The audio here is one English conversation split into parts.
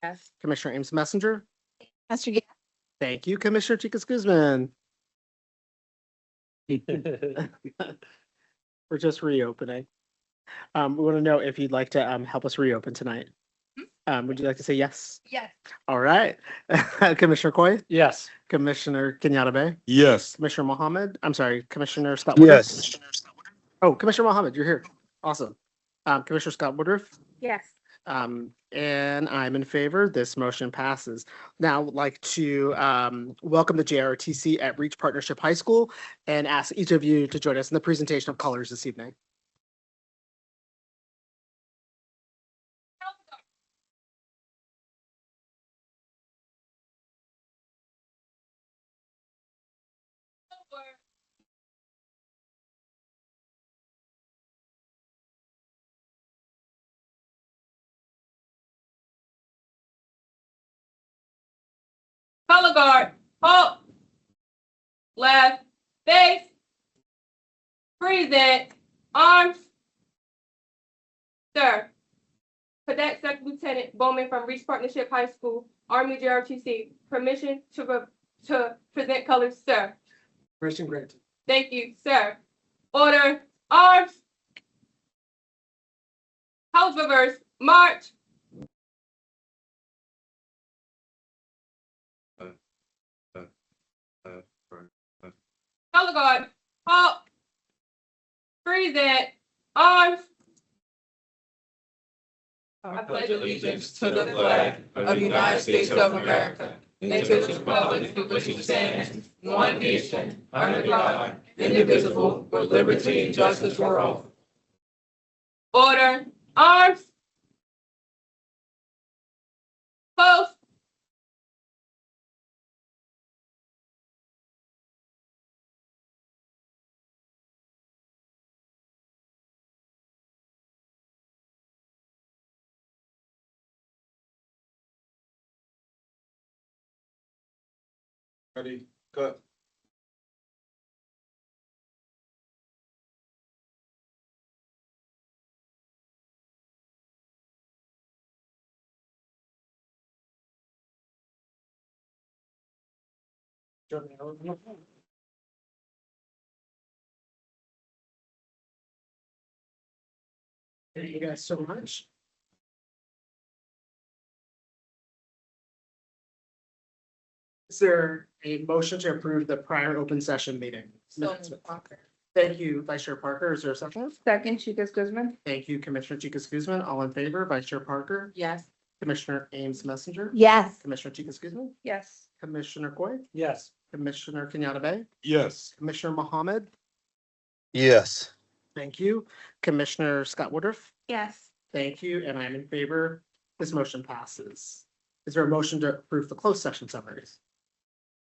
Yes. Commissioner Ames Messenger. Mr. Yes. Thank you, Commissioner Chicas Guzman. We're just reopening. We want to know if you'd like to help us reopen tonight. Would you like to say yes? Yes. All right. Commissioner Coy, Yes. Commissioner Kenyatta Bay, Yes. Commissioner Mohammed, I'm sorry, Commissioner Scott Woodruff. Yes. Oh, Commissioner Mohammed, you're here. Awesome. Commissioner Scott Woodruff, Yes. and I'm in favor. This motion passes. Now, I'd like to welcome the JRTC at Reach Partnership High School and ask each of you to join us in the presentation of colors this evening. Color guard, halt, left, face, present, arms, sir. Cadet Second Lieutenant Bowman from Reach Partnership High School, Army JRTC, permission to present colors, sir. Permission granted. Thank you, sir. Order, arms, house reverse, march. Color guard, halt, present, arms. I pledge allegiance to the flag of the United States of America and to the republic for which it stands, one nation, under God, indivisible, with liberty and justice for all. Order, arms. Post. Ready, cut. Thank you guys so much. Is there a motion to approve the prior open session meeting? Thank you, Vice Chair Parker. Is there a second? Second, Chicas Guzman. Thank you, Commissioner Chicas Guzman. All in favor, Vice Chair Parker, Yes. Commissioner Ames Messenger, Yes. Commissioner Chicas Guzman, Yes. Commissioner Coy, Yes. Commissioner Kenyatta Bay, Yes. Commissioner Mohammed. Yes. Thank you. Commissioner Scott Woodruff. Yes. Thank you, and I'm in favor. This motion passes. Is there a motion to approve the closed session summaries?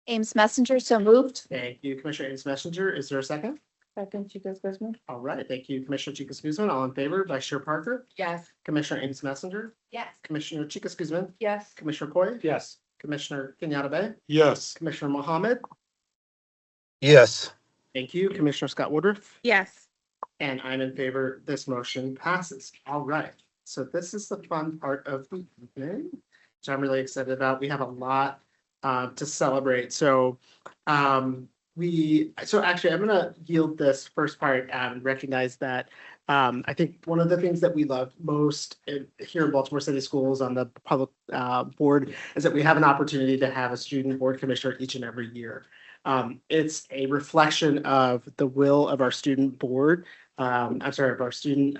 Ames Messenger, so moved. Thank you, Commissioner Ames Messenger. Is there a second? Second, Chicas Guzman. All right, thank you, Commissioner Chicas Guzman. All in favor, Vice Chair Parker, Yes. Commissioner Ames Messenger, Yes. Commissioner Chicas Guzman, Yes. Commissioner Coy, Yes. Commissioner Kenyatta Bay, Yes. Commissioner Mohammed. Yes. Thank you, Commissioner Scott Woodruff. Yes. And I'm in favor. This motion passes. All right. So this is the fun part of the evening, which I'm really excited about. We have a lot to celebrate. So actually I'm gonna yield this first part and recognize that I think one of the things that we love most here in Baltimore City Schools on the public board is that we have an opportunity to have a student board commissioner each and every year. It's a reflection of the will of our student board. Of our student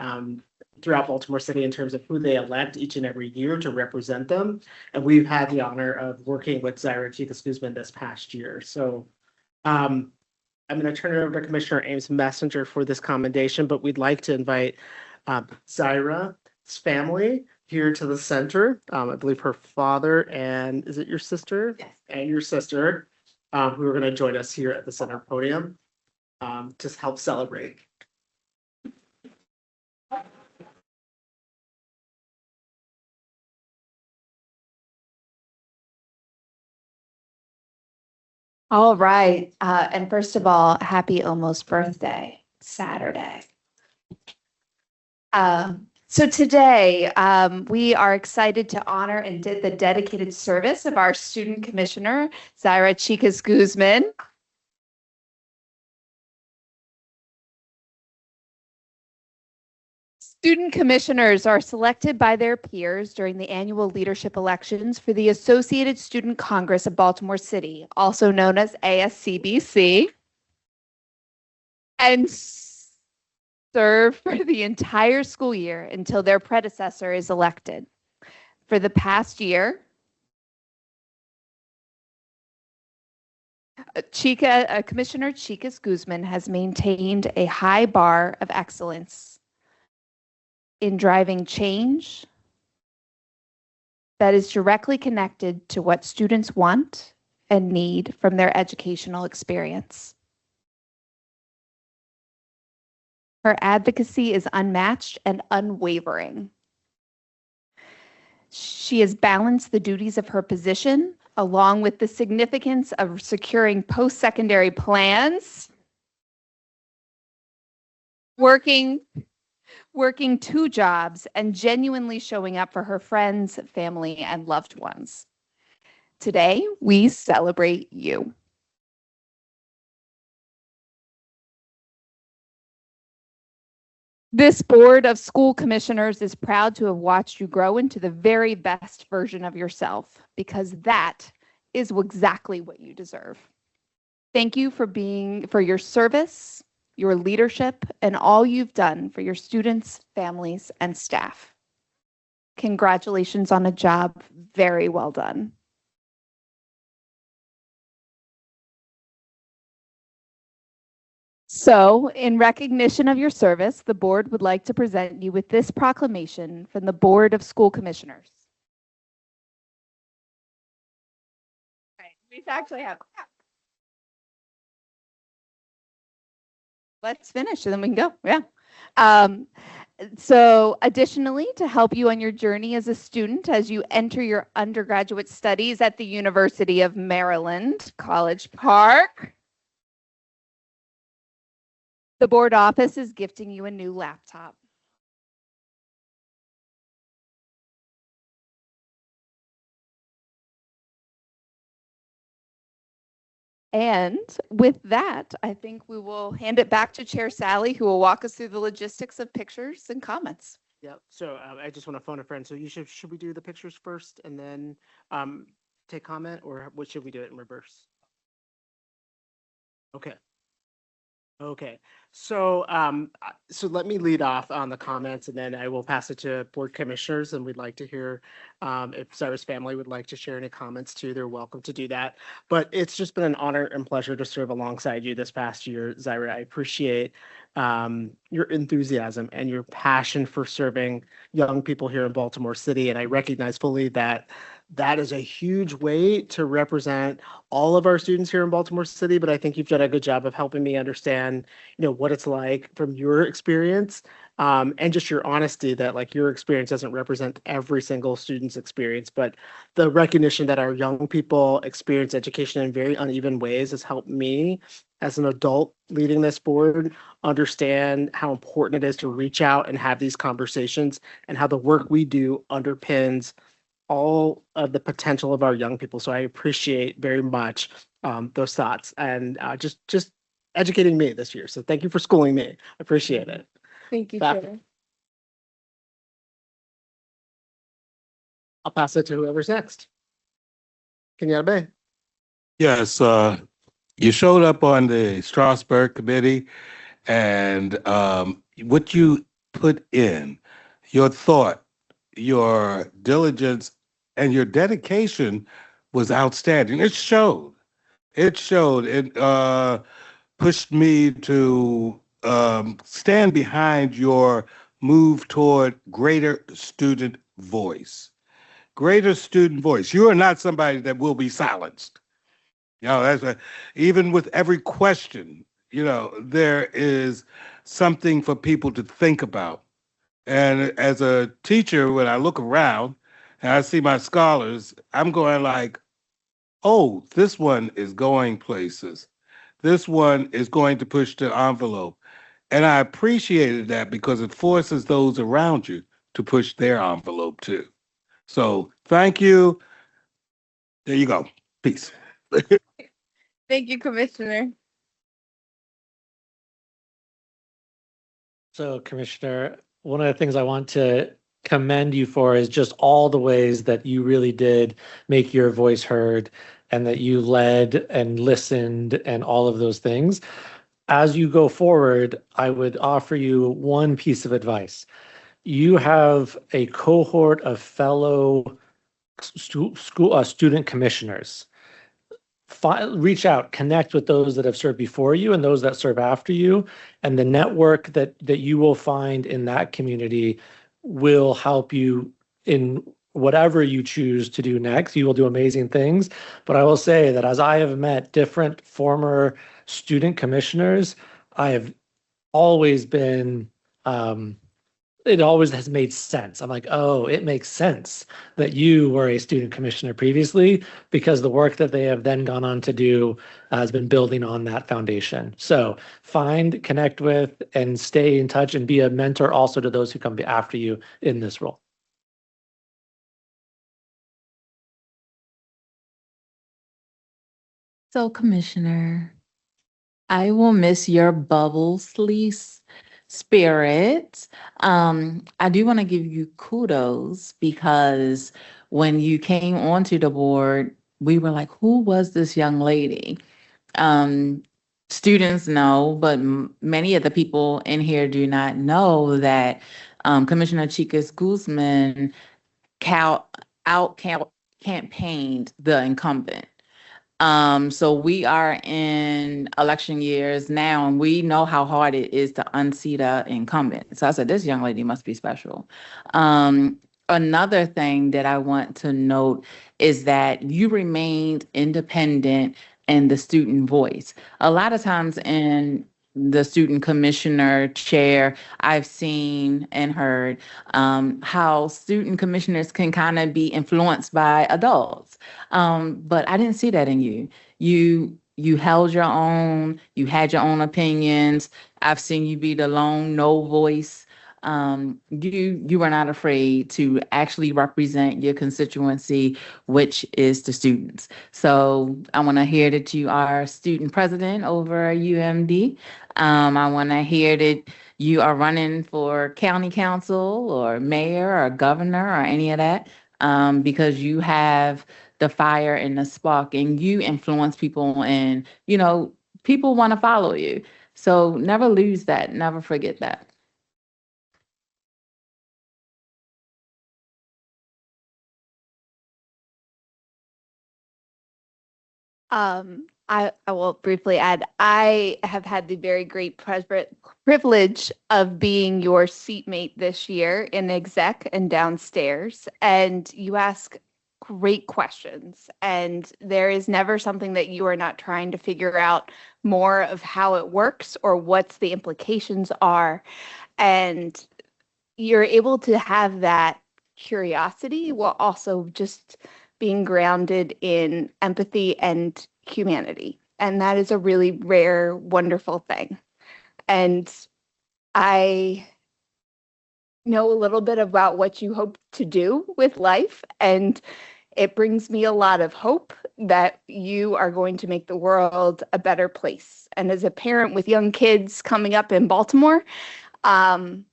throughout Baltimore City in terms of who they elect each and every year to represent them. And we've had the honor of working with Zaira Chicas Guzman this past year. So I'm going to turn it over to Commissioner Ames Messenger for this commendation, but we'd like to invite Zaira's family here to the center. I believe her father and is it your sister? Yes. And your sister, who are going to join us here at the center podium to help celebrate. All right. And first of all, happy almost birthday, Saturday. So today, we are excited to honor and the dedicated service of our student commissioner, Zaira Chicas Guzman. Student commissioners are selected by their peers during the annual leadership elections for the Associated Student Congress of Baltimore City, also known as ASCBC, and serve for the entire school year until their predecessor is elected. For the past year, Commissioner Chicas Guzman has maintained a high bar of excellence in driving change that is directly connected to what students want and need from their educational experience. Her advocacy is unmatched and unwavering. She has balanced the duties of her position along with the significance of securing post-secondary plans, working 2 jobs, and genuinely showing up for her friends, family, and loved ones. Today, we celebrate you. This board of school commissioners is proud to have watched you grow into the very best version of yourself, because that is exactly what you deserve. Thank you for your service, your leadership, and all you've done for your students, families, and staff. Congratulations on a job very well done. So, in recognition of your service, the board would like to present you with this proclamation from the Board of School Commissioners. We actually have. Let's finish and then we can go. Yeah. So additionally, to help you on your journey as a student as you enter your undergraduate studies at the University of Maryland, College Park, the board office is gifting you a new laptop. And with that, I think we will hand it back to Chair Sally, who will walk us through the logistics of pictures and comments. Yeah, so I just want to phone a friend. So should we do the pictures first and then take comment, or what should we do it in reverse? Okay. Okay, so so let me lead off on the comments, and then I will pass it to board commissioners, and we'd like to hear if Zaira's family would like to share any comments too, they're welcome to do that. But it's just been an honor and pleasure to serve alongside you this past year, Zaira. I appreciate your enthusiasm and your passion for serving young people here in Baltimore City, and I recognize fully that that is a huge way to represent all of our students here in Baltimore City, but I think you've done a good job of helping me understand, what it's like from your experience, and just your honesty that like your experience doesn't represent every single student's experience, but the recognition that our young people experience education in very uneven ways has helped me as an adult leading this board understand how important it is to reach out and have these conversations and how the work we do underpins all of the potential of our young people. So I appreciate very much those thoughts and just educating me this year. So thank you for schooling me. I appreciate it. Thank you, Back- Chair. I'll pass it to whoever's next. Kenyatta Bay. Yes, you showed up on the Strasbourg committee, and what you put in, your thought, your diligence, and your dedication was outstanding. It showed. It showed. It pushed me to stand behind your move toward greater student voice. Greater student voice. You are not somebody that will be silenced. Even with every question, there is something for people to think about. And as a teacher, when I look around and I see my scholars, I'm going like, oh, this one is going places. This one is going to push the envelope. And I appreciated that because it forces those around you to push their envelope too. So thank you. There you go. Peace. Thank you, Commissioner. So, Commissioner, one of the things I want to commend you for is just all the ways that you really did make your voice heard and that you led and listened and all of those things. As you go forward, I would offer you one piece of advice. You have a cohort of fellow student commissioners. Reach out, connect with those that have served before you and those that serve after you, and the network that you will find in that community will help you in whatever you choose to do next. You will do amazing things. But I will say that as I have met different former student commissioners, I have always been it always has made sense. I'm like, oh, it makes sense that you were a student commissioner previously, because the work that they have then gone on to do has been building on that foundation. So find, connect with, and stay in touch and be a mentor also to those who come after you in this role. So, Commissioner, I will miss your bubbly spirit. I do want to give you kudos because when you came onto the board, we were like, who was this young lady? Students know, but many of the people in here do not know that Commissioner Chicas Guzman campaigned the incumbent. So we are in election years now, and we know how hard it is to unseat a incumbent. So I said, this young lady must be special. Another thing that I want to note is that you remained independent in the student voice. A lot of times in the student commissioner chair, I've seen and heard how student commissioners can kind of be influenced by adults. But I didn't see that in you. You held your own, you had your own opinions. I've seen you be the lone no voice. You were not afraid to actually represent your constituency, which is the students. So I want to hear that you are student president over UMD. I want to hear that you are running for county council or mayor or governor or any of that, because you have the fire and the spark and you influence people, and, people want to follow you. So never lose that. Never forget that. I will briefly add, I have had the very great privilege of being your seatmate this year in exec and downstairs, and you ask great questions, and there is never something that you are not trying to figure out more of how it works or what the implications are, and you're able to have that curiosity while also just being grounded in empathy and humanity. And that is a really rare, wonderful thing. And I know a little bit about what you hope to do with life, and it brings me a lot of hope that you are going to make the world a better place. And as a parent with young kids coming up in Baltimore, I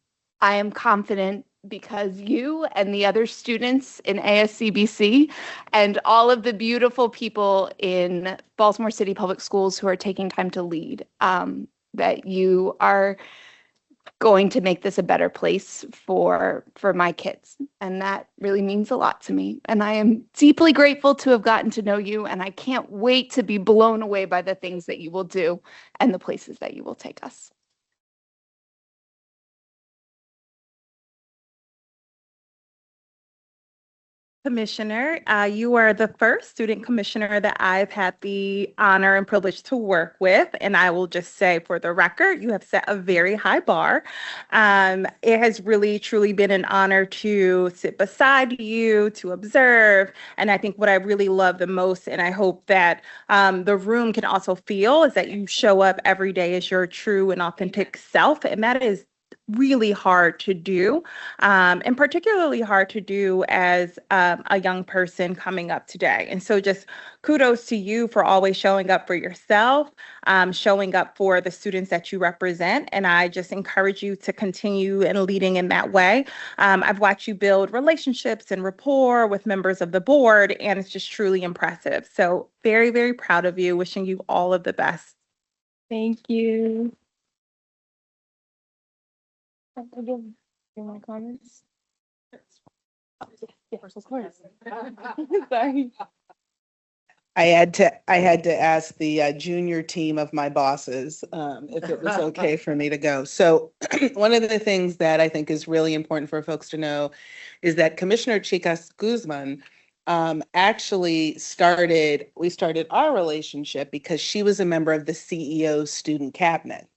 am confident, because you and the other students in ASCBC and all of the beautiful people in Baltimore City Public Schools who are taking time to lead, that you are going to make this a better place for my kids. And that really means a lot to me. And I am deeply grateful to have gotten to know you, and I can't wait to be blown away by the things that you will do and the places that you will take us. Commissioner, you are the first student commissioner that I've had the honor and privilege to work with. And I will just say, for the record, you have set a very high bar. It has really, truly been an honor to sit beside you, to observe. And I think what I really love the most, and I hope that the room can also feel, is that you show up every day as your true and authentic self. And that is really hard to do, and particularly hard to do as a young person coming up today. And so just kudos to you for always showing up for yourself, showing up for the students that you represent. And I just encourage you to continue and leading in that way. I've watched you build relationships and rapport with members of the board, and it's just truly impressive. So very, very proud of you. Wishing you all of the best. Thank you. My comments. Sorry. I had to ask the junior team of my bosses if it was okay for me to go. So one of the things that I think is really important for folks to know is that Commissioner Chicas Guzman actually we started our relationship because she was a member of the CEO student cabinet.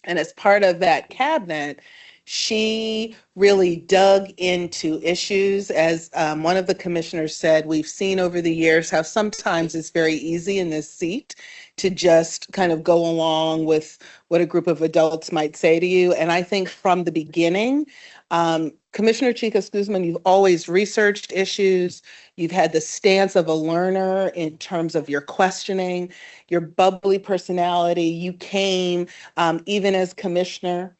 And as part of that cabinet, she really dug into issues. As one of the commissioners said, we've seen over the years how sometimes it's very easy in this seat to just kind of go along with what a group of adults might say to you. And I think from the beginning, Commissioner Chicas Guzman, you've always researched issues. You've had the stance of a learner in terms of your questioning, your bubbly personality. You came, even as commissioner,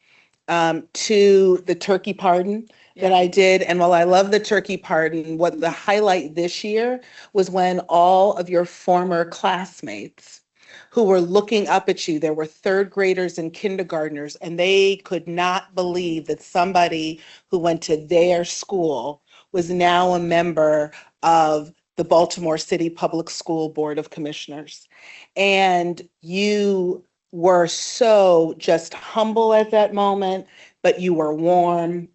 to the turkey pardon that I did. And while I love the turkey pardon, what the highlight this year was when all of your former classmates who were looking up at you, there were third graders and kindergartners, and they could not believe that somebody who went to their school was now a member of the Baltimore City Public School Board of Commissioners. And you were so just humble at that moment, but you were warm.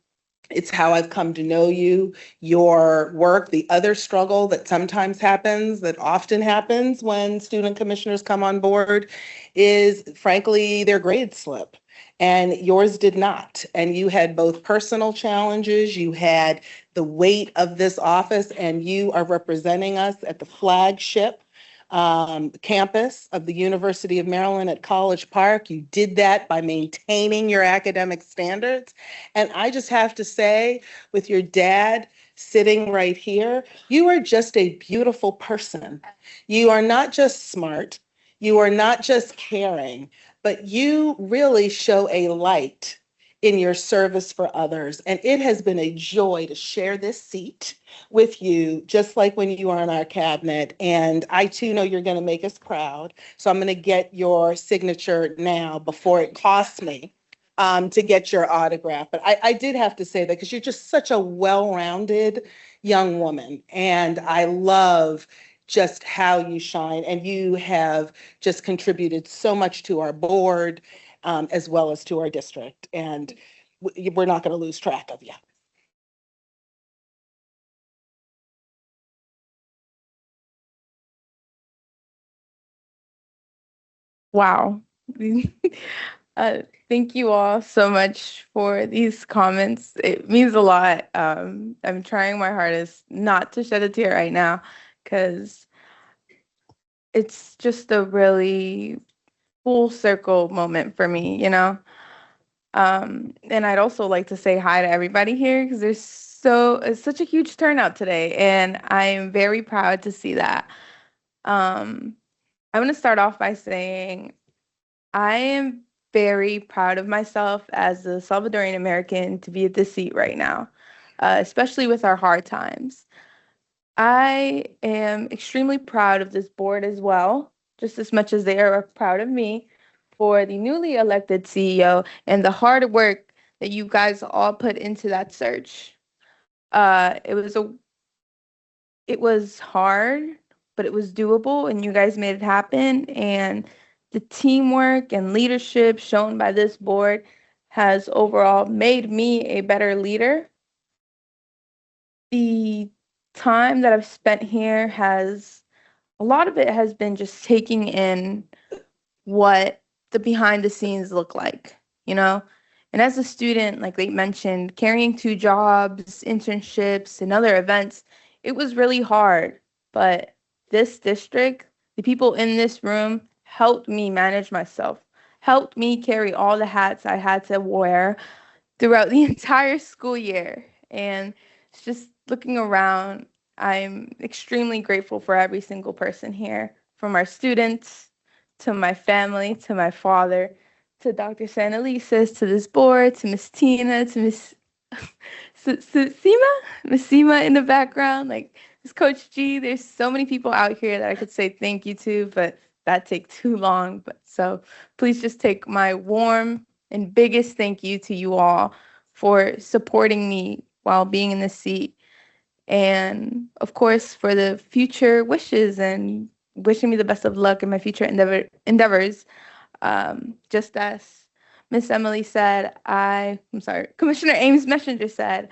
It's how I've come to know you, your work. The other struggle that sometimes happens, that often happens when student commissioners come on board, is frankly their grades slip. And yours did not. And you had both personal challenges, you had the weight of this office, and you are representing us at the flagship campus of the University of Maryland at College Park. You did that by maintaining your academic standards. And I just have to say, with your dad sitting right here, you are just a beautiful person. You are not just smart, you are not just caring, but you really show a light in your service for others. And it has been a joy to share this seat with you, just like when you are in our cabinet. And I too know you're going to make us proud. So I'm going to get your signature now before it costs me to get your autograph. But I did have to say that because you're just such a well-rounded young woman. And I love just how you shine. And you have just contributed so much to our board, as well as to our district. And we're not going to lose track of you. Wow. Thank you all so much for these comments. It means a lot. I'm trying my hardest not to shed a tear right now because it's just a really full circle moment for me, you know? And I'd also like to say hi to everybody here because it's such a huge turnout today, and I am very proud to see that. I'm going to start off by saying I am very proud of myself as a Salvadorian American to be at this seat right now, especially with our hard times. I am extremely proud of this board as well, just as much as they are proud of me for the newly elected CEO and the hard work that you guys all put into that search. It was hard, but it was doable, and you guys made it happen. And the teamwork and leadership shown by this board has overall made me a better leader. The time that I've spent here a lot of it has been just taking in what the behind the scenes look like, you know? And as a student, like they mentioned, carrying 2 jobs, internships, and other events, it was really hard. But this district, the people in this room helped me manage myself, helped me carry all the hats I had to wear, throughout the entire school year. And it's just looking around, I'm extremely grateful for every single person here, from our students to my family, to my father, to Dr. Sanalisis, to this board, to Miss Tina, to Miss Miss Seema in the background, like Miss Coach G. There's so many people out here that I could say thank you to, but that take too long. But so please just take my warm and biggest thank you to you all for supporting me while being in this seat. And of course, for the future wishes and wishing me the best of luck in my future endeavors. Just as Miss Emily said, I'm sorry, Commissioner Ames Messenger said,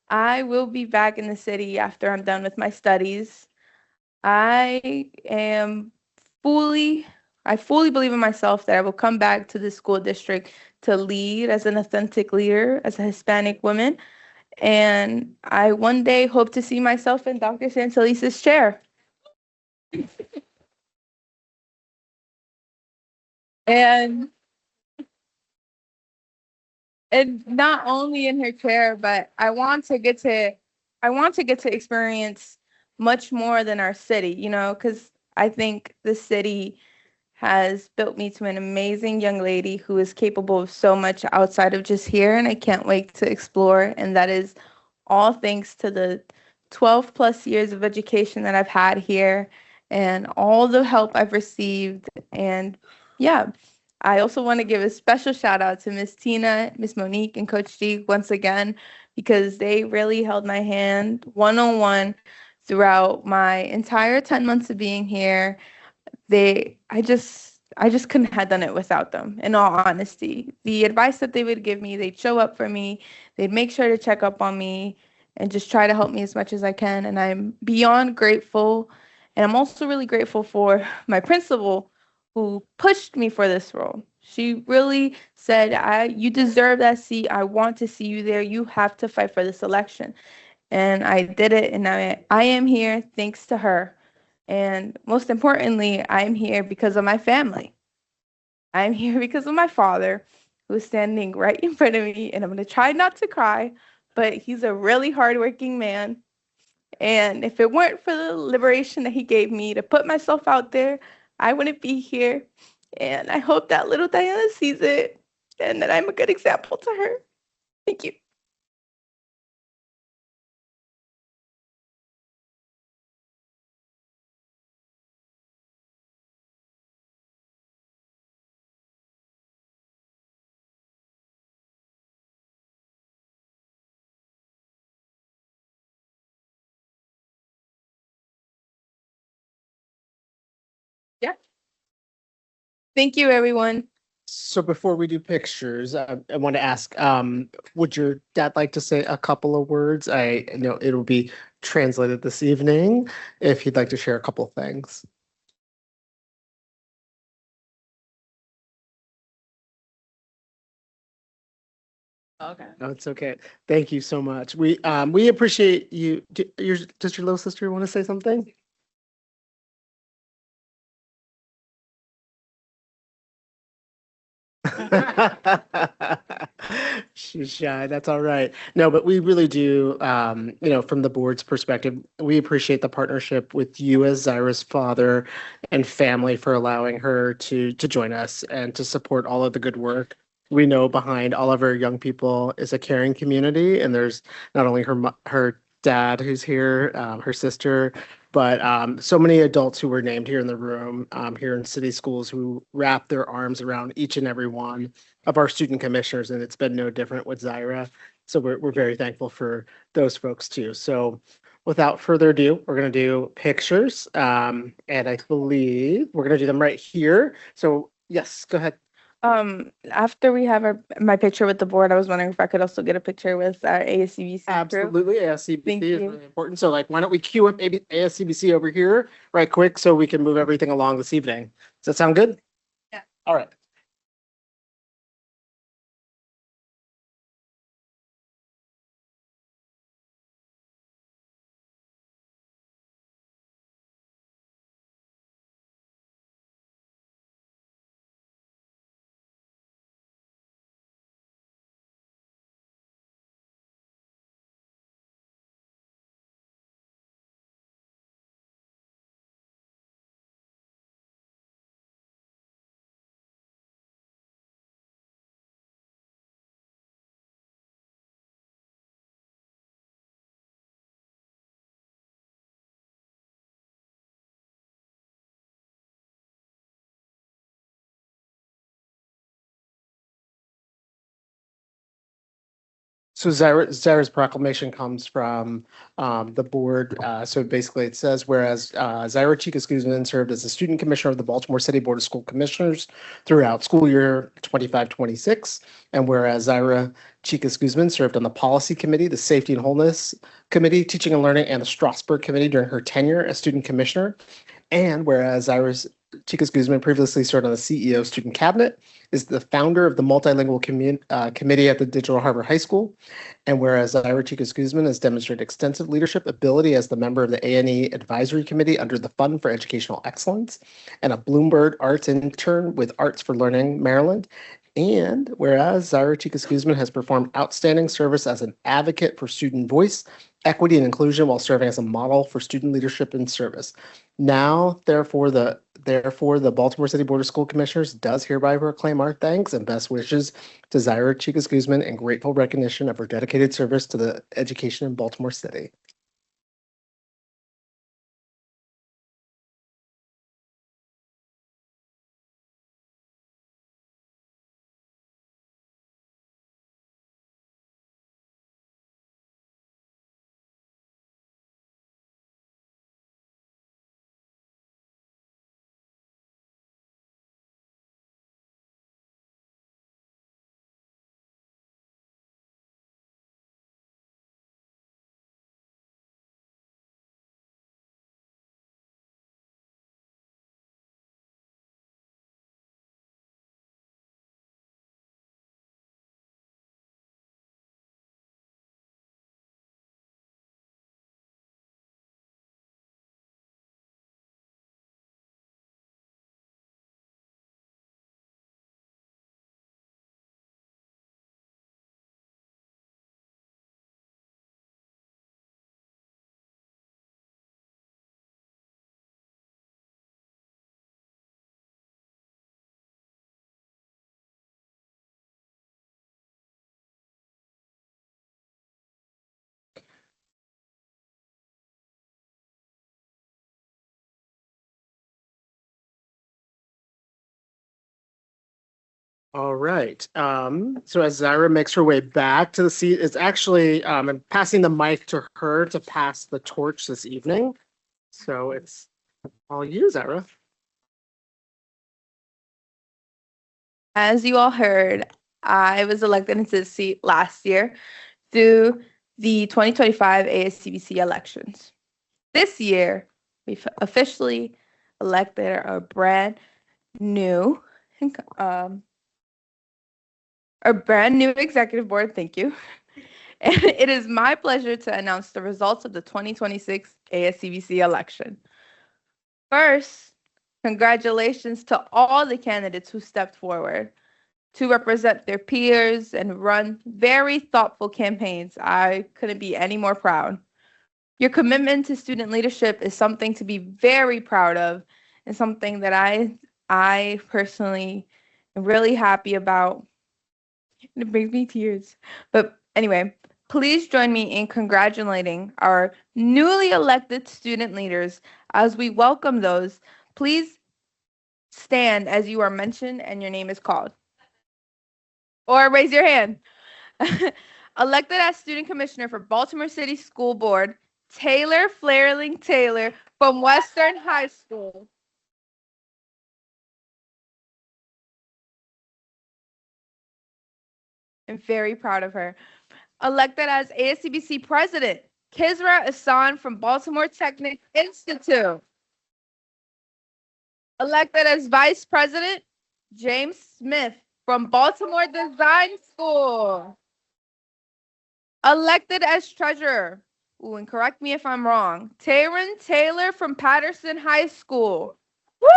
I will be back in the city after I'm done with my studies. I am I fully believe in myself that I will come back to the school district to lead as an authentic leader, as a Hispanic woman. And I one day hope to see myself in Dr. Santelisa's chair. And not only in her chair, but I want to get to experience much more than our city, you know, because I think the city has built me to an amazing young lady who is capable of so much outside of just here, and I can't wait to explore. And that is all thanks to the 12 plus years of education that I've had here and all the help I've received. And yeah, I also want to give a special shout out to Miss Tina, Miss Monique, and Coach G once again, because they really held my hand one-on-one throughout my entire 10 months of being here. I just couldn't have done it without them, in all honesty. The advice that they would give me, they'd show up for me, they'd make sure to check up on me and just try to help me as much as I can. And I'm beyond grateful. And I'm also really grateful for my principal who pushed me for this role. She really said, you deserve that seat. I want to see you there. You have to fight for this election. And I did it, and I am here thanks to her. And most importantly, I'm here because of my family. I'm here because of my father, who's standing right in front of me, and I'm going to try not to cry, but he's a really hardworking man. And if it weren't for the liberation that he gave me to put myself out there, I wouldn't be here. And I hope that little Diana sees it and that I'm a good example to her. Thank you. Yeah. Thank you, everyone. So before we do pictures, I want to ask, would your dad like to say a couple of words? I know it'll be translated this evening, if he'd like to share a couple of things. Okay. No, it's okay. Thank you so much. We appreciate you. Does your little sister want to say something? She's shy. That's all right. No, but we really do, from the board's perspective, we appreciate the partnership with you as Zyra's father and family for allowing her to join us and to support all of the good work. We know behind all of our young people is a caring community, and there's not only her dad who's here, her sister, but so many adults who were named here in the room, here in city schools, who wrap their arms around each and every one of our student commissioners, and it's been no different with Zyra. So we're very thankful for those folks too. So without further ado, we're going to do pictures, and I believe we're going to do them right here. So yes, go ahead. After we have my picture with the board, I was wondering if I could also get a picture with our ASCBC crew. Absolutely, ASCBC Thank is you. really important. So why don't we queue up maybe ASCBC over here right quick so we can move everything along this evening. Does that sound good? Yeah. All right. So Zaira's proclamation comes from the board. So basically it says, whereas Zaira Chicas Guzman served as the student commissioner of the Baltimore City Board of School Commissioners throughout school year 25-26. And whereas Zaira Chicas Guzman served on the policy committee, the safety and wholeness committee, teaching and learning, and the Strasburg committee during her tenure as student commissioner. And whereas Zaira Chicas Guzman previously served on the CEO student cabinet, is the founder of the multilingual committee at the Digital Harbor High School. And whereas Zaira Chicas Guzman has demonstrated extensive leadership ability as the member of the A&E Advisory Committee under the Fund for Educational Excellence and a Bloomberg Arts intern with Arts for Learning Maryland. And whereas Zaira Chicas Guzman has performed outstanding service as an advocate for student voice, equity, and inclusion while serving as a model for student leadership and service. Now, therefore, the Baltimore City Board of School Commissioners does hereby proclaim our thanks and best wishes to Zaira Chicas Guzman and grateful recognition of her dedicated service to the education in Baltimore City. All right. So as Zaira makes her way back to the seat, it's actually I'm passing the mic to her to pass the torch this evening. So it's all you, Zaira. As you all heard, I was elected into the seat last year through the 2025 ASCBC elections. This year, we've officially elected our brand new executive board. Thank you. And it is my pleasure to announce the results of the 2026 ASCBC election. First, congratulations to all the candidates who stepped forward to represent their peers and run very thoughtful campaigns. I couldn't be any more proud. Your commitment to student leadership is something to be very proud of and something that I personally am really happy about. It brings me tears. But anyway, please join me in congratulating our newly elected student leaders as we welcome those. Please stand as you are mentioned and your name is called. Or raise your hand. Elected as student commissioner for Baltimore City School Board, Taylor Flairling Taylor from Western High School. I'm very proud of her. Elected as ASCBC president, Kizra Asan from Baltimore Technic Institute. Elected as vice president, James Smith from Baltimore Design School. Elected as treasurer, and correct me if I'm wrong, Taryn Taylor from Patterson High School. Woo!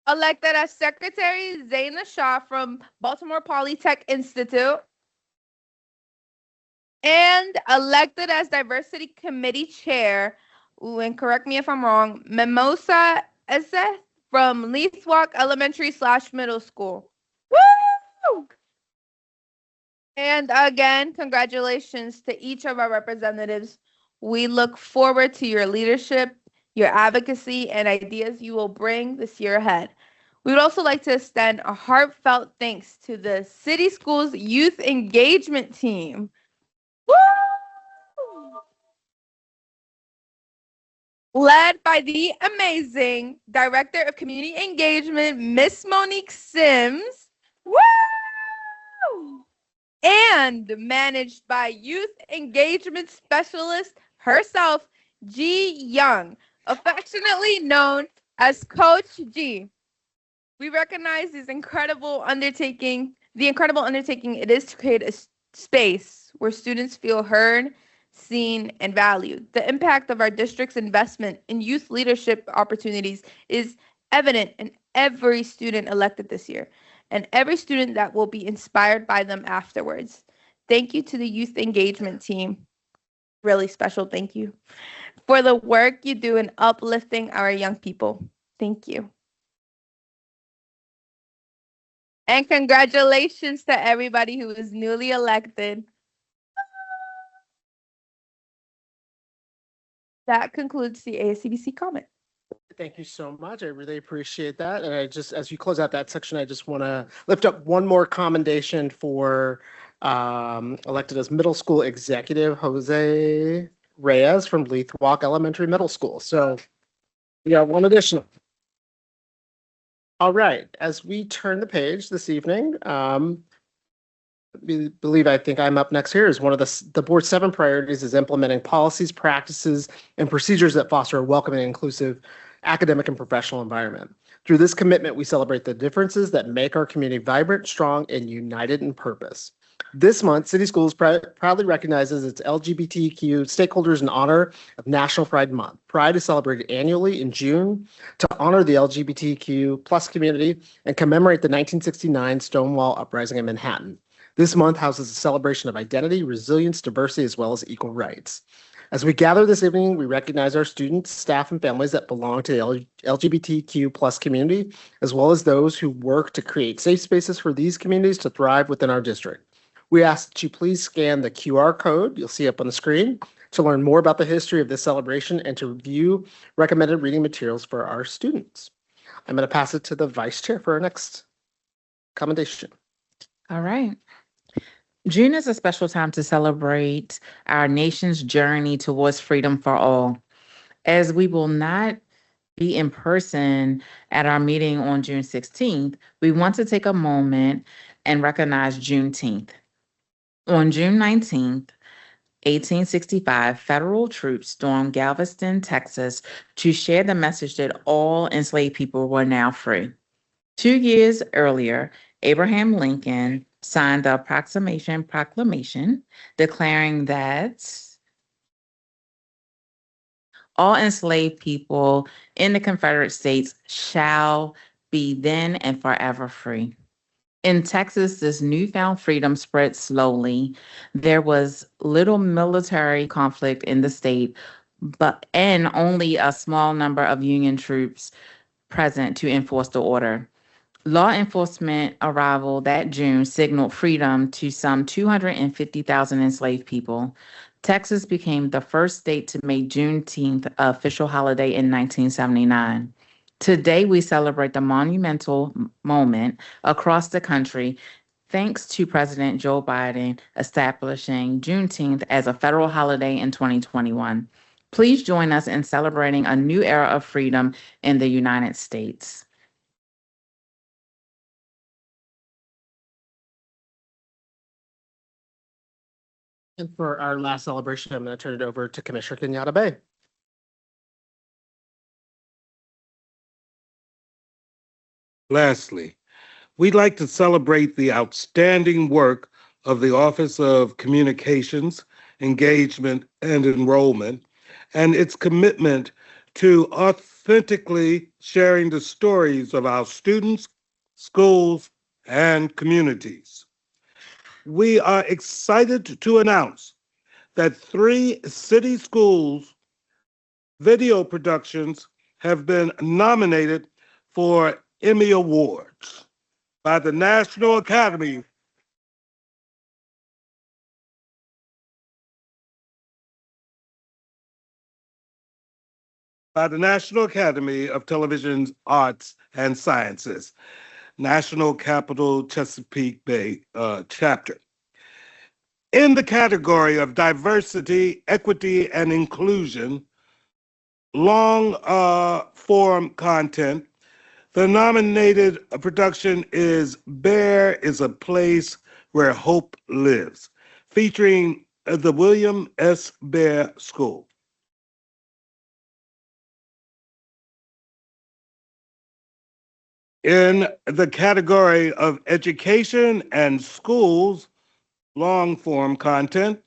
Elected as secretary, Zaina Shah from Baltimore Polytech Institute. And elected as diversity committee chair, and correct me if I'm wrong, Mimosa Eseth from Leithwalk Elementary / Middle School. Woo! And again, congratulations to each of our representatives. We look forward to your leadership, your advocacy, and ideas you will bring this year ahead. We would also like to extend a heartfelt thanks to the City Schools Youth Engagement Team. Woo! Led by the amazing Director of Community Engagement, Miss Monique Sims. Woo! And managed by Youth Engagement Specialist herself, G Young, affectionately known as Coach G. We recognize the incredible undertaking it is to create a space where students feel heard, seen, and valued. The impact of our district's investment in youth leadership opportunities is evident in every student elected this year and every student that will be inspired by them afterwards. Thank you to the youth engagement team. Really special thank you for the work you do in uplifting our young people. Thank you. And congratulations to everybody who is newly elected. That concludes the ASCBC comment. Thank you so much. I really appreciate that. And I just, as you close out that section, I just want to lift up one more commendation for elected as middle school executive, Jose Reyes from Leith Walk Elementary Middle School. So we got one additional. All right, as we turn the page this evening, I think I'm up next here, is one of the board's 7 priorities is implementing policies, practices, and procedures that foster a welcoming and inclusive academic and professional environment. Through this commitment, we celebrate the differences that make our community vibrant, strong, and united in purpose. This month, City Schools proudly recognizes its LGBTQ stakeholders in honor of National Pride Month. Pride is celebrated annually in June to honor the LGBTQ plus community and commemorate the 1969 Stonewall Uprising in Manhattan. This month houses a celebration of identity, resilience, diversity, as well as equal rights. As we gather this evening, we recognize our students, staff, and families that belong to the LGBTQ plus community, as well as those who work to create safe spaces for these communities to thrive within our district. We ask that you please scan the QR code you'll see up on the screen to learn more about the history of this celebration and to review recommended reading materials for our students. I'm going to pass it to the Vice Chair for our next commendation. All right. June is a special time to celebrate our nation's journey towards freedom for all. As we will not be in person at our meeting on June 16th, we want to take a moment and recognize Juneteenth. On June 19th, 1865, federal troops stormed Galveston, Texas, to share the message that all enslaved people were now free. 2 years earlier, Abraham Lincoln signed the proclamation declaring that all enslaved people in the Confederate States shall be then and forever free. In Texas, this newfound freedom spread slowly. There was little military conflict in the state, and only a small number of Union troops present to enforce the order. Law enforcement arrival that June signaled freedom to some 250,000 enslaved people. Texas became the first state to make Juneteenth an official holiday in 1979. Today, we celebrate the monumental moment across the country thanks to President Joe Biden establishing Juneteenth as a federal holiday in 2021. Please join us in celebrating a new era of freedom in the United States. And for our last celebration, I'm going to turn it over to Commissioner Kenyatta Bay. Lastly, we'd like to celebrate the outstanding work of the Office of Communications, Engagement, and Enrollment, and its commitment to authentically sharing the stories of our students, schools, and communities. We are excited to announce that 3 city schools video productions have been nominated for Emmy Awards by the National Academy by the National Academy of Television Arts and Sciences, National Capital Chesapeake Bay chapter. In the category of diversity, equity, and inclusion, long form content, the nominated production is Bear is a Place Where Hope Lives, featuring the William S. Bear School. In the category of education and schools, long form content,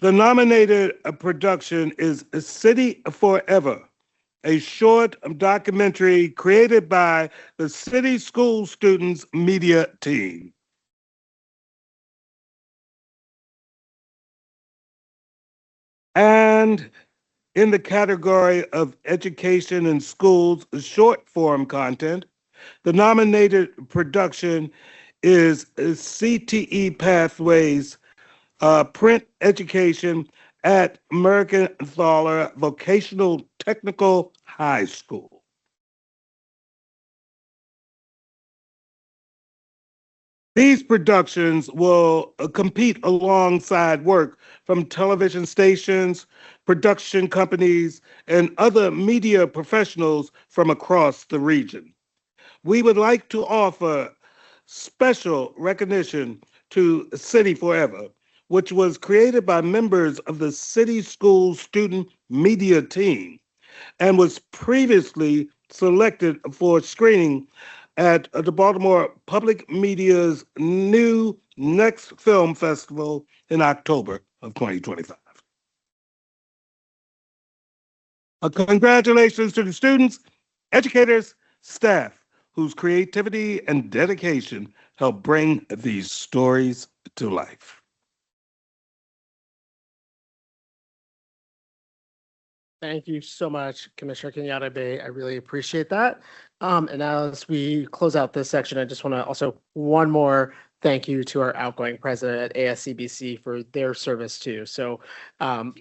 the nominated production is City Forever, a short documentary created by the City School Students Media Team. And in the category of education and schools short form content, the nominated production is CTE Pathways Print Education at American Thaler Vocational Technical High School. These productions will compete alongside work from television stations, production companies, and other media professionals from across the region. We would like to offer special recognition to City Forever, which was created by members of the City School Student Media Team and was previously selected for screening at the Baltimore Public Media's new Next Film Festival in October of 2025. Congratulations to the students, educators, staff, whose creativity and dedication help bring these stories to life. Thank you so much, Commissioner Kenyatta Bay. I really appreciate that. And as we close out this section, I just want to also one more thank you to our outgoing president at ASCBC for their service too. So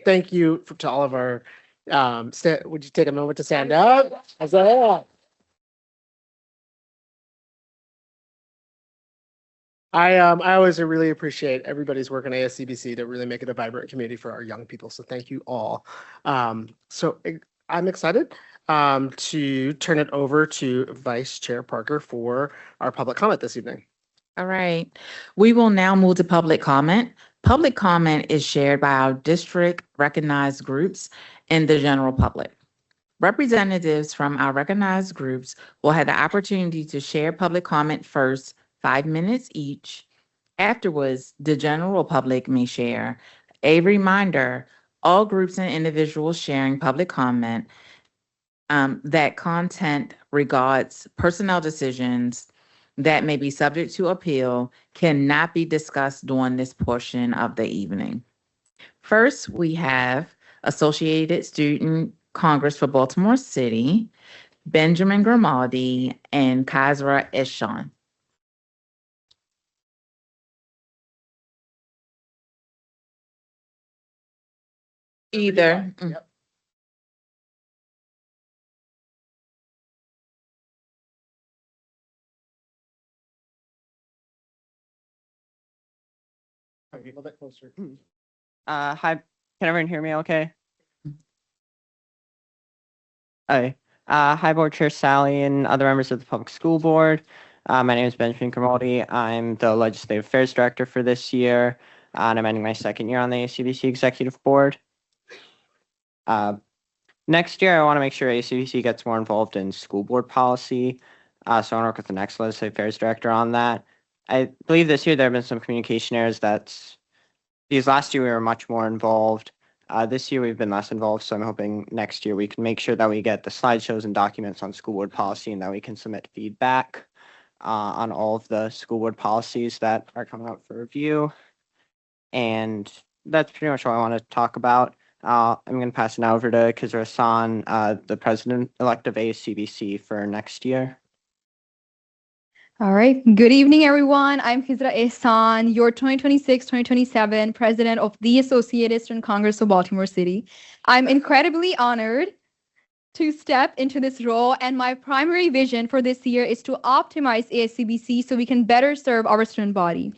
thank you to all of our, would you take a moment to stand up? I always really appreciate everybody's work in ASCBC to really make it a vibrant community for our young people. So thank you all. So I'm excited to turn it over to Vice Chair Parker for our public comment this evening. All right. We will now move to public comment. Public comment is shared by our district recognized groups and the general public. Representatives from our recognized groups will have the opportunity to share public comment first, 5 minutes each. Afterwards, the general public may share. A reminder, all groups and individuals sharing public comment that content regards personnel decisions that may be subject to appeal cannot be discussed during this portion of the evening. First, we have Associated Student Congress for Baltimore City, Benjamin Grimaldi, and Kazra Eshon. Either. Yep. A little bit closer. Hi, can everyone hear me okay? Hi. Hi, Board Chair Sally and other members of the Public School Board. My name is Benjamin Grimaldi. I'm the Legislative Affairs Director for this year, and I'm ending my second year on the ACBC Executive Board. Next year, I want to make sure ACBC gets more involved in school board policy, so I want to work with the next Legislative Affairs Director on that. I believe this year there have been some communication errors because last year we were much more involved. This year we've been less involved, so I'm hoping next year we can make sure that we get the slideshows and documents on school board policy and that we can submit feedback on all of the school board policies that are coming out for review. And that's pretty much all I want to talk about. I'm going to pass it now over to Kizra Hassan, the president-elect of ASCBC for next year. All right. Good evening, everyone. I'm Kizra Ehsan, your 2026-2027 president of the Associated Student Congress of Baltimore City. I'm incredibly honored to step into this role, and my primary vision for this year is to optimize ASCBC so we can better serve our student body.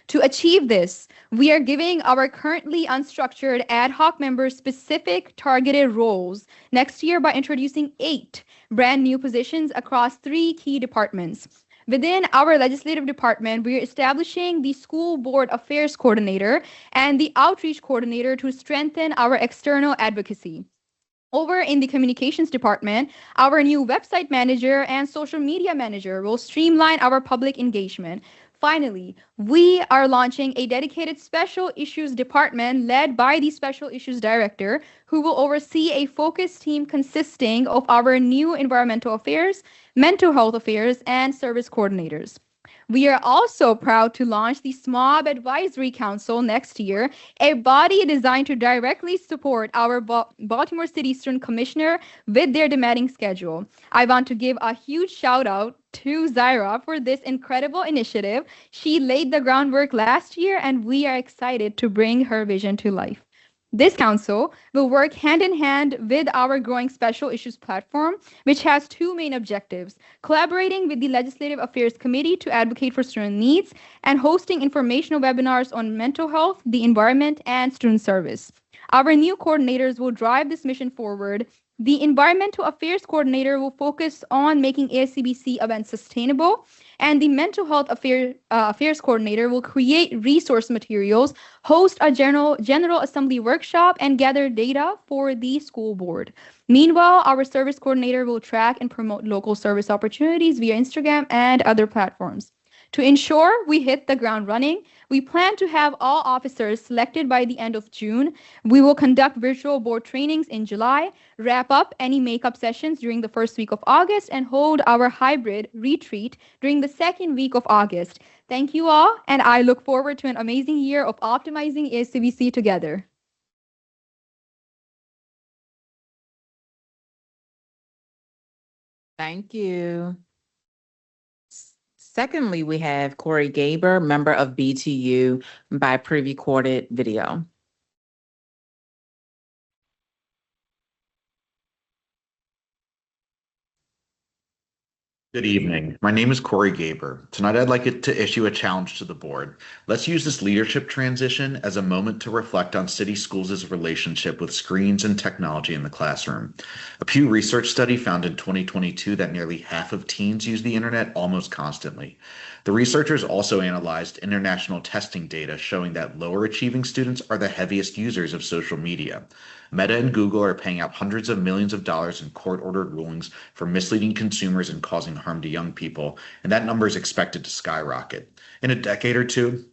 To achieve this, we are giving our currently unstructured ad hoc members specific targeted roles next year by introducing 8 brand new positions across 3 key departments. Within our legislative department, we are establishing the School Board Affairs Coordinator and the Outreach Coordinator to strengthen our external advocacy. Over in the communications department, our new website manager and social media manager will streamline our public engagement. Finally, we are launching a dedicated special issues department led by the special issues director, who will oversee a focus team consisting of our new environmental affairs, mental health affairs, and service coordinators. We are also proud to launch the SMOB Advisory Council next year, a body designed to directly support our Baltimore City Student Commissioner with their demanding schedule. I want to give a huge shout out to Zaira for this incredible initiative. She laid the groundwork last year, and we are excited to bring her vision to life. This council will work hand in hand with our growing special issues platform, which has 2 main objectives: collaborating with the Legislative Affairs Committee to advocate for student needs, and hosting informational webinars on mental health, the environment, and student service. Our new coordinators will drive this mission forward. The Environmental Affairs Coordinator will focus on making ASCBC events sustainable, and the Mental Health Affairs Coordinator will create resource materials, host a General Assembly workshop, and gather data for the school board. Meanwhile, our Service Coordinator will track and promote local service opportunities via Instagram and other platforms. To ensure we hit the ground running, we plan to have all officers selected by the end of June. We will conduct virtual board trainings in July, wrap up any makeup sessions during the first week of August, and hold our hybrid retreat during the second week of August. Thank you all, and I look forward to an amazing year of optimizing ASCBC together. Thank you. Secondly, we have Corey Gaber, member of BTU, by pre-recorded video. Good evening. My name is Corey Gaber. Tonight, I'd like to issue a challenge to the board. Let's use this leadership transition as a moment to reflect on city schools' relationship with screens and technology in the classroom. A Pew Research study found in 2022 that nearly half of teens use the internet almost constantly. The researchers also analyzed international testing data showing that lower achieving students are the heaviest users of social media. Meta and Google are paying out hundreds of millions of dollars in court-ordered rulings for misleading consumers and causing harm to young people, and that number is expected to skyrocket. In a decade or two,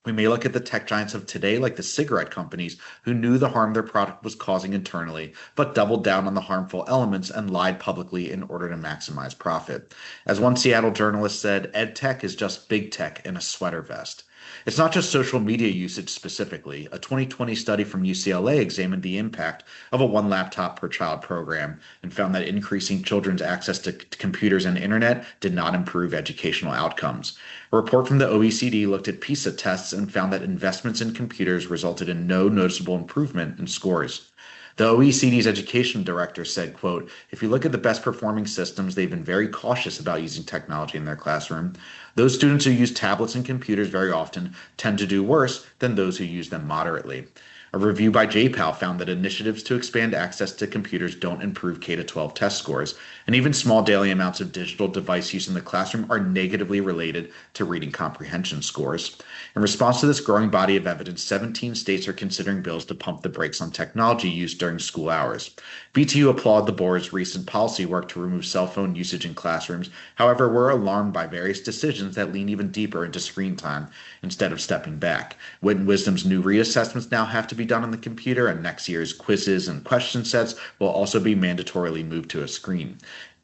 we may look at the tech giants of today like the cigarette companies who knew the harm their product was causing internally, but doubled down on the harmful elements and lied publicly in order to maximize profit. As one Seattle journalist said, "Ed tech is just big tech in a sweater vest." It's not just social media usage specifically. A 2020 study from UCLA examined the impact of a 1 laptop per child program and found that increasing children's access to computers and internet did not improve educational outcomes. A report from the OECD looked at PISA tests and found that investments in computers resulted in no noticeable improvement in scores. The OECD's education director said, quote, "If you look at the best performing systems, they've been very cautious about using technology in their classroom. Those students who use tablets and computers very often tend to do worse than those who use them moderately." A review by JPAL found that initiatives to expand access to computers don't improve K-12 test scores, and even small daily amounts of digital device use in the classroom are negatively related to reading comprehension scores. In response to this growing body of evidence, 17 states are considering bills to pump the brakes on technology use during school hours. BTU applaud the board's recent policy work to remove cell phone usage in classrooms. However, we're alarmed by various decisions that lean even deeper into screen time instead of stepping back. Wit and Wisdom's new reassessments now have to be done on the computer, and next year's quizzes and question sets will also be mandatorily moved to a screen.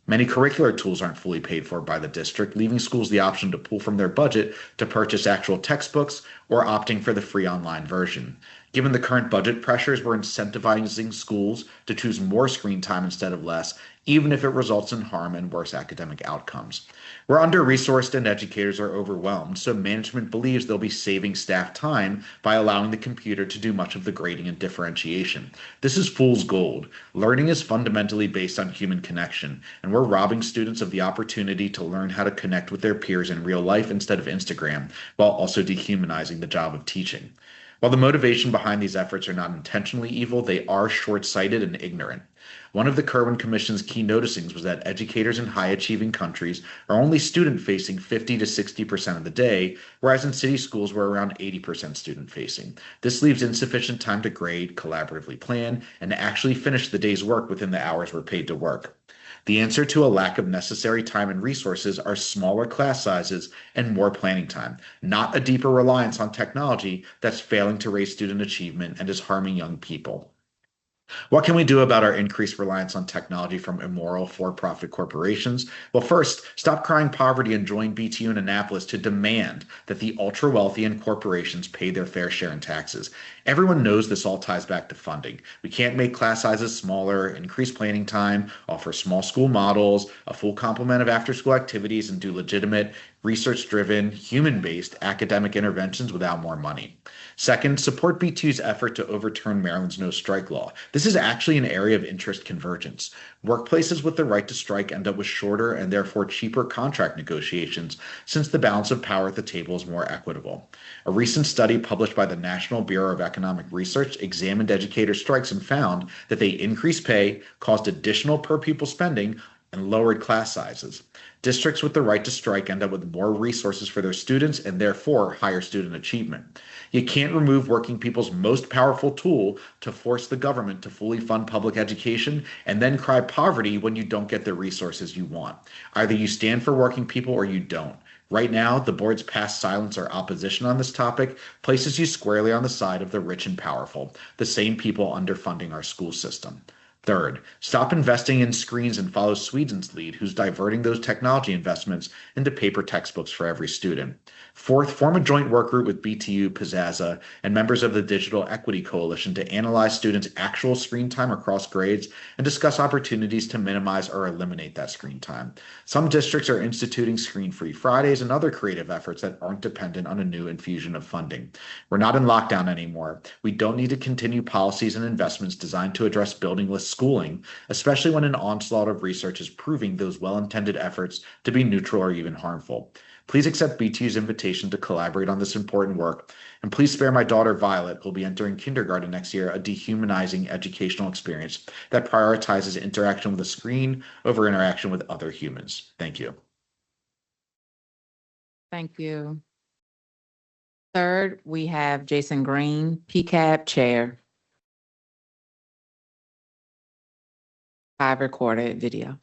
Many curricular tools aren't fully paid for by the district, leaving schools the option to pull from their budget to purchase actual textbooks or opting for the free online version. Given the current budget pressures, we're incentivizing schools to choose more screen time instead of less, even if it results in harm and worse academic outcomes. We're under-resourced and educators are overwhelmed, so management believes they'll be saving staff time by allowing the computer to do much of the grading and differentiation. This is fool's gold. Learning is fundamentally based on human connection, and we're robbing students of the opportunity to learn how to connect with their peers in real life instead of Instagram, while also dehumanizing the job of teaching. While the motivation behind these efforts are not intentionally evil, they are short-sighted and ignorant. One of the Kirwan Commission's key noticings was that educators in high-achieving countries are only student-facing 50 to 60% of the day, whereas in city schools we're around 80% student-facing. This leaves insufficient time to grade, collaboratively plan, and actually finish the day's work within the hours we're paid to work. The answer to a lack of necessary time and resources are smaller class sizes and more planning time, not a deeper reliance on technology that's failing to raise student achievement and is harming young people. What can we do about our increased reliance on technology from immoral for-profit corporations? Well, first, stop crying poverty and join BTU in Annapolis to demand that the ultra-wealthy and corporations pay their fair share in taxes. Everyone knows this all ties back to funding. We can't make class sizes smaller, increase planning time, offer small school models, a full complement of after-school activities, and do legitimate, research-driven, human-based academic interventions without more money. Second, support BTU's effort to overturn Maryland's no-strike law. This is actually an area of interest convergence. Workplaces with the right to strike end up with shorter and therefore cheaper contract negotiations, since the balance of power at the table is more equitable. A recent study published by the National Bureau of Economic Research examined educator strikes and found that they increased pay, caused additional per-pupil spending, and lowered class sizes. Districts with the right to strike end up with more resources for their students and therefore higher student achievement. You can't remove working people's most powerful tool to force the government to fully fund public education and then cry poverty when you don't get the resources you want. Either you stand for working people or you don't. Right now, the board's past silence or opposition on this topic places you squarely on the side of the rich and powerful, the same people underfunding our school system. Third, stop investing in screens and follow Sweden's lead, who's diverting those technology investments into paper textbooks for every student. Fourth, form a joint work group with BTU, Pizzazza, and members of the Digital Equity Coalition to analyze students' actual screen time across grades and discuss opportunities to minimize or eliminate that screen time. Some districts are instituting screen-free Fridays and other creative efforts that aren't dependent on a new infusion of funding. We're not in lockdown anymore. We don't need to continue policies and investments designed to address buildingless schooling, especially when an onslaught of research is proving those well-intended efforts to be neutral or even harmful. Please accept BTU's invitation to collaborate on this important work, and please spare my daughter Violet, who will be entering kindergarten next year, a dehumanizing educational experience that prioritizes interaction with a screen over interaction with other humans. Thank you. Thank you. Third, we have Jason Green, PCAB Chair. Live recorded video.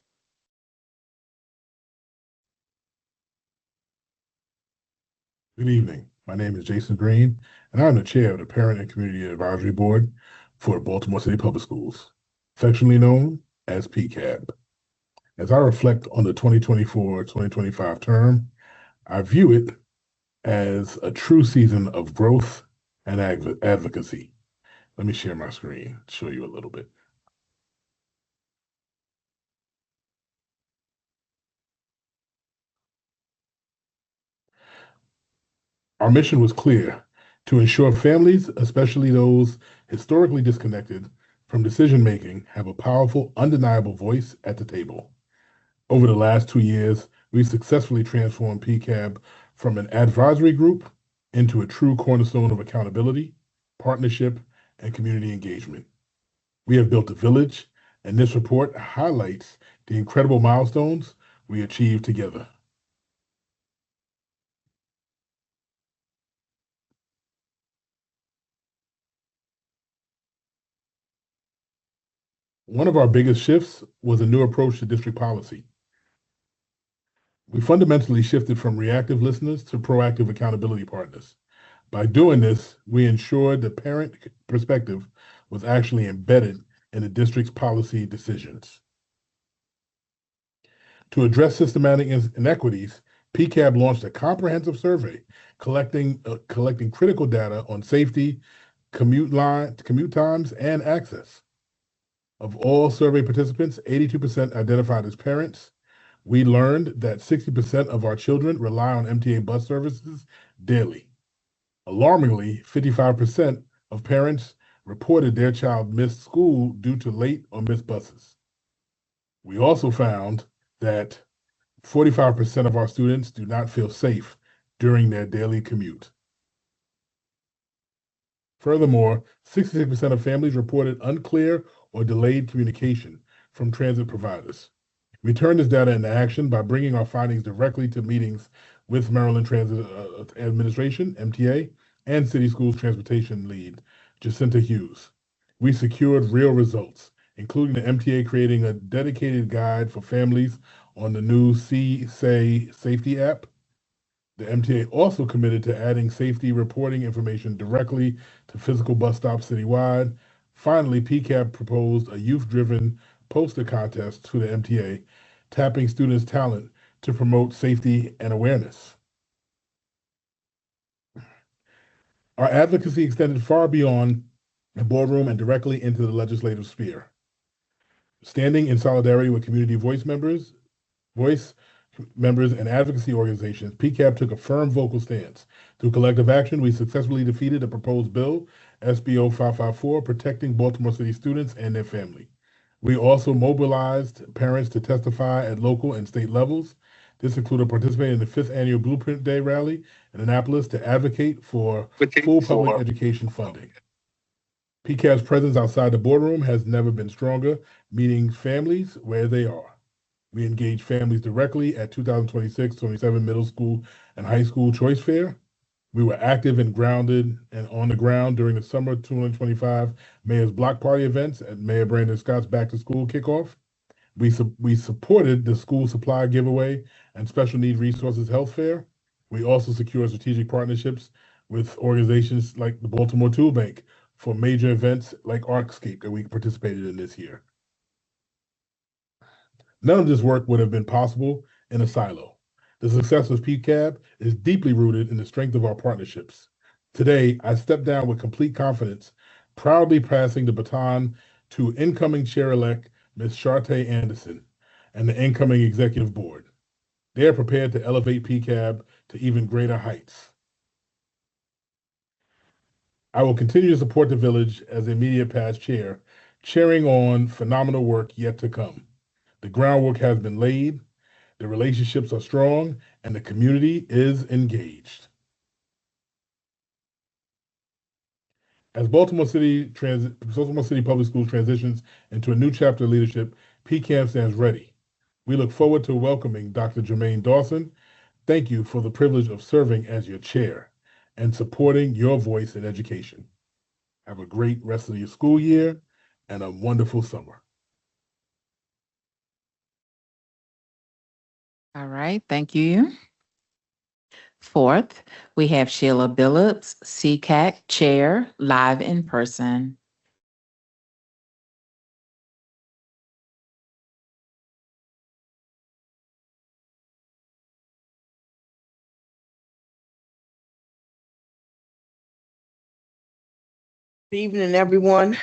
Good evening. My name is Jason Green, and I'm the chair of the Parent and Community Advisory Board for Baltimore City Public Schools, affectionately known as PCAB. As I reflect on the 2024-2025 term, I view it as a true season of growth and advocacy. Let me share my screen, show you a little bit. Our mission was clear: to ensure families, especially those historically disconnected from decision-making, have a powerful, undeniable voice at the table. Over the last 2 years, we've successfully transformed PCAB from an advisory group into a true cornerstone of accountability, partnership, and community engagement. We have built a village, and this report highlights the incredible milestones we achieved together. One of our biggest shifts was a new approach to district policy. We fundamentally shifted from reactive listeners to proactive accountability partners. By doing this, we ensured the parent perspective was actually embedded in the district's policy decisions. To address systematic inequities, PCAB launched a comprehensive survey collecting critical data on safety, commute times, and access. Of all survey participants, 82% identified as parents. We learned that 60% of our children rely on MTA bus services daily. Alarmingly, 55% of parents reported their child missed school due to late or missed buses. We also found that 45% of our students do not feel safe during their daily commute. Furthermore, 66% of families reported unclear or delayed communication from transit providers. We turned this data into action by bringing our findings directly to meetings with Maryland Transit Administration, MTA, and City Schools Transportation Lead, Jacinta Hughes. We secured real results, including the MTA creating a dedicated guide for families on the new C-Say safety app. The MTA also committed to adding safety reporting information directly to physical bus stops citywide. Finally, PCAB proposed a youth-driven poster contest to the MTA, tapping students' talent to promote safety and awareness. Our advocacy extended far beyond the boardroom and directly into the legislative sphere. Standing in solidarity with community voice members and advocacy organizations, PCAB took a firm vocal stance. Through collective action, we successfully defeated a proposed bill, SBO 554, protecting Baltimore City students and their family. We also mobilized parents to testify at local and state levels. This included participating in the 5th annual Blueprint Day rally in Annapolis to advocate for full public education funding. PCAB's presence outside the boardroom has never been stronger, meeting families where they are. We engage families directly at 2026-27 middle school and high school choice fair. We were active and grounded and on the ground during the summer 2025 Mayor's Block Party events at Mayor Brandon Scott's Back to School kickoff. We supported the school supply giveaway and special need resources health fair. We also secured strategic partnerships with organizations like the Baltimore Tool Bank for major events like Artscape that we participated in this year. None of this work would have been possible in a silo. The success of PCAB is deeply rooted in the strength of our partnerships. Today, I step down with complete confidence, proudly passing the baton to incoming chair-elect Ms. Shartae Anderson and the incoming executive board. They are prepared to elevate PCAB to even greater heights. I will continue to support the village as immediate past chair, cheering on phenomenal work yet to come. The groundwork has been laid, the relationships are strong, and the community is engaged. As Baltimore City Public Schools transitions into a new chapter of leadership, PCAB stands ready. We look forward to welcoming Dr. Jermaine Dawson. Thank you for the privilege of serving as your chair and supporting your voice in education. Have a great rest of your school year and a wonderful summer. All right, thank you. Fourth, we have Sheila Billups, CCAC Chair, live in person. Good evening, everyone.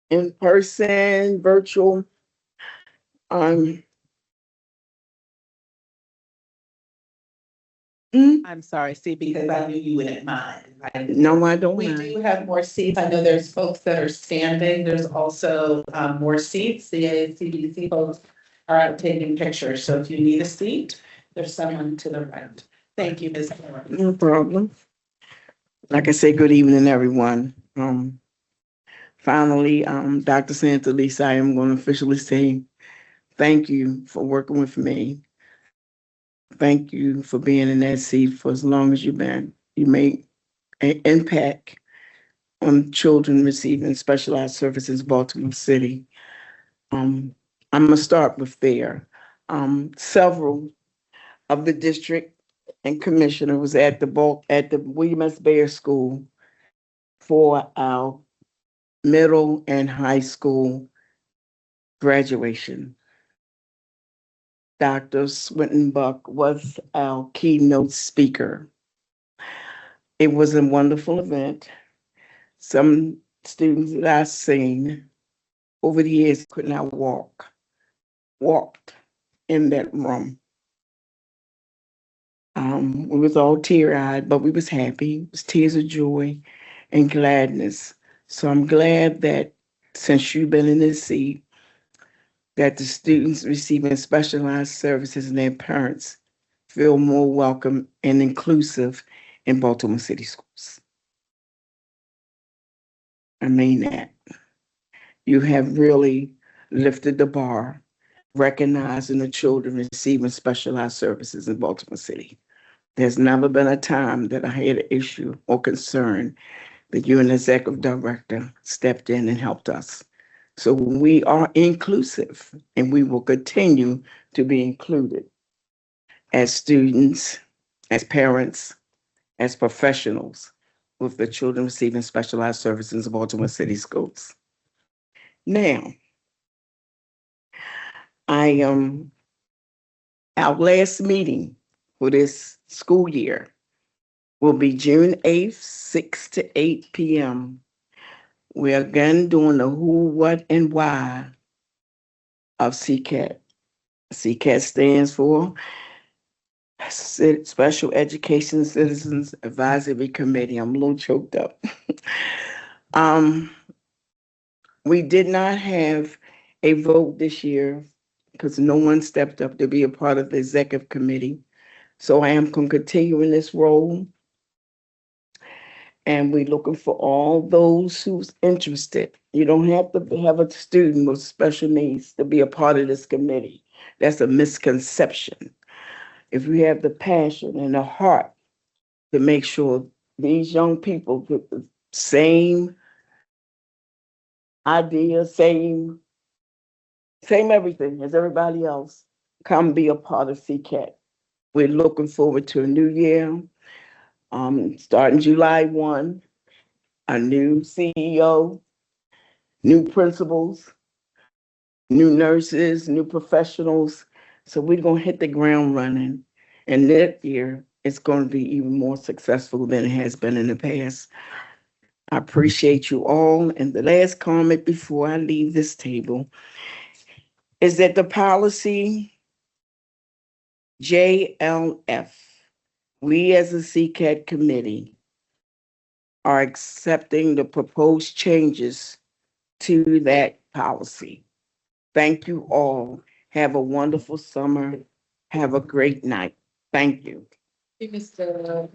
In person, virtual. I'm sorry, see, because I knew you wouldn't mind. No, I don't We mind. do have more seats. I know there's folks that are standing. There's also more seats. The ACBC folks are out taking pictures. So if you need a seat, there's someone to the right. Thank you, Ms. Moore. No problem. Like I say, good evening, everyone. Finally, Dr. Santalisa, I am going to officially say thank you for working with me. Thank you for being in that seat for as long as you've been. You make an impact on children receiving specialized services in Baltimore City. I'm gonna start with there. Several of the district and commissioner was at the William S. Baer School for our middle and high school graduation. Dr. Swinton Buck was our keynote speaker. It was a wonderful event. Some students that I've seen over the years could not walked in that room. We was all teary-eyed, but we was happy. It was tears of joy and gladness. So I'm glad that since you've been in this seat, that the students receiving specialized services and their parents feel more welcome and inclusive in Baltimore City Schools. I mean that. You have really lifted the bar, recognizing the children receiving specialized services in Baltimore City. There's never been a time that I had an issue or concern that you and the executive director stepped in and helped us. So we are inclusive, and we will continue to be included as students, as parents, as professionals with the children receiving specialized services in Baltimore City Schools. Now, our last meeting for this school year will be June 8th, 6 to 8 p.m. We're again doing the who, what, and why of CCAT. CCAT stands for Special Education Citizens Advisory Committee. I'm a little choked up. We did not have a vote this year because no one stepped up to be a part of the executive committee. So I am going to continue in this role. And we're looking for all those who's interested. You don't have to have a student with special needs to be a part of this committee. That's a misconception. If you have the passion and the heart to make sure these young people get the same idea, same everything as everybody else, come be a part of CCAT. We're looking forward to a new year. Starting July 1, a new CEO, new principals, new nurses, new professionals. So we're going to hit the ground running. And that year, it's going to be even more successful than it has been in the past. I appreciate you all. And the last comment before I leave this table is that the policy JLF, we as a CCAT committee are accepting the proposed changes to that policy. Thank you all. Have a wonderful summer. Have a great night. Thank you. Mr.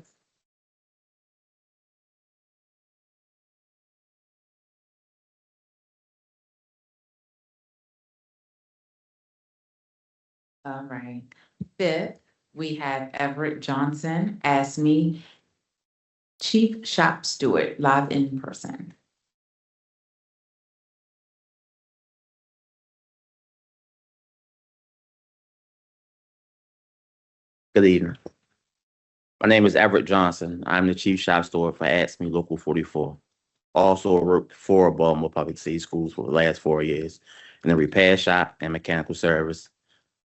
All right. Fifth, we have Everett Johnson as me, Chief Shop Steward, live in person. Good evening. My name is Everett Johnson. I'm the Chief Shop Steward for ASME Local 44. Also worked for Baltimore Public City Schools for the last 4 years in the repair shop and mechanical service,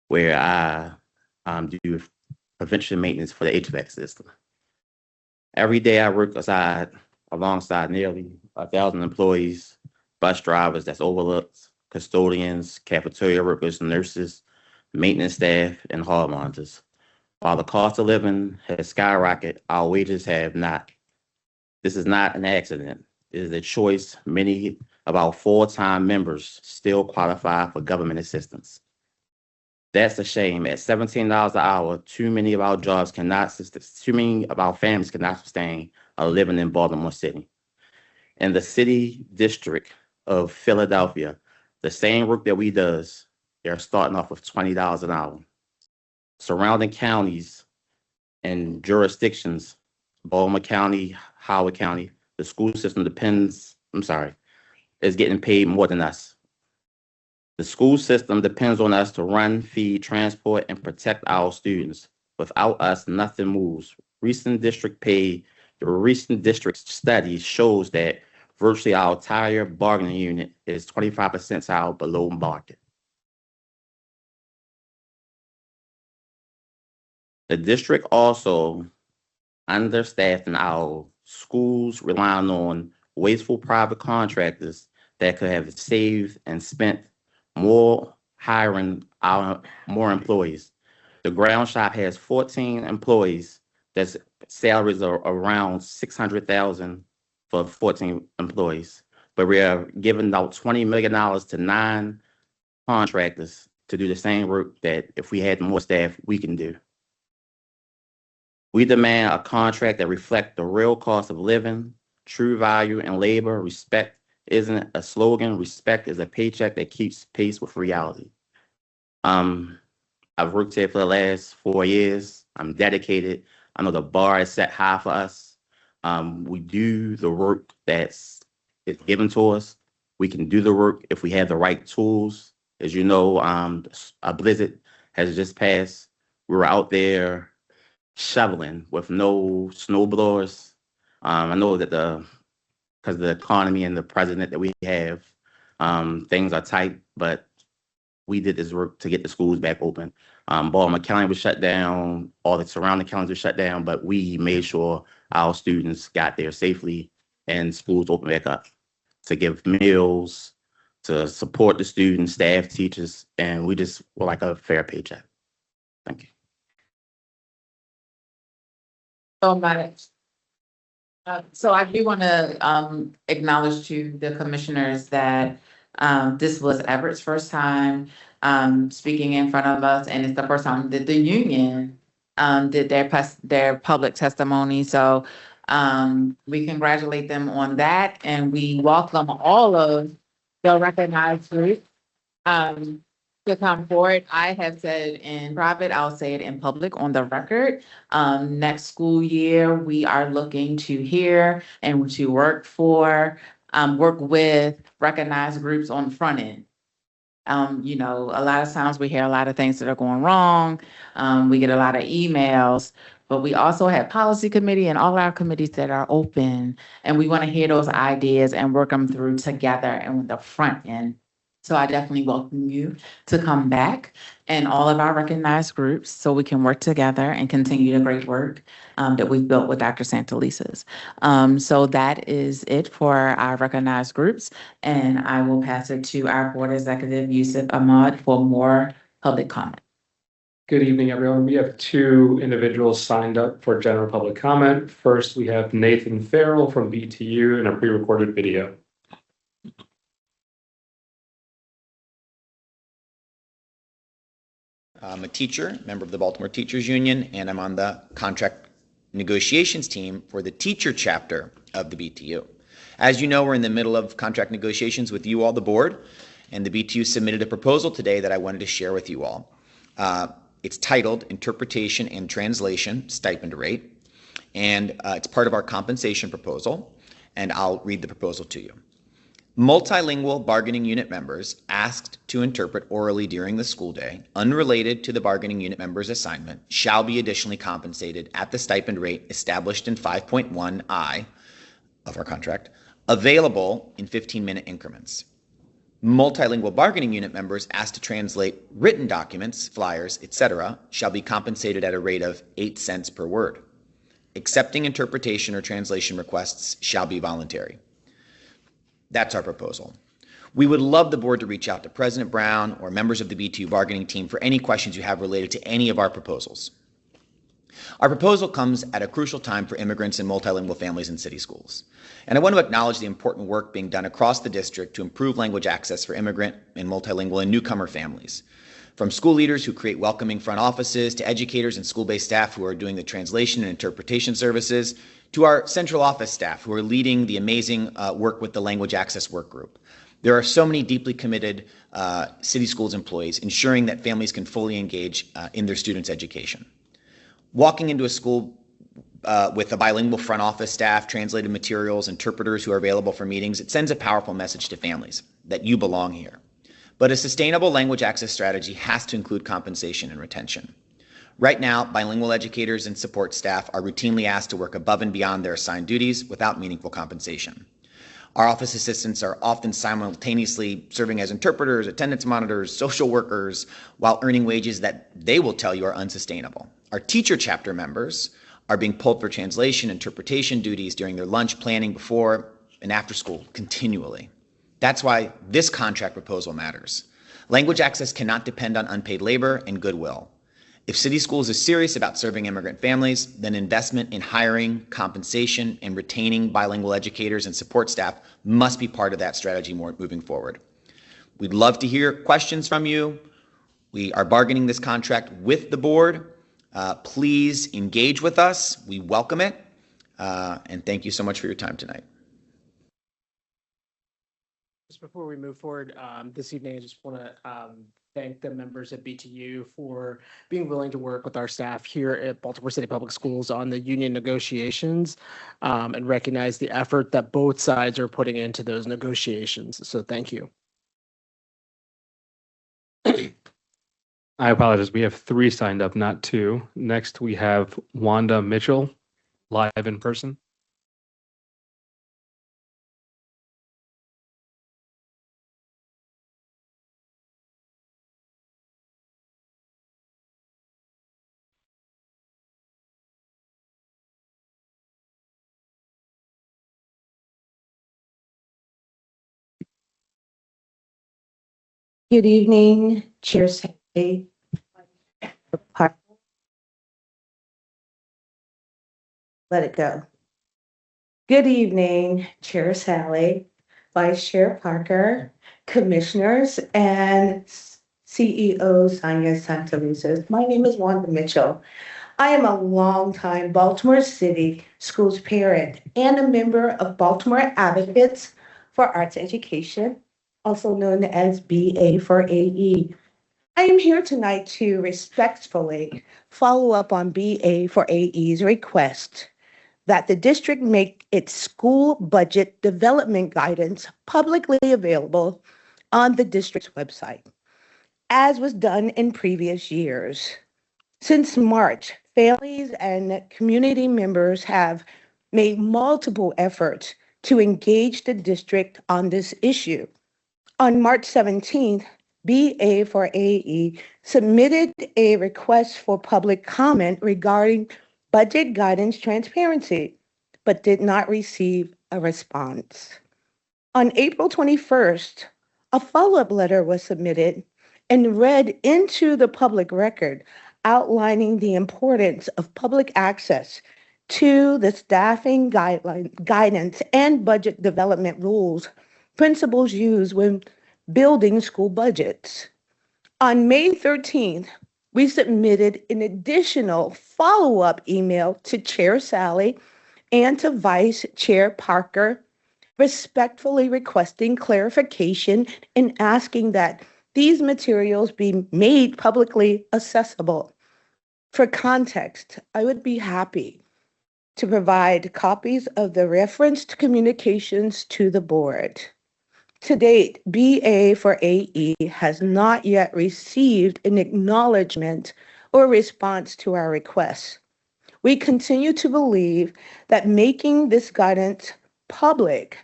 where I do prevention maintenance for the HVAC system. Every day I work alongside nearly 1,000 employees, bus drivers that's overlooked, custodians, cafeteria workers, nurses, maintenance staff, and hall monitors. While the cost of living has skyrocketed, our wages have not. This is not an accident. It is a choice. Many of our full-time members still qualify for government assistance. That's a shame. At $17 an hour, too many of our families cannot sustain a living in Baltimore City. In the city district of Philadelphia, the same work that we does, they're starting off with $20 an hour. Surrounding counties and jurisdictions, Baltimore County, Howard County, the school system is getting paid more than us. The school system depends on us to run, feed, transport, and protect our students. Without us, nothing moves. Recent district study shows that virtually our entire bargaining unit is 25 percentile below market. The district also understaffed in our schools, relying on wasteful private contractors that could have saved and spent more hiring our more employees. The ground shop has 14 employees that's salaries are around 600,000 for 14 employees. But we are giving out $20 million to 9 contractors to do the same work that if we had more staff, we can do. We demand a contract that reflects the real cost of living, true value in labor. Respect isn't a slogan. Respect is a paycheck that keeps pace with reality. I've worked here for the last 4 years. I'm dedicated. I know the bar is set high for us. We do the work that's given to us. We can do the work if we have the right tools. As you know, a blizzard has just passed. We were out there shoveling with no snow blowers. I know that because of the economy and the president that we have, things are tight, but we did this work to get the schools back open. Baltimore County was shut down, all the surrounding counties were shut down, but we made sure our students got there safely and schools opened back up to give meals, to support the students, staff, teachers, and we just were like a fair paycheck. Thank you. So much. So I do want to acknowledge to the commissioners that this was Everett's first time speaking in front of us, and it's the first time that the union did their public testimony. So we congratulate them on that, and we welcome all of the recognized groups to come forward. I have said in private, I'll say it in public on the record. Next school year, we are looking to hear and to work with recognized groups on the front end. You know, a lot of times we hear a lot of things that are going wrong. We get a lot of emails, but we also have policy committee and all our committees that are open, and we want to hear those ideas and work them through together and the front end. So I definitely welcome you to come back and all of our recognized groups so we can work together and continue the great work that we've built with Dr. Santelises. So that is it for our recognized groups. And I will pass it to our board executive, Yusuf Ahmad, for more public comment. Good evening, everyone. We have 2 individuals signed up for general public comment. First, we have Nathan Farrell from BTU in a pre-recorded video. I'm a teacher, member of the Baltimore Teachers Union, and I'm on the contract negotiations team for the teacher chapter of the BTU. As you know, we're in the middle of contract negotiations with you all, the board, and the BTU submitted a proposal today that I wanted to share with you all. It's titled Interpretation and Translation Stipend Rate, and it's part of our compensation proposal, and I'll read the proposal to you. Multilingual bargaining unit members asked to interpret orally during the school day, unrelated to the bargaining unit member's assignment, shall be additionally compensated at the stipend rate established in 5.1I of our contract, available in 15-minute increments. Multilingual bargaining unit members asked to translate written documents, flyers, etc., shall be compensated at a rate of 8 cents per word. Accepting interpretation or translation requests shall be voluntary. That's our proposal. We would love the board to reach out to President Brown or members of the BTU bargaining team for any questions you have related to any of our proposals. Our proposal comes at a crucial time for immigrants and multilingual families in city schools. And I want to acknowledge the important work being done across the district to improve language access for immigrant and multilingual and newcomer families. From school leaders who create welcoming front offices to educators and school-based staff who are doing the translation and interpretation services, to our central office staff who are leading the amazing work with the Language Access Work Group. There are so many deeply committed city schools employees ensuring that families can fully engage in their students' education. Walking into a school with a bilingual front office staff, translated materials, interpreters who are available for meetings, it sends a powerful message to families that you belong here. But a sustainable language access strategy has to include compensation and retention. Right now, bilingual educators and support staff are routinely asked to work above and beyond their assigned duties without meaningful compensation. Our office assistants are often simultaneously serving as interpreters, attendance monitors, social workers, while earning wages that they will tell you are unsustainable. Our teacher chapter members are being pulled for translation, interpretation duties during their lunch planning before and after school continually. That's why this contract proposal matters. Language access cannot depend on unpaid labor and goodwill. If city schools are serious about serving immigrant families, then investment in hiring, compensation, and retaining bilingual educators and support staff must be part of that strategy moving forward. We'd love to hear questions from you. We are bargaining this contract with the board. Please engage with us. We welcome it. And thank you so much for your time tonight. Just before we move forward this evening, I just want to thank the members at BTU for being willing to work with our staff here at Baltimore City Public Schools on the union negotiations and recognize the effort that both sides are putting into those negotiations. So thank you. I apologize. We have 3 signed up, not 2. Next, we have Wanda Mitchell, live in person. Good evening, Chair Sally. Let it go. Good evening, Chair Sally, Vice Chair Parker, Commissioners, and CEO Sonia Santelices. My name is Wanda Mitchell. I am a longtime Baltimore City Schools parent and a member of Baltimore Advocates for Arts Education, also known as BA for AE. I am here tonight to respectfully follow up on BA for AE's request that the district make its school budget development guidance publicly available on the district's website, as was done in previous years. Since March, families and community members have made multiple efforts to engage the district on this issue. On March 17th, BA for AE submitted a request for public comment regarding budget guidance transparency, but did not receive a response. On April 21st, a follow-up letter was submitted and read into the public record, outlining the importance of public access to the staffing guidance and budget development rules, principles used when building school budgets. On May 13th, we submitted an additional follow-up email to Chair Sally and to Vice Chair Parker, respectfully requesting clarification and asking that these materials be made publicly accessible. For context, I would be happy to provide copies of the referenced communications to the board. To date, BA for AE has not yet received an acknowledgement or response to our requests. We continue to believe that making this guidance public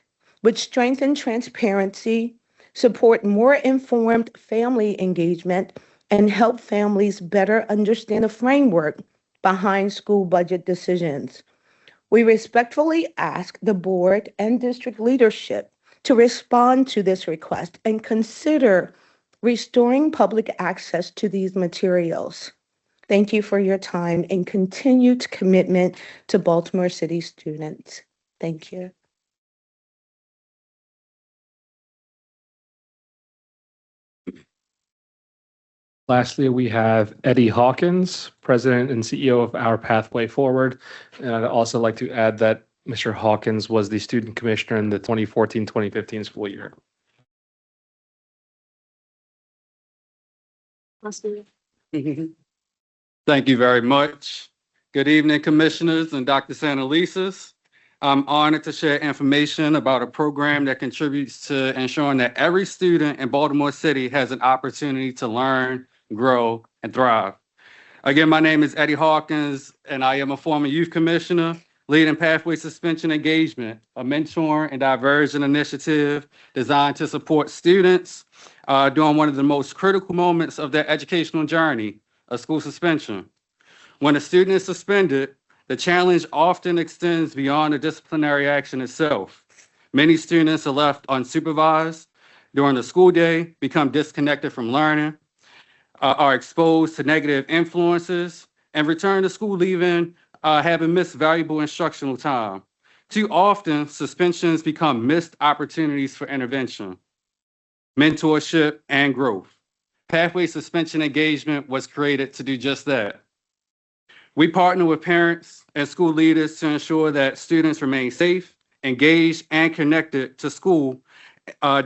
would strengthen transparency, support more informed family engagement, and help families better understand the framework behind school budget decisions. We respectfully ask the board and district leadership to respond to this request and consider restoring public access to these materials. Thank you for your time and continued commitment to Baltimore City students. Thank you. Lastly, we have Eddie Hawkins, President and CEO of Our Pathway Forward. And I'd also like to add that Mr. Hawkins was the student commissioner in the 2014-2015 school year. Thank you very much. Good evening, commissioners and Dr. Santelices. I'm honored to share information about a program that contributes to ensuring that every student in Baltimore City has an opportunity to learn, grow, and thrive. Again, my name is Eddie Hawkins, and I am a former youth commissioner, leading Pathway Suspension Engagement, a mentor and diversion initiative designed to support students during one of the most critical moments of their educational journey, a school suspension. When a student is suspended, the challenge often extends beyond the disciplinary action itself. Many students are left unsupervised during the school day, become disconnected from learning, are exposed to negative influences, and return to school leaving having missed valuable instructional time. Too often, suspensions become missed opportunities for intervention, mentorship, and growth. Pathway Suspension Engagement was created to do just that. We partner with parents and school leaders to ensure that students remain safe, engaged, and connected to school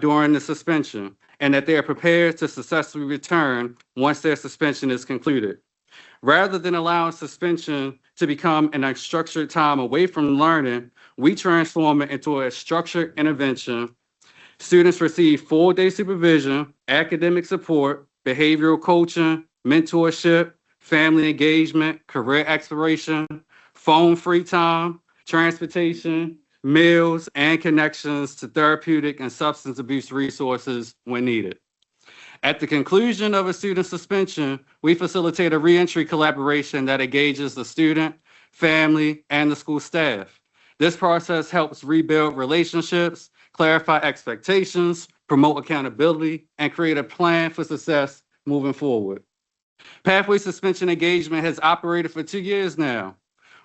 during the suspension, and that they are prepared to successfully return once their suspension is concluded. Rather than allowing suspension to become an unstructured time away from learning, we transform it into a structured intervention. Students receive full-day supervision, academic support, behavioral coaching, mentorship, family engagement, career exploration, phone-free time, transportation, meals, and connections to therapeutic and substance abuse resources when needed. At the conclusion of a student suspension, we facilitate a reentry collaboration that engages the student, family, and the school staff. This process helps rebuild relationships, clarify expectations, promote accountability, and create a plan for success moving forward. Pathway Suspension Engagement has operated for 2 years now.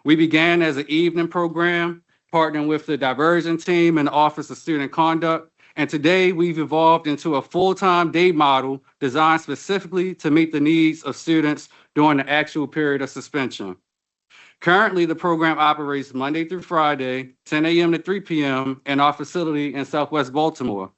We began as an evening program, partnering with the diversion team and the Office of Student Conduct, and today we've evolved into a full-time day model designed specifically to meet the needs of students during the actual period of suspension. Currently, the program operates Monday through Friday, 10 a.m. to 3 p.m. in our facility in Southwest Baltimore.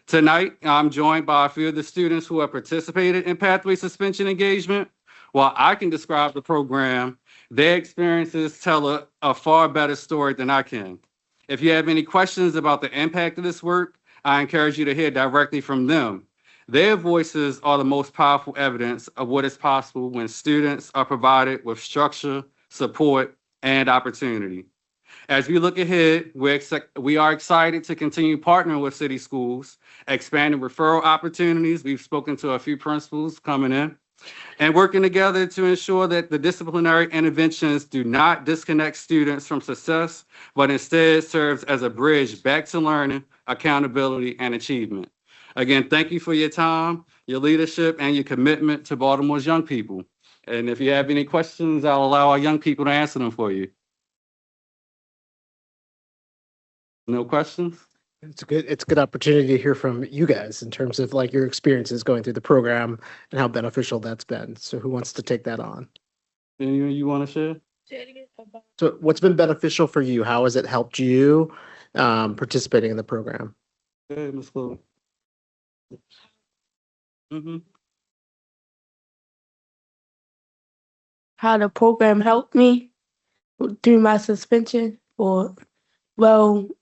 Tonight, I'm joined by a few of the students who have participated in Pathway Suspension Engagement. While I can describe the program, their experiences tell a far better story than I can. If you have any questions about the impact of this work, I encourage you to hear directly from them. Their voices are the most powerful evidence of what is possible when students are provided with structure, support, and opportunity. As we look ahead, we are excited to continue partnering with city schools, expanding referral opportunities. We've spoken to a few principals coming in, and working together to ensure that the disciplinary interventions do not disconnect students from success, but instead serves as a bridge back to learning, accountability, and achievement. Again, thank you for your time, your leadership, and your commitment to Baltimore's young people. And if you have any questions, I'll allow our young people to answer them for you. No questions? It's a good opportunity to hear from you guys in terms of like your experiences going through the program and how beneficial that's been. So who wants to take that on? Anyone you want to share? So what's been beneficial for you? How has it helped you participating in the program? Hey, Ms. Chloe. How the program helped me through my suspension,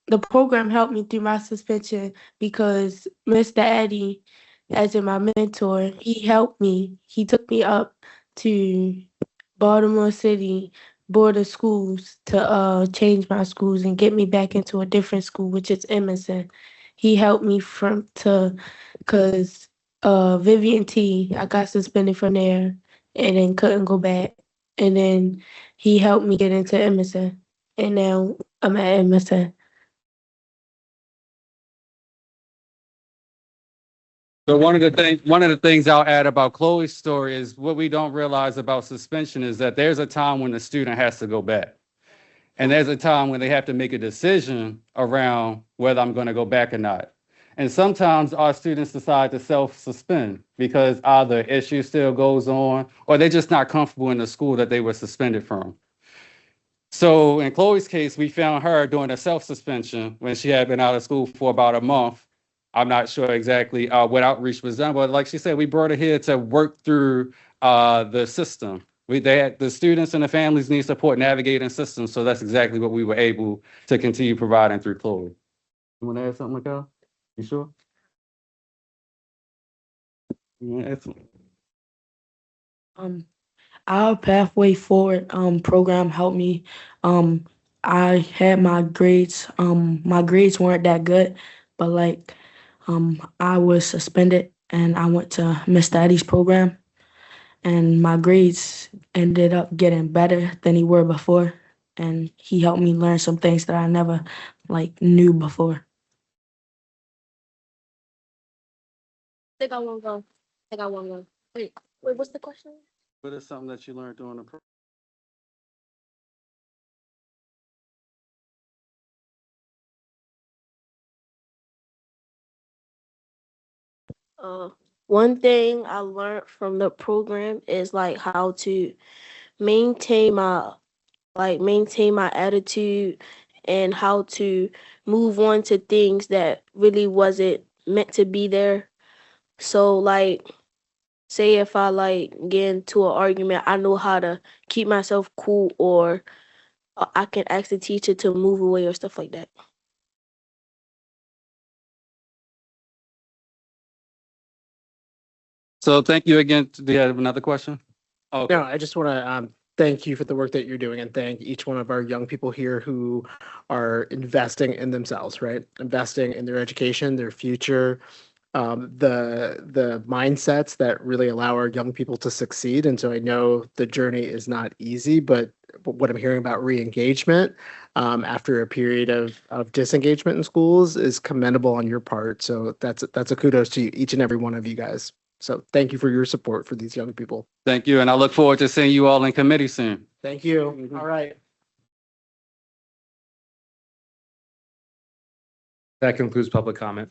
the program helped me through my suspension because Mr. Eddie, as in my mentor, he helped me. He took me up to Baltimore City Board of Schools to change my schools and get me back into a different school, which is Emerson. He helped me because Vivian T, I got suspended from there and then couldn't go back. And then he helped me get into Emerson. And now I'm at Emerson. So one of the things I'll add about Chloe's story is what we don't realize about suspension is that there's a time when the student has to go back. And there's a time when they have to make a decision around whether I'm going to go back or not. And sometimes our students decide to self-suspend because either issue still goes on or they're just not comfortable in the school that they were suspended from. So in Chloe's case, we found her doing a self-suspension when she had been out of school for about a month. I'm not sure exactly what outreach was done, but like she said, we brought her here to work through the system. The students and the families need support navigating systems, so that's exactly what we were able to continue providing through Chloe. You want to add something, Mikhail? You sure? You want to add something? Our Pathway Forward program helped me. I had my grades weren't that good, but I was suspended and I went to Mr. Eddie's program and my grades ended up getting better than they were before. And he helped me learn some things that I never knew before. think I want to go. I think I want to go. Wait, what's the question? What is something that you learned during the program? One thing I learned from the program is like how to maintain my maintain my attitude and how to move on to things that really wasn't meant to be there. So like say if I like get into an argument, I know how to keep myself cool or I can ask the teacher to move away or stuff like that. So thank you again. Do you have another question? Oh, No, I just want to thank you for the work that you're doing and thank each one of our young people here who are investing in themselves, right? Investing in their education, their future, the mindsets that really allow our young people to succeed. And so I know the journey is not easy, but what I'm hearing about re-engagement after a period of disengagement in schools is commendable on your part. So that's a kudos to you, each and every one of you guys. So thank you for your support for these young people. thank you. And I look forward to seeing you all in committee soon. Thank you. All right. That concludes public comment.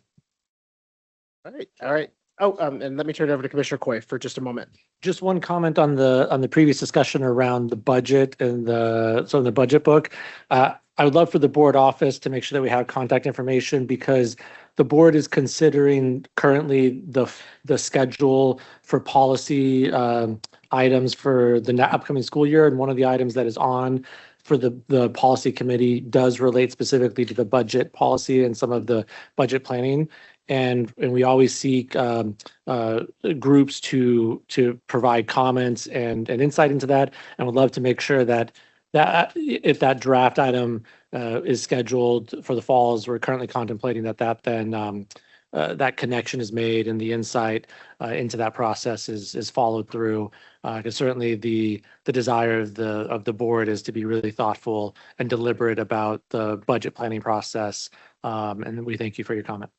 All right. All right. Oh, and let me turn it over to Commissioner Coy for just a moment. Just one comment on the previous discussion around the budget and the budget book. I would love for the board office to make sure that we have contact information because the board is considering currently the schedule for policy items for the upcoming school year. And one of the items that is on for the policy committee does relate specifically to the budget policy and some of the budget planning. And we always seek groups to provide comments and insight into that. And would love to make sure that if that draft item is scheduled for the fall, as we're currently contemplating that connection is made and the insight into that process is followed through. Because certainly the desire of the board is to be really thoughtful and deliberate about the budget planning process. And we thank you for your comment.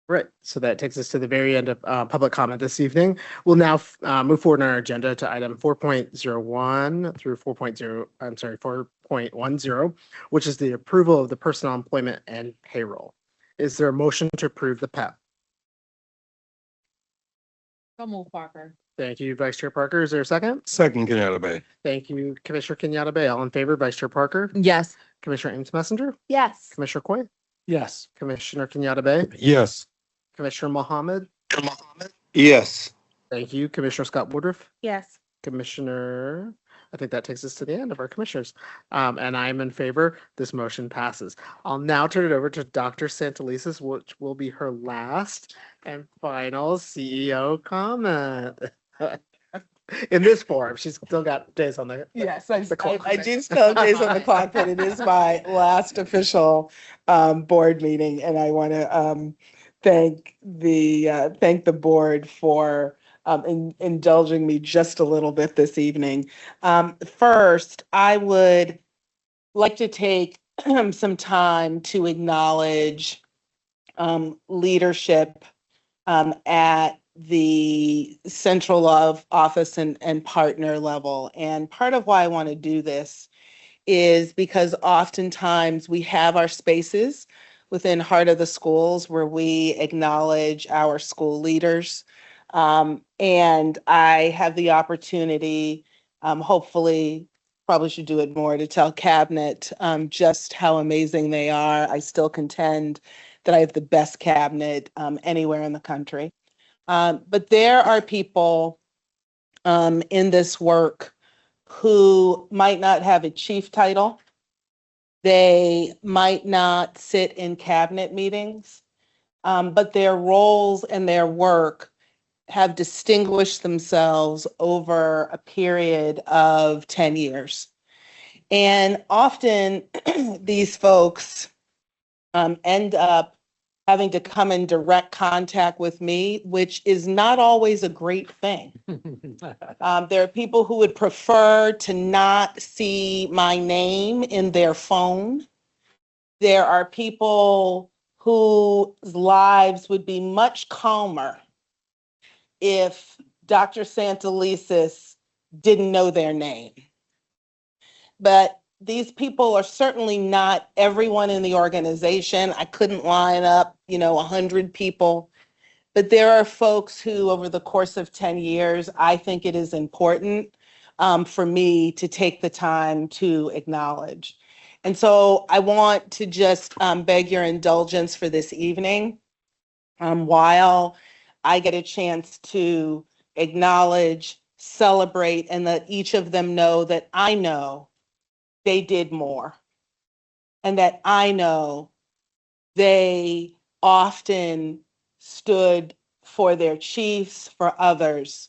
Right. So that takes us to the very end of public comment this evening. We'll now move forward on our agenda to item 4.01 through 4.10, which is the approval of the personnel employment and payroll. Is there a motion to approve the PEP? So move, Parker. Thank you, Vice Chair Parker. Is there a second? Second, Kenyatta Bay. Thank you, Commissioner Kenyatta Bay. All in favor, Vice Chair Parker? Yes. Commissioner Ames Messenger? Yes. Commissioner Coy? Yes. Commissioner Kenyatta Bay? Yes. Commissioner Mohammed? Yes. Thank you, Commissioner Scott Woodruff? Yes. Commissioner, I think that takes us to the end of our commissioners. And I'm in favor. This motion passes. I'll now turn it over to Dr. Santelises, which will be her last and final CEO comment. In this form, she's still got days on the Yes, the clock. I do still have days on the clock, but it is my last official board meeting, and I want to thank the board for indulging me just a little bit this evening. First, I would like to take some time to acknowledge leadership at the central office and partner level. And part of why I want to do this is because oftentimes we have our spaces within Heart of the Schools where we acknowledge our school leaders. And I have the opportunity, hopefully, probably should do it more, to tell cabinet just how amazing they are. I still contend that I have the best cabinet anywhere in the country. But there are people in this work who might not have a chief title. They might not sit in cabinet meetings, but their roles and their work have distinguished themselves over a period of 10 years. And often these folks end up having to come in direct contact with me, which is not always a great thing. There are people who would prefer to not see my name in their phone. There are people whose lives would be much calmer if Dr. Santelises didn't know their name. But these people are certainly not everyone in the organization. I couldn't line up, 100 people. But there are folks who, over the course of 10 years, I think it is important for me to take the time to acknowledge. And so I want to just beg your indulgence for this evening while I get a chance to acknowledge, celebrate, and let each of them know that I know they did more, and that I know they often stood for their chiefs, for others,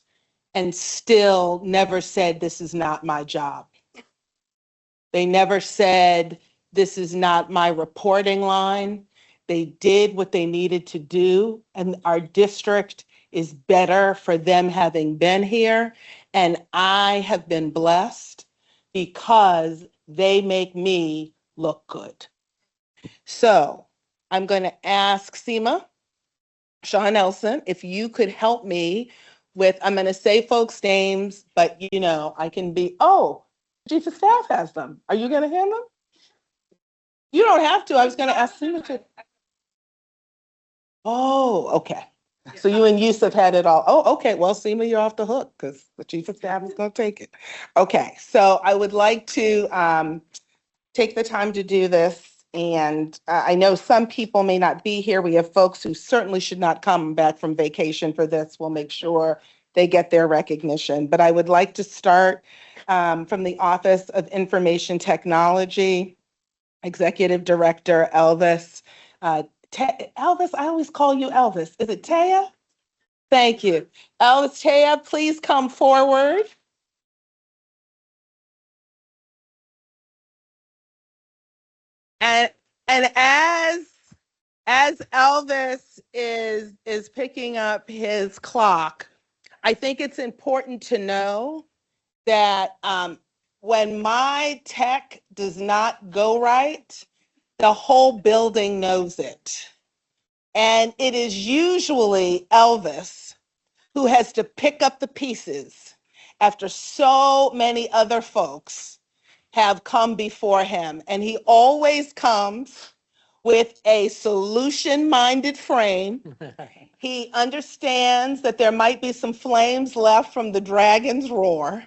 and still never said, this is not my job. They never said, this is not my reporting line. They did what they needed to do, and our district is better for them having been here. And I have been blessed because they make me look good. So I'm going to ask Seema Shaw Nelson if you could help me with, I'm going to say folks' names, but I can be, Chief of Staff has them. Are you going to hand them? You don't have to. I was going to ask Seema to. Oh, okay. So you and Yusuf had it all. Oh, okay. Well, Seema, you're off the hook because the Chief of Staff is going to take it. Okay. So I would like to take the time to do this. And I know some people may not be here. We have folks who certainly should not come back from vacation for this. We'll make sure they get their recognition. But I would like to start from the Office of Information Technology, Executive Director Elvis. Elvis, I always call you Elvis. Is it Taya? Thank you. Elvis, Taya, please come forward. And as Elvis is picking up his clock, I think it's important to know that when my tech does not go right, the whole building knows it. And it is usually Elvis who has to pick up the pieces after so many other folks have come before him. And he always comes with a solution-minded frame. He understands that there might be some flames left from the dragon's roar,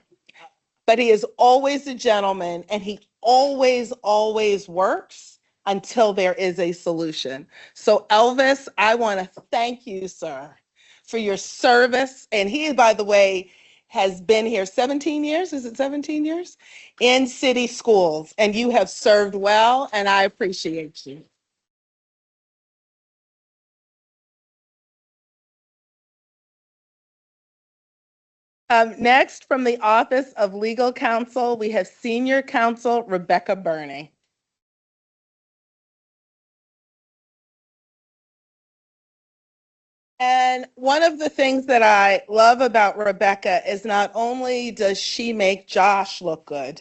but he is always a gentleman, and he always, always works until there is a solution. So Elvis, I want to thank you, sir, for your service. And he, by the way, has been here 17 years, is it 17 years? In city schools, and you have served well, and I appreciate you. Next, from the Office of Legal Counsel, we have Senior Counsel Rebecca Burney. And one of the things that I love about Rebecca is not only does she make Josh look good,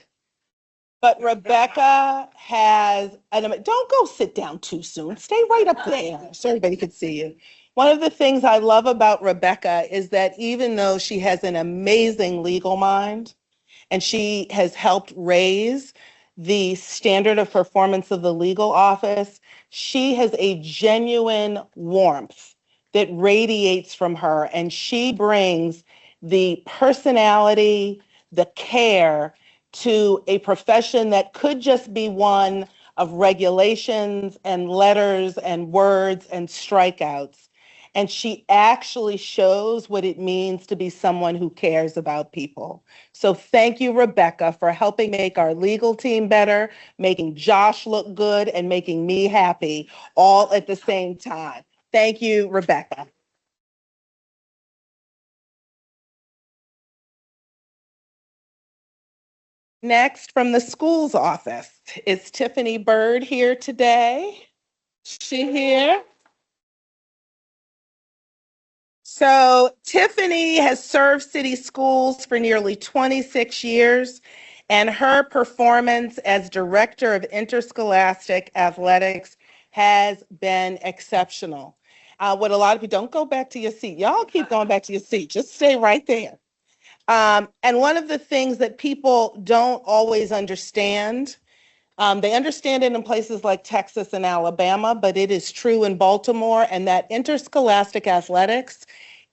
but Rebecca has, don't go sit down too soon. Stay right up there so everybody can see you. One of the things I love about Rebecca is that even though she has an amazing legal mind and she has helped raise the standard of performance of the legal office, she has a genuine warmth that radiates from her, and she brings the personality, the care to a profession that could just be one of regulations and letters and words and strikeouts. And she actually shows what it means to be someone who cares about people. So thank you, Rebecca, for helping make our legal team better, making Josh look good, and making me happy all at the same time. Thank you, Rebecca. Next, from the school's office, is Tiffany Bird here today? Is she here? So Tiffany has served city schools for nearly 26 years, and her performance as Director of Interscholastic Athletics has been exceptional. What a lot of people, don't go back to your seat. Y'all keep going back to your seat. Just stay right there. And one of the things that people don't always understand, they understand it in places like Texas and Alabama, but it is true in Baltimore, and that interscholastic athletics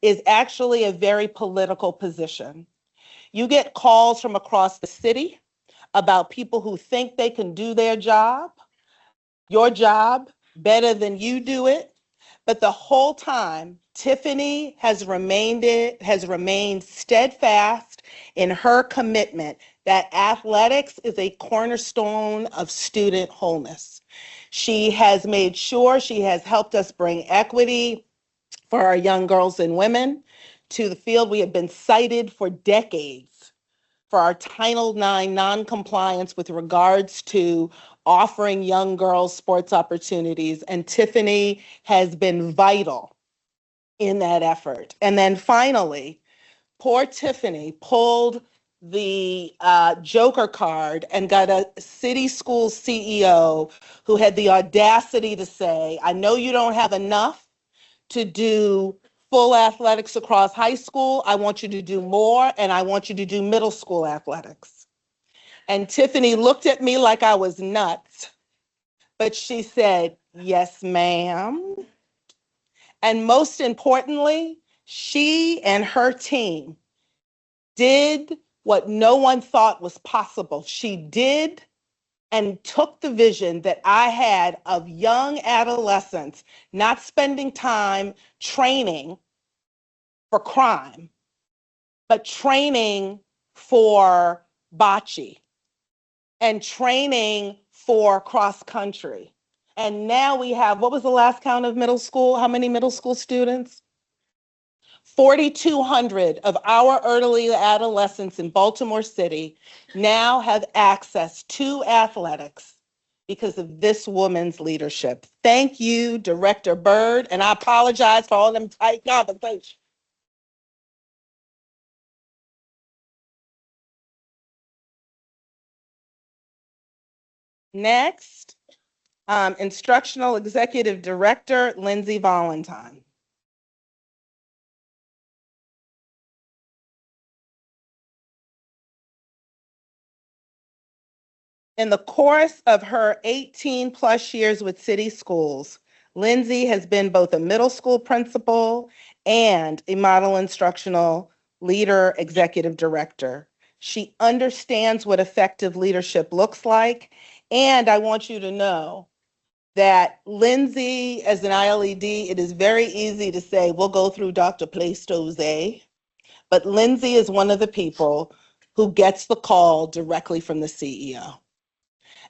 is actually a very political position. You get calls from across the city about people who think they can do their job, your job, better than you do it. But the whole time, Tiffany has remained steadfast in her commitment that athletics is a cornerstone of student wholeness. She has made sure she has helped us bring equity for our young girls and women to the field. We have been cited for decades for our Title IX noncompliance with regards to offering young girls sports opportunities, and Tiffany has been vital in that effort. And then finally, poor Tiffany pulled the Joker card and got a city school CEO who had the audacity to say, I know you don't have enough to do full athletics across high school. I want you to do more, and I want you to do middle school athletics. And Tiffany looked at me like I was nuts, but she said, yes, ma'am. And most importantly, she and her team did what no one thought was possible. She did and took the vision that I had of young adolescents not spending time training for crime, but training for bocce and training for cross country. And now we have, what was the last count of middle school? How many middle school students? 4,200 of our early adolescents in Baltimore City now have access to athletics because of this woman's leadership. Thank you, Director Byrd, and I apologize for all them tight conversations. Next, Instructional Executive Director, Lindsay Valentine. In the course of her 18 plus years with city schools, Lindsay has been both a middle school principal and a model instructional leader executive director. She understands what effective leadership looks like. And I want you to know that Lindsay, as an ILED, it is very easy to say, we'll go through Dr. Plaisto's A, but Lindsay is one of the people who gets the call directly from the CEO.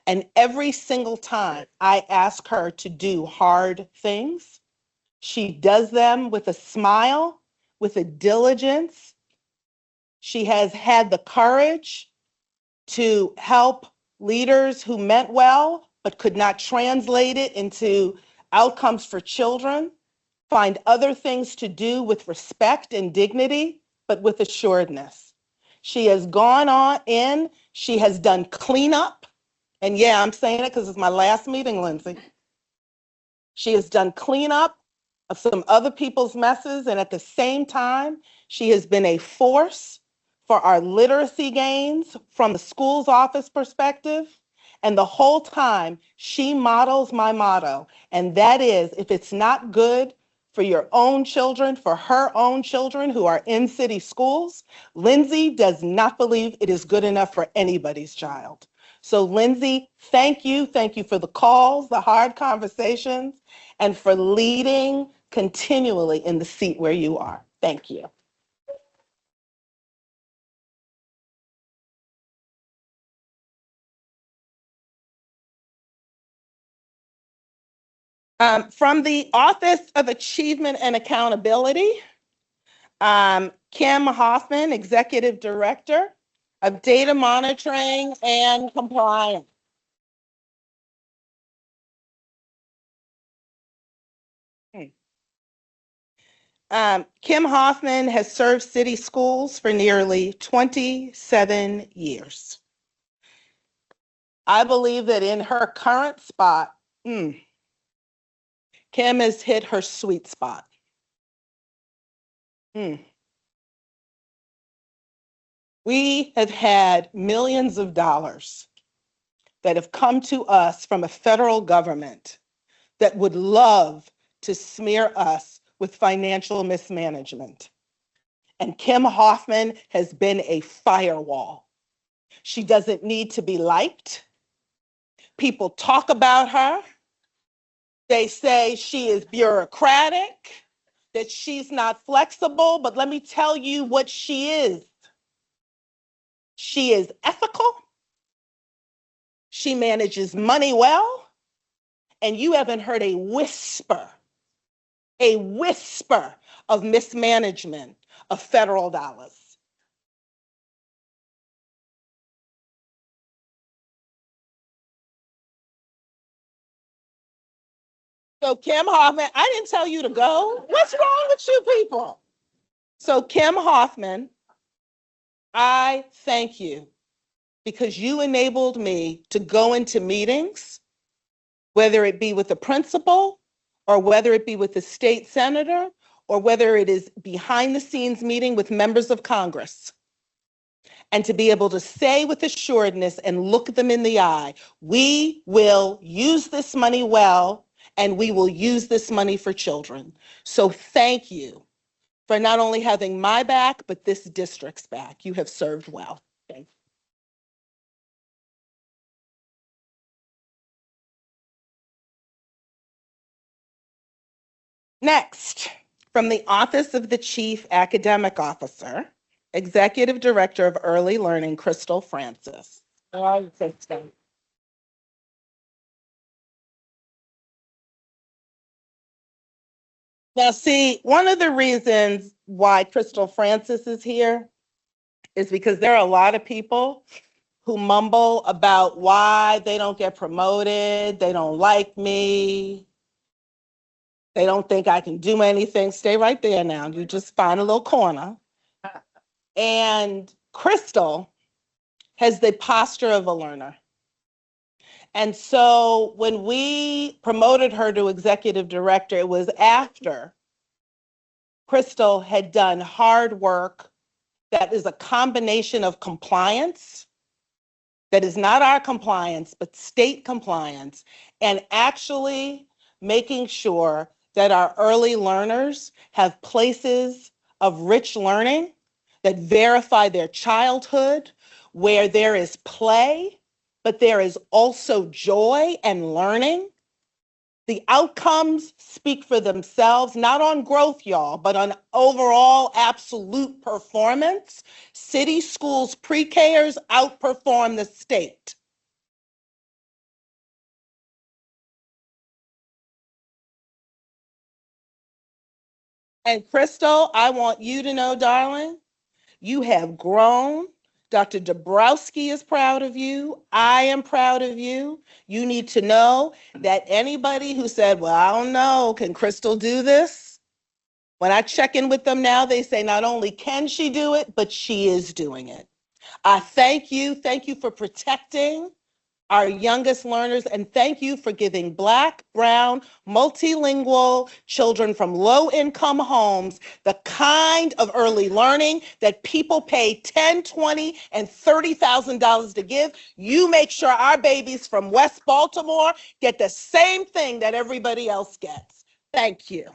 And every single time I ask her to do hard things, she does them with a smile, with a diligence. She has had the courage to help leaders who meant well, but could not translate it into outcomes for children, find other things to do with respect and dignity, but with assuredness. She has gone on in, she has done cleanup. And yeah, I'm saying it because it's my last meeting, Lindsay. She has done cleanup of some other people's messes, and at the same time, she has been a force for our literacy gains from the school's office perspective. And the whole time, she models my motto, and that is, if it's not good for your own children, for her own children who are in city schools, Lindsay does not believe it is good enough for anybody's child. So Lindsay, thank you. Thank you for the calls, the hard conversations, and for leading continually in the seat where you are. Thank you. From the Office of Achievement and Accountability, Kim Hoffman, Executive Director of Data Monitoring and Compliance. Kim Hoffman has served city schools for nearly 27 years. I believe that in her current spot, Kim has hit her sweet spot. We have had millions of dollars that have come to us from a federal government that would love to smear us with financial mismanagement. And Kim Hoffman has been a firewall. She doesn't need to be liked. People talk about her. They say she is bureaucratic, that she's not flexible, but let me tell you what she is. She is ethical. She manages money well, and you haven't heard a whisper of mismanagement of federal dollars. So Kim Hoffman, I didn't tell you to go. What's wrong with you people? So Kim Hoffman, I thank you because you enabled me to go into meetings, whether it be with the principal or whether it be with the state senator or whether it is behind the scenes meeting with members of Congress, and to be able to say with assuredness and look them in the eye, we will use this money well, and we will use this money for children. So thank you for not only having my back, but this district's back. You have served well. Thank you. Next, from the Office of the Chief Academic Officer, Executive Director of Early Learning, Crystal Francis. Now, see, one of the reasons why Crystal Francis is here is because there are a lot of people who mumble about why they don't get promoted, they don't like me, they don't think I can do anything. Stay right there now. You just find a little corner. And Crystal has the posture of a learner. And so when we promoted her to executive director, it was after Crystal had done hard work that is a combination of compliance, that is not our compliance, but state compliance, and actually making sure that our early learners have places of rich learning that verify their childhood, where there is play, but there is also joy and learning. The outcomes speak for themselves, not on growth, y'all, but on overall absolute performance. City schools pre-Kers outperform the state. And Crystal, I want you to know, darling, you have grown. Dr. Dabrowski is proud of you. I am proud of you. You need to know that anybody who said, well, I don't know, can Crystal do this? When I check in with them now, they say not only can she do it, but she is doing it. I thank you. Thank you for protecting our youngest learners, and thank you for giving Black, brown, multilingual children from low-income homes the kind of early learning that people pay $10,000, $20,000, and $30,000 to give. You make sure our babies from West Baltimore get the same thing that everybody else gets. Thank you.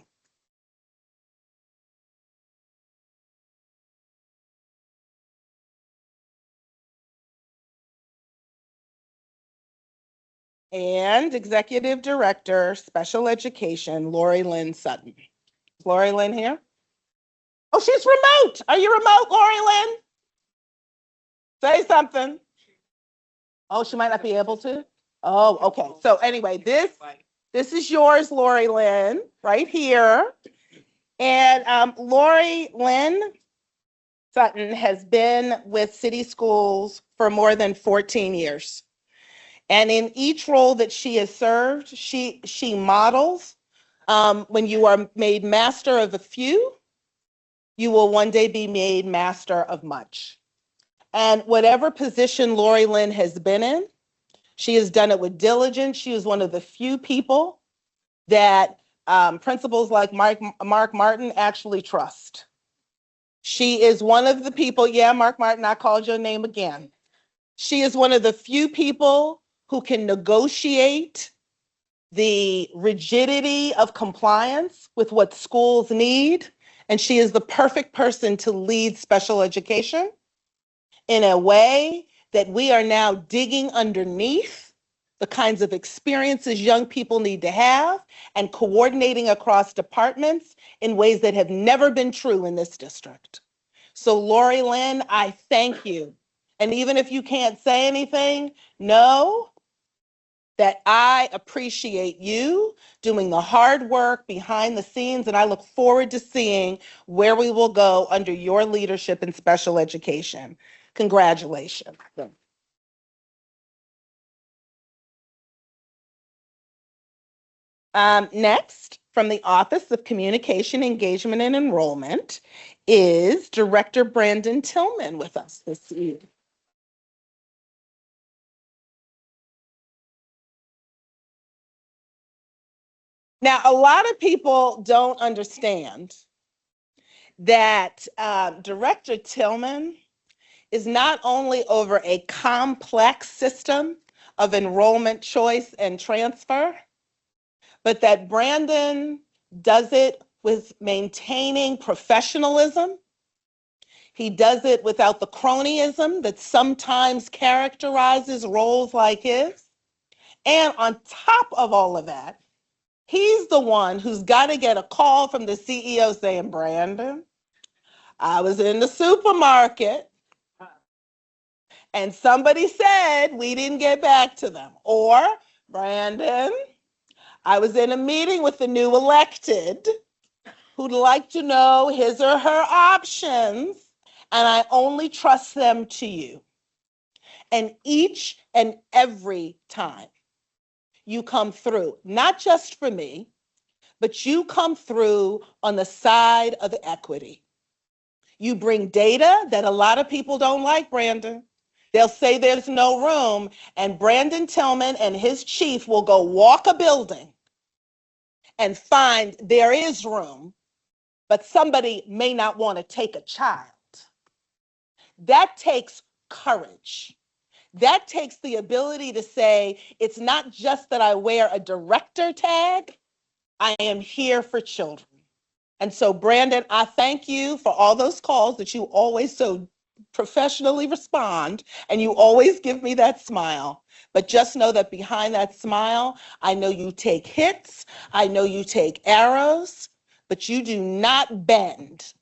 And Executive Director, Special Education, Lori Lynn Sutton. Is Lori Lynn here? Oh, she's remote. Are you remote, Lori Lynn? Say something. Oh, she might not be able to? Oh, okay. So anyway, this is yours, Lori Lynn, right here. And Lori Lynn Sutton has been with City Schools for more than 14 years. And in each role that she has served, she models when you are made master of a few, you will one day be made master of much. And whatever position Lori Lynn has been in, she has done it with diligence. She is one of the few people that principals like Mark Martin actually trust. She is one of the people, yeah, Mark Martin, I called your name again. She is one of the few people who can negotiate the rigidity of compliance with what schools need. And she is the perfect person to lead special education in a way that we are now digging underneath the kinds of experiences young people need to have and coordinating across departments in ways that have never been true in this district. So Lori Lynn, I thank you. And even if you can't say anything, know that I appreciate you doing the hard work behind the scenes, and I look forward to seeing where we will go under your leadership in special education. Congratulations. Next, from the Office of Communication, Engagement, and Enrollment is Director Brandon Tillman with us this evening. Now, a lot of people don't understand that Director Tillman is not only over a complex system of enrollment choice and transfer, but that Brandon does it with maintaining professionalism. He does it without the cronyism that sometimes characterizes roles like his. And on top of all of that, he's the one who's got to get a call from the CEO saying, Brandon, I was in the supermarket and somebody said we didn't get back to them. Or, Brandon, I was in a meeting with the new elected who'd like to know his or her options, and I only trust them to you. And each and every time you come through, not just for me, but you come through on the side of equity. You bring data that a lot of people don't like, Brandon. They'll say there's no room, and Brandon Tillman and his chief will go walk a building and find there is room, but somebody may not want to take a child. That takes courage. That takes the ability to say, it's not just that I wear a director tag, I am here for children. And so, Brandon, I thank you for all those calls that you always so professionally respond, and you always give me that smile. But just know that behind that smile, I know you take hits, I know you take arrows, but you do not bend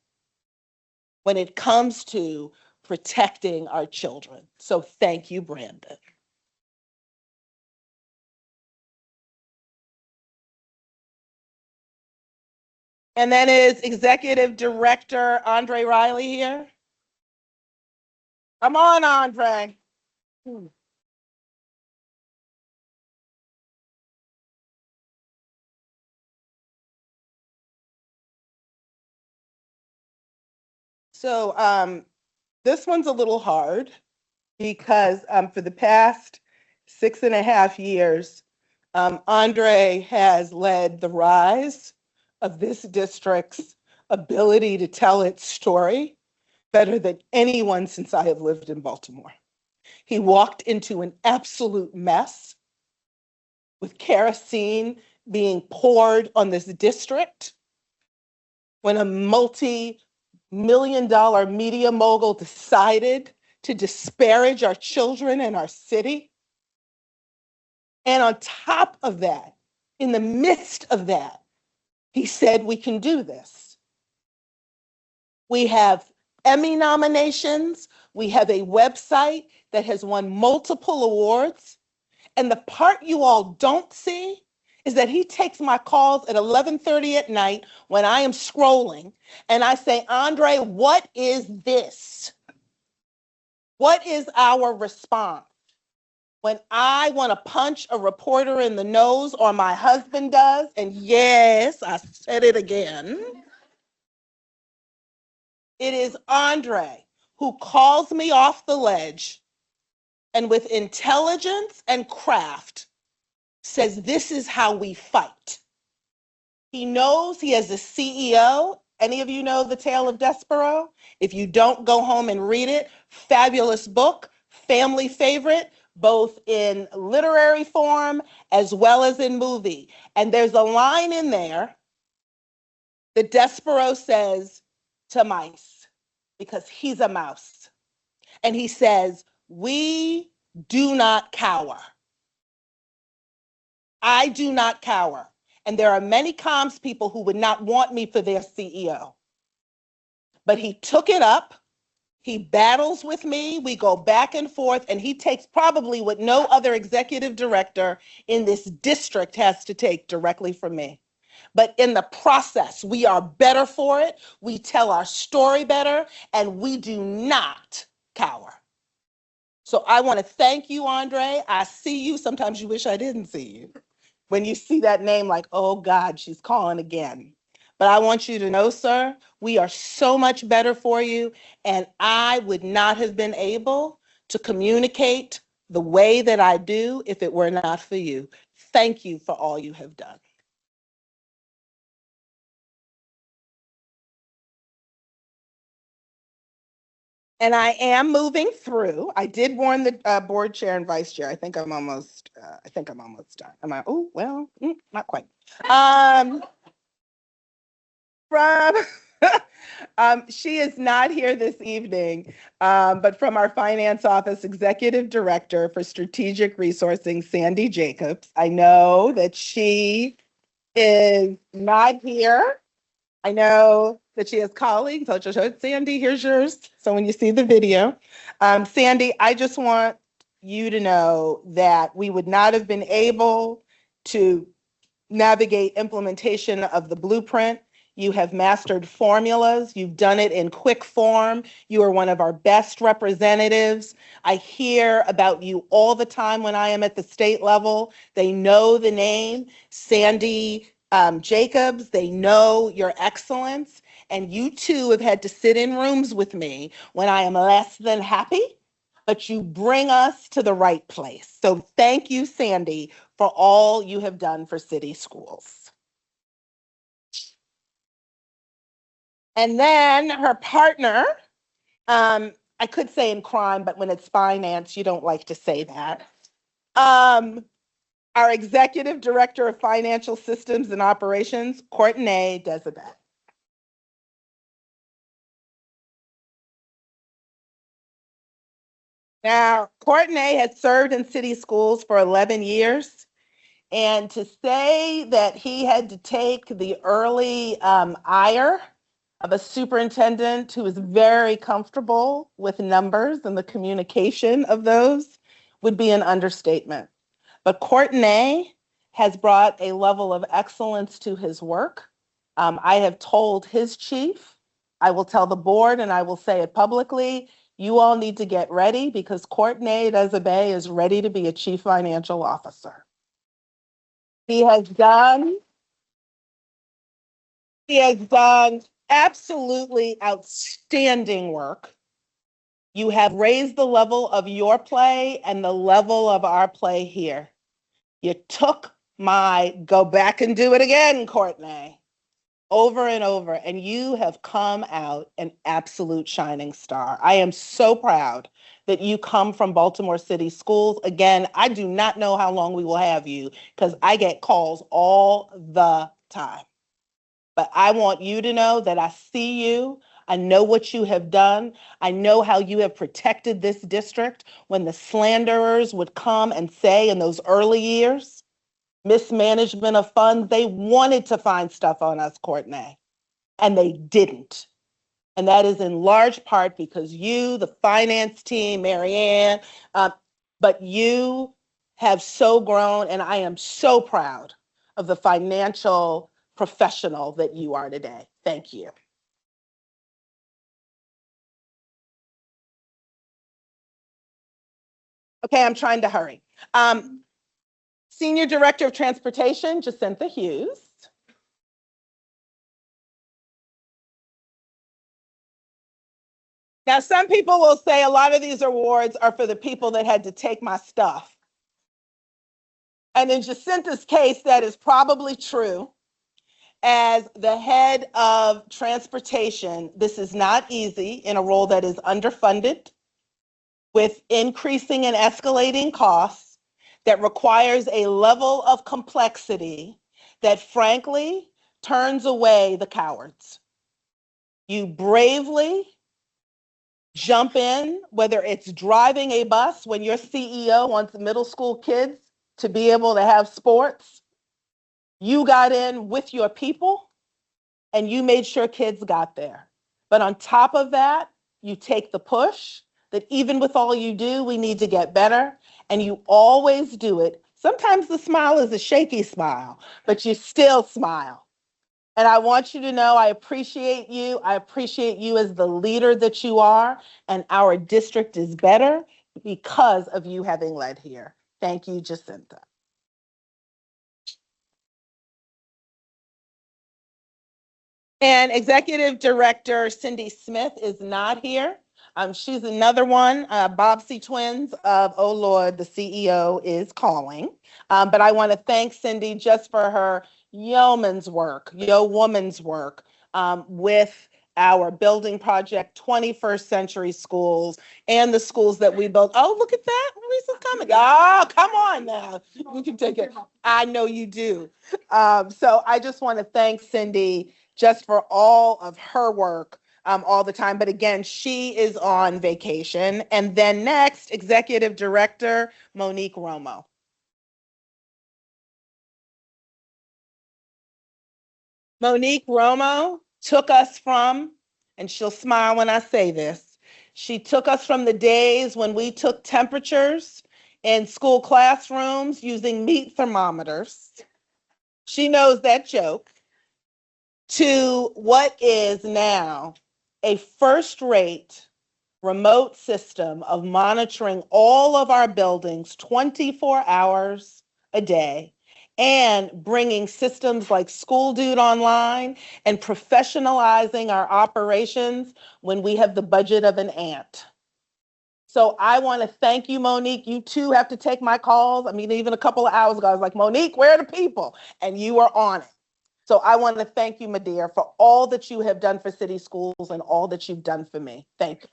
when it comes to protecting our children. So thank you, Brandon. And then is Executive Director Andre Riley here? Come on, Andre. So this one's a little hard because for the past 6.5 years, Andre has led the rise of this district's ability to tell its story better than anyone since I have lived in Baltimore. He walked into an absolute mess with kerosene being poured on this district when a multi-million-dollar media mogul decided to disparage our children and our city. And on top of that, in the midst of that, he said, we can do this. We have Emmy nominations. We have a website that has won multiple awards. And the part you all don't see is that he takes my calls at 11:30 at night when I am scrolling and I say, Andre, what is this? What is our response? When I want to punch a reporter in the nose, or my husband does, and yes, I said it again, it is Andre who calls me off the ledge and with intelligence and craft says, this is how we fight. He knows he has a CEO. Any of you know The Tale of Despero? If you don't, go home and read it. Fabulous book, family favorite, both in literary form as well as in movie. And there's a line in there that Despero says to mice, because he's a mouse. And he says, "We do not cower. I do not cower." And there are many comms people who would not want me for their CEO. But he took it up. He battles with me. We go back and forth, and he takes probably what no other executive director in this district has to take directly from me. But in the process, we are better for it. We tell our story better, and we do not cower. So I want to thank you, Andre. I see you. Sometimes you wish I didn't see you. When you see that name, like, oh God, she's calling again. But I want you to know, sir, we are so much better for you. And I would not have been able to communicate the way that I do if it were not for you. Thank you for all you have done. And I am moving through. I did warn the board chair and vice chair. I think I'm almost done. Am I? Oh, well, not quite. She is not here this evening, but from our finance office, executive director for strategic resourcing, Sandy Jacobs. I know that she is not here. I know that she has colleagues. I'll just show it. Sandy, here's yours. So when you see the video, Sandy, I just want you to know that we would not have been able to navigate implementation of the blueprint. You have mastered formulas. You've done it in quick form. You are one of our best representatives. I hear about you all the time when I am at the state level. They know the name, Sandy Jacobs. They know your excellence. And you too have had to sit in rooms with me when I am less than happy, but you bring us to the right place. So thank you, Sandy, for all you have done for city schools. And then her partner, I could say in crime, but when it's finance, you don't like to say that. Our Executive Director of Financial Systems and Operations, Courtney Desabet. Now, Courtney has served in city schools for 11 years. And to say that he had to take the early ire of a superintendent who is very comfortable with numbers and the communication of those would be an understatement. But Courtney has brought a level of excellence to his work. I have told his chief, I will tell the board, and I will say it publicly, you all need to get ready because Courtney Desabet is ready to be a chief financial officer. He has done absolutely outstanding work. You have raised the level of your play and the level of our play here. You took my go back and do it again, Courtney, over and over, and you have come out an absolute shining star. I am so proud that you come from Baltimore City Schools. Again, I do not know how long we will have you because I get calls all the time. But I want you to know that I see you. I know what you have done. I know how you have protected this district when the slanderers would come and say in those early years, mismanagement of funds, they wanted to find stuff on us, Courtney, and they didn't. And that is in large part because you, the finance team, Marianne, but you have so grown, and I am so proud of the financial professional that you are today. Thank you. Okay, I'm trying to hurry. Senior Director of Transportation, Jacinta Hughes. Now, some people will say a lot of these awards are for the people that had to take my stuff. And in Jacinta's case, that is probably true. As the head of transportation, this is not easy in a role that is underfunded, with increasing and escalating costs, that requires a level of complexity that frankly turns away the cowards. You bravely jump in, whether it's driving a bus when your CEO wants middle school kids to be able to have sports. You got in with your people and you made sure kids got there. But on top of that, you take the push that even with all you do, we need to get better. And you always do it. Sometimes the smile is a shaky smile, but you still smile. And I want you to know I appreciate you. I appreciate you as the leader that you are. And our district is better because of you having led here. Thank you, Jacinta. And Executive Director Cindy Smith is not here. She's another one, Bobbsey Twins of, oh Lord, the CEO is calling. But I want to thank Cindy just for her yeoman's work, woman's work with our building project, 21st Century Schools, and the schools that we built. Oh, look at that. Lisa's coming. Oh, come on now. You can take it. I know you do. So I just want to thank Cindy just for all of her work all the time. But again, she is on vacation. And then next, Executive Director Monique Romo. Monique Romo took us from, and she'll smile when I say this, she took us from the days when we took temperatures in school classrooms using meat thermometers. She knows that joke. To what is now a first-rate remote system of monitoring all of our buildings 24 hours a day, and bringing systems like School Dude online and professionalizing our operations when we have the budget of an ant. So I want to thank you, Monique. You too have to take my calls. I mean, even a couple of hours ago, I was like, Monique, where are the people? And you are on it. So I want to thank you, my dear, for all that you have done for city schools and all that you've done for me. Thank you.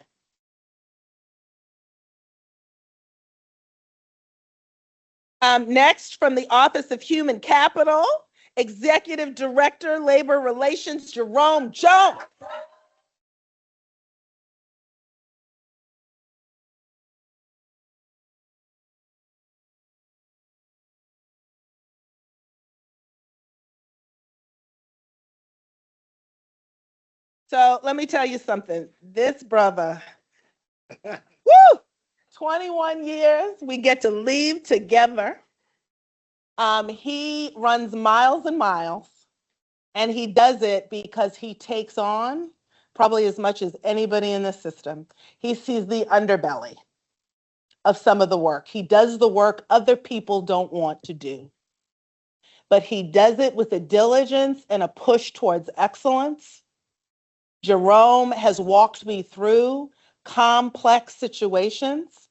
Next, from the Office of Human Capital, Executive Director, Labor Relations, Jerome Jones. So let me tell you something. This brother, woo, 21 years, we get to leave together. He runs miles and miles, and he does it because he takes on probably as much as anybody in the system. He sees the underbelly of some of the work. He does the work other people don't want to do. But he does it with a diligence and a push towards excellence. Jerome has walked me through complex situations.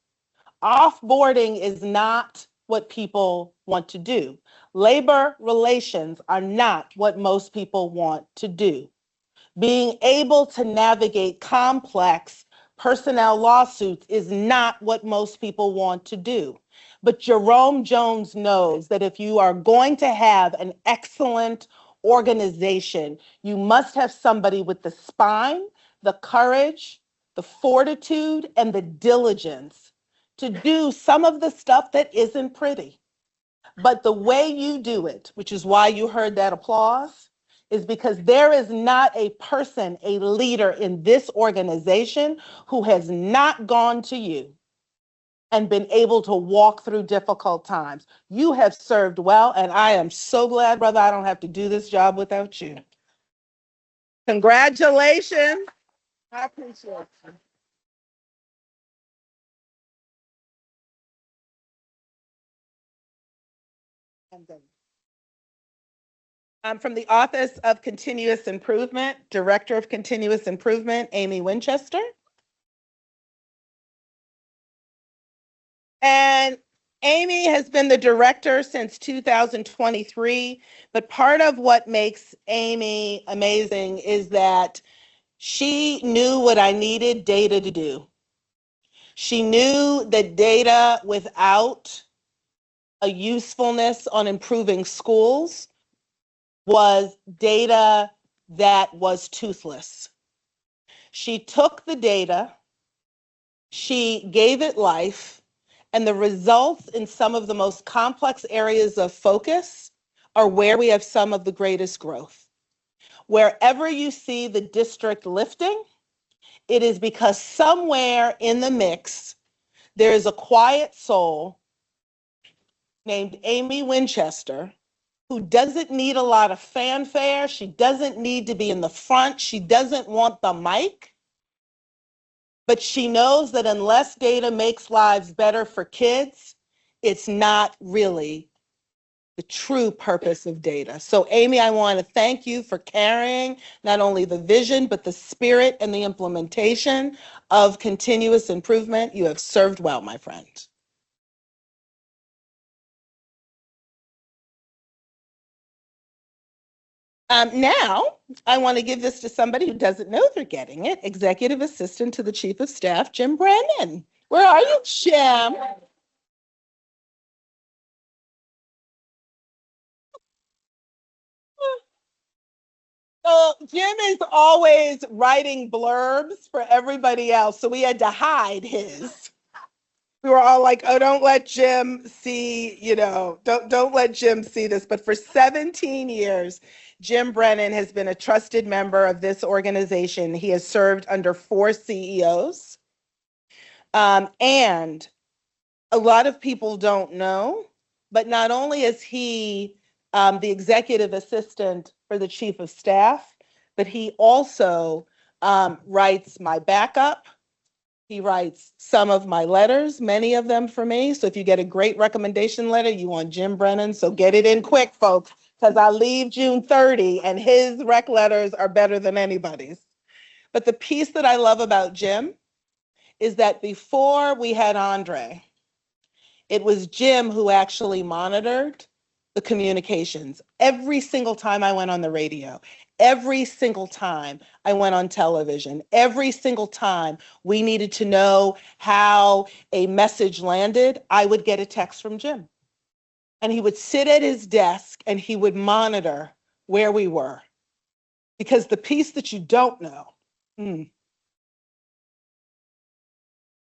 Offboarding is not what people want to do. Labor relations are not what most people want to do. Being able to navigate complex personnel lawsuits is not what most people want to do. But Jerome Jones knows that if you are going to have an excellent organization, you must have somebody with the spine, the courage, the fortitude, and the diligence to do some of the stuff that isn't pretty. But the way you do it, which is why you heard that applause, is because there is not a person, a leader in this organization who has not gone to you and been able to walk through difficult times. You have served well, and I am so glad, brother, I don't have to do this job without you. Congratulations. I appreciate you. From the Office of Continuous Improvement, Director of Continuous Improvement, Amy Winchester. And Amy has been the director since 2023, but part of what makes Amy amazing is that she knew what I needed data to do. She knew that data without a usefulness on improving schools was data that was toothless. She took the data, she gave it life, and the results in some of the most complex areas of focus are where we have some of the greatest growth. Wherever you see the district lifting, it is because somewhere in the mix, there is a quiet soul named Amy Winchester who doesn't need a lot of fanfare. She doesn't need to be in the front. She doesn't want the mic. But she knows that unless data makes lives better for kids, it's not really the true purpose of data. So Amy, I want to thank you for carrying not only the vision, but the spirit and the implementation of continuous improvement. You have served well, my friend. Now, I want to give this to somebody who doesn't know they're getting it. Executive Assistant to the Chief of Staff, Jim Brennan. Where are you, Jim? So Jim is always writing blurbs for everybody else, so we had to hide his. We were all like, oh, don't let Jim see, don't let Jim see this. But for 17 years, Jim Brennan has been a trusted member of this organization. He has served under 4 CEOs. And a lot of people don't know, but not only is he the executive assistant for the chief of staff, but he also writes my backup. He writes some of my letters, many of them for me. So if you get a great recommendation letter, you want Jim Brennan. So get it in quick, folks, because I leave June 30 and his rec letters are better than anybody's. But the piece that I love about Jim is that before we had Andre, it was Jim who actually monitored the communications. Every single time I went on the radio, every single time I went on television, every single time we needed to know how a message landed, I would get a text from Jim. And he would sit at his desk and he would monitor where we were. Because the piece that you don't know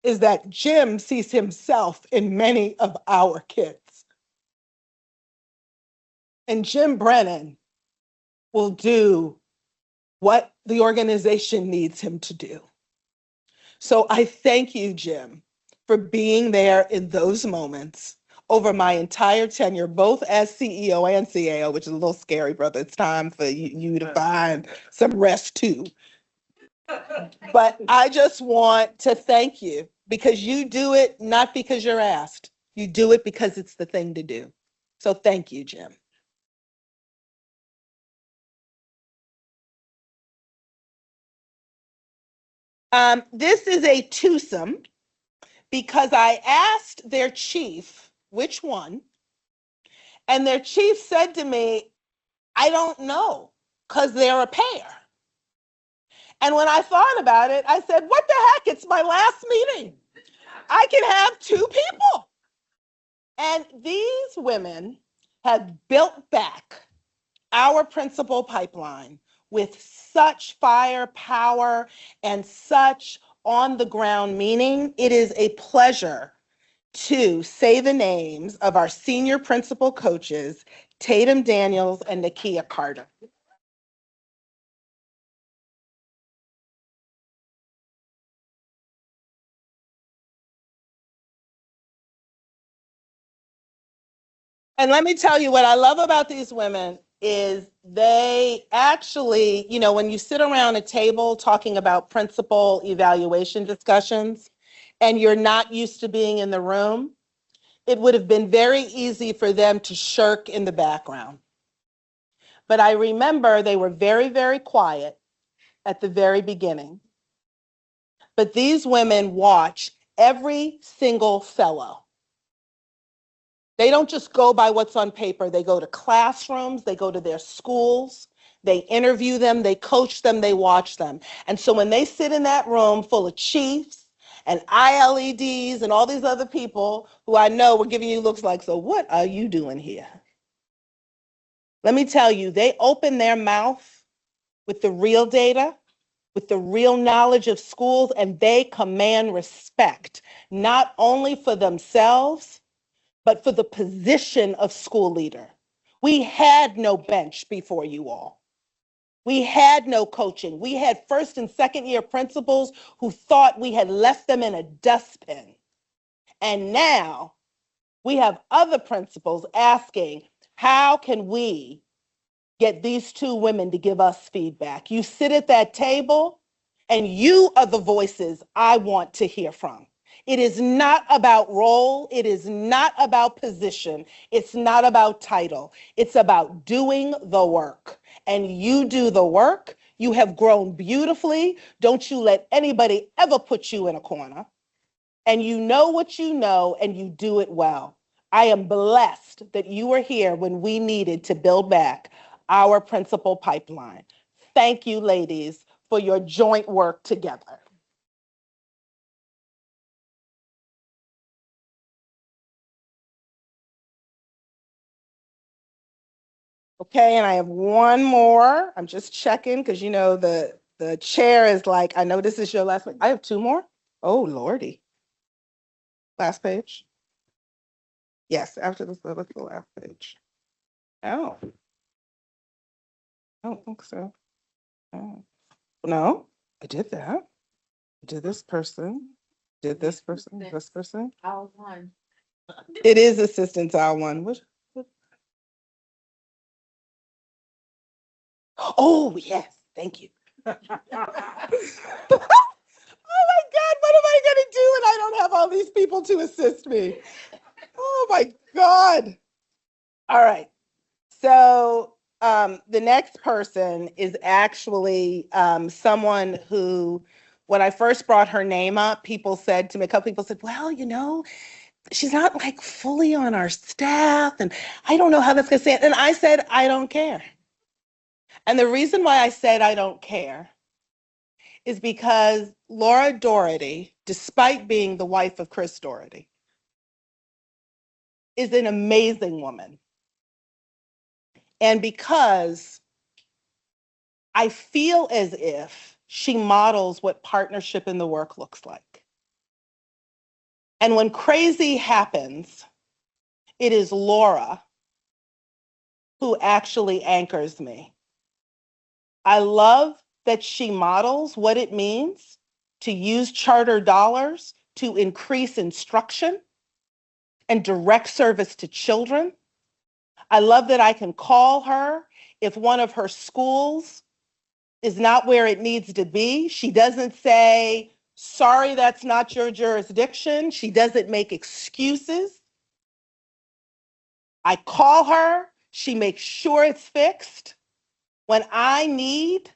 is that Jim sees himself in many of our kids. And Jim Brennan will do what the organization needs him to do. So I thank you, Jim, for being there in those moments over my entire tenure, both as CEO and CAO, which is a little scary, brother. It's time for you to find some rest too. But I just want to thank you because you do it not because you're asked. You do it because it's the thing to do. So thank you, Jim. This is a twosome because I asked their chief which one, and their chief said to me, I don't know, because they're a pair. And when I thought about it, I said, what the heck? It's my last meeting. I can have 2 people. And these women have built back our principal pipeline with such firepower and such on-the-ground meaning. It is a pleasure to say the names of our senior principal coaches, Tatum Daniels and Nakia Carter. And let me tell you what I love about these women is they actually, when you sit around a table talking about principal evaluation discussions and you're not used to being in the room, it would have been very easy for them to shirk in the background. But I remember they were very, very quiet at the very beginning. But these women watch every single fellow They don't just go by what's on paper. They go to classrooms, they go to their schools, they interview them, they coach them, they watch them. And so when they sit in that room full of chiefs and ILEDs and all these other people who I know were giving you looks like, so what are you doing here? Let me tell you, they open their mouth with the real data, with the real knowledge of schools, and they command respect, not only for themselves, but for the position of school leader. We had no bench before you all. We had no coaching. We had first and second year principals who thought we had left them in a dustbin. And now we have other principals asking, how can we get these two women to give us feedback? You sit at that table and you are the voices I want to hear from. It is not about role. It is not about position. It's not about title. It's about doing the work. And you do the work. You have grown beautifully. Don't you let anybody ever put you in a corner. And you know what you know, and you do it well. I am blessed that you were here when we needed to build back our principal pipeline. Thank you, ladies, for your joint work together. Okay, and I have one more. I'm just checking because you know the chair is like, I know this is your last one. I have two more. Oh, Lordy. Last page. Yes, after this, that's the last page. Oh. I don't think so. Oh. No, I did that. I did this person. Did this person, this person. Aisle 1. It is assistance aisle 1. What? Oh, yes, thank you. Oh my God, what am I gonna do when I don't have all these people to assist me? Oh my God. All right, so the next person is actually someone who, when I first brought her name up, people said to me, a couple people said, well, you know, she's not like fully on our staff and I don't know how that's gonna stand. And I said, I don't care. And the reason why I said I don't care is because Laura Doherty, despite being the wife of Chris Doherty, is an amazing woman. And because I feel as if she models what partnership in the work looks like. And when crazy happens, it is Laura who actually anchors me. I love that she models what it means to use charter dollars to increase instruction and direct service to children. I love that I can call her if one of her schools is not where it needs to be. She doesn't say, sorry, that's not your jurisdiction. She doesn't make excuses. I call her, she makes sure it's fixed. When I need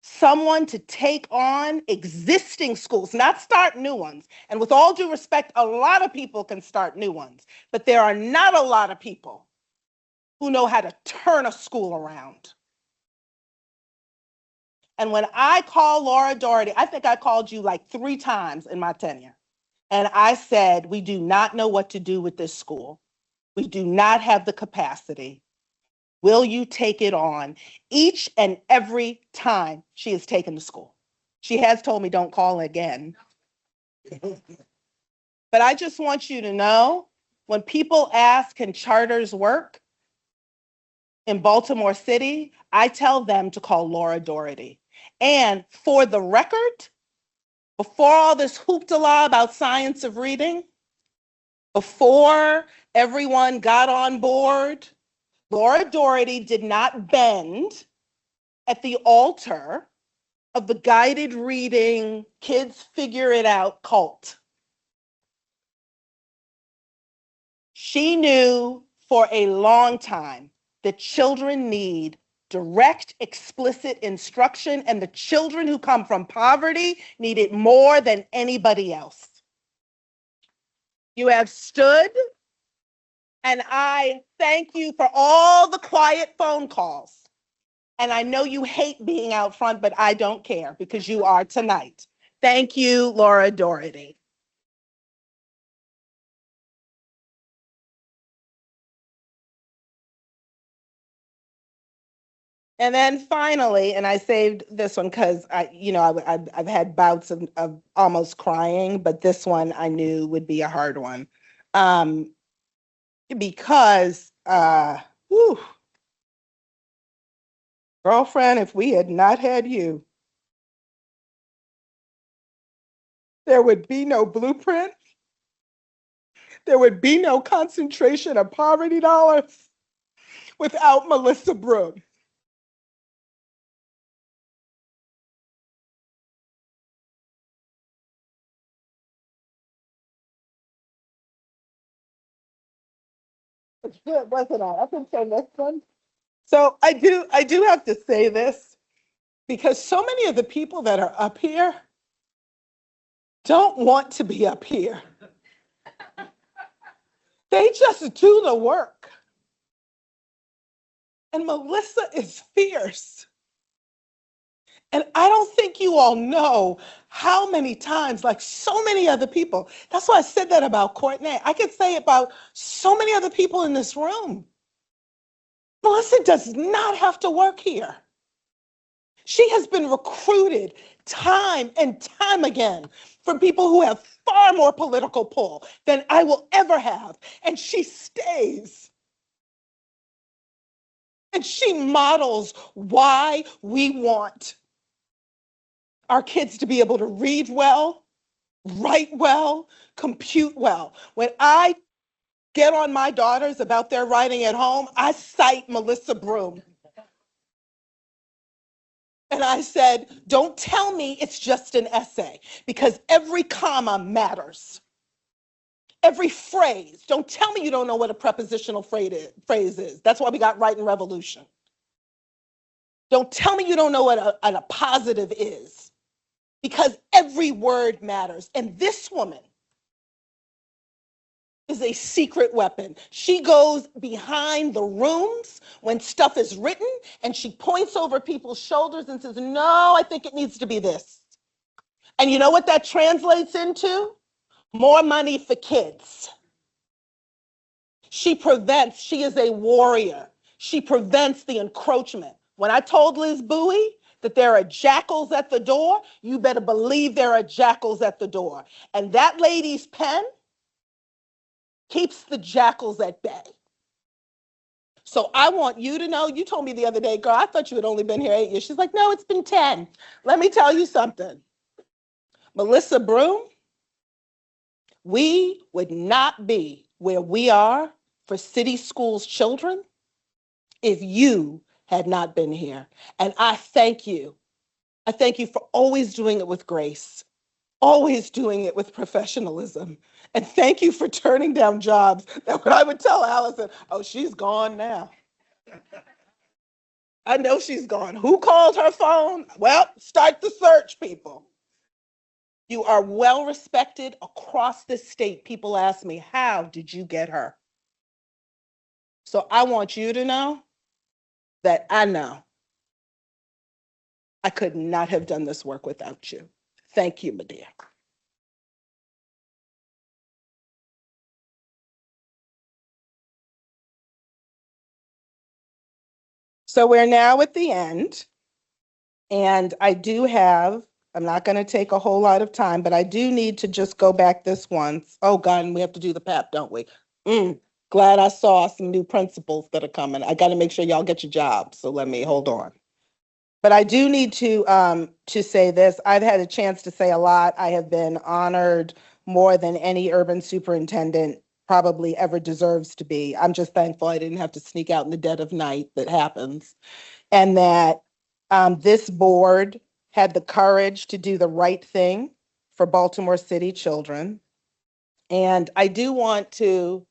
someone to take on existing schools, not start new ones. And with all due respect, a lot of people can start new ones, but there are not a lot of people who know how to turn a school around. And when I call Laura Doherty, I think I called you like 3 times in my tenure. And I said, we do not know what to do with this school. We do not have the capacity. Will you take it on? Each and every time she has taken the school. She has told me don't call again. But I just want you to know, when people ask, can charters work in Baltimore City, I tell them to call Laura Doherty. And for the record, before all this hoopla about science of reading, before everyone got on board, Laura Doherty did not bend at the altar of the guided reading, kids figure it out cult. She knew for a long time that children need direct, explicit instruction, and the children who come from poverty need it more than anybody else. You have stood And I thank you for all the quiet phone calls. And I know you hate being out front, but I don't care because you are tonight. Thank you, Laura Doherty. And then finally, and I saved this one because I've had bouts of almost crying, but this one I knew would be a hard one. Because, whew, girlfriend, if we had not had you, there would be no blueprint. There would be no concentration of poverty dollars without Melissa Broom. It's good, wasn't I? I can say this one. So I do have to say this because so many of the people that are up here don't want to be up here. They just do the work. And Melissa is fierce. And I don't think you all know how many times, like so many other people, that's why I said that about Courtney. I could say about so many other people in this room. Melissa does not have to work here. She has been recruited time and time again from people who have far more political pull than I will ever have. And she stays. And she models why we want our kids to be able to read well, write well, compute well. When I get on my daughters about their writing at home, I cite Melissa Broom. And I said, don't tell me it's just an essay, because every comma matters. Every phrase. Don't tell me you don't know what a prepositional phrase is. That's why we got writing revolution. Don't tell me you don't know what a appositive is, because every word matters. And this woman is a secret weapon. She goes behind the rooms when stuff is written and she points over people's shoulders and says, no, I think it needs to be this. And you know what that translates into? More money for kids. She is a warrior. She prevents the encroachment. When I told Liz Bowie that there are jackals at the door, you better believe there are jackals at the door. And that lady's pen keeps the jackals at bay. So I want you to know, you told me the other day, girl, I thought you had only been here 8 years. She's like, no, it's been 10. Let me tell you something. Melissa Broom, we would not be where we are for city schools children if you had not been here. And I thank you. I thank you for always doing it with grace, always doing it with professionalism. And thank you for turning down jobs that when I would tell Allison, oh, she's gone now. I know she's gone. Who called her phone? Well, start the search, people. You are well respected across the state. People ask me, how did you get her? So I want you to know that I know I could not have done this work without you. Thank you, Medea. So we're now at the end, and I'm not going to take a whole lot of time, but I do need to just go back this once. Oh God, and we have to do the PAP, don't we? Glad I saw some new principals that are coming. I got to make sure y'all get your jobs, so let me hold on. But I do need to say this. I've had a chance to say a lot. I have been honored more than any urban superintendent probably ever deserves to be. I'm just thankful I didn't have to sneak out in the dead of night. That happens. And that this board had the courage to do the right thing for Baltimore City children. And I do want to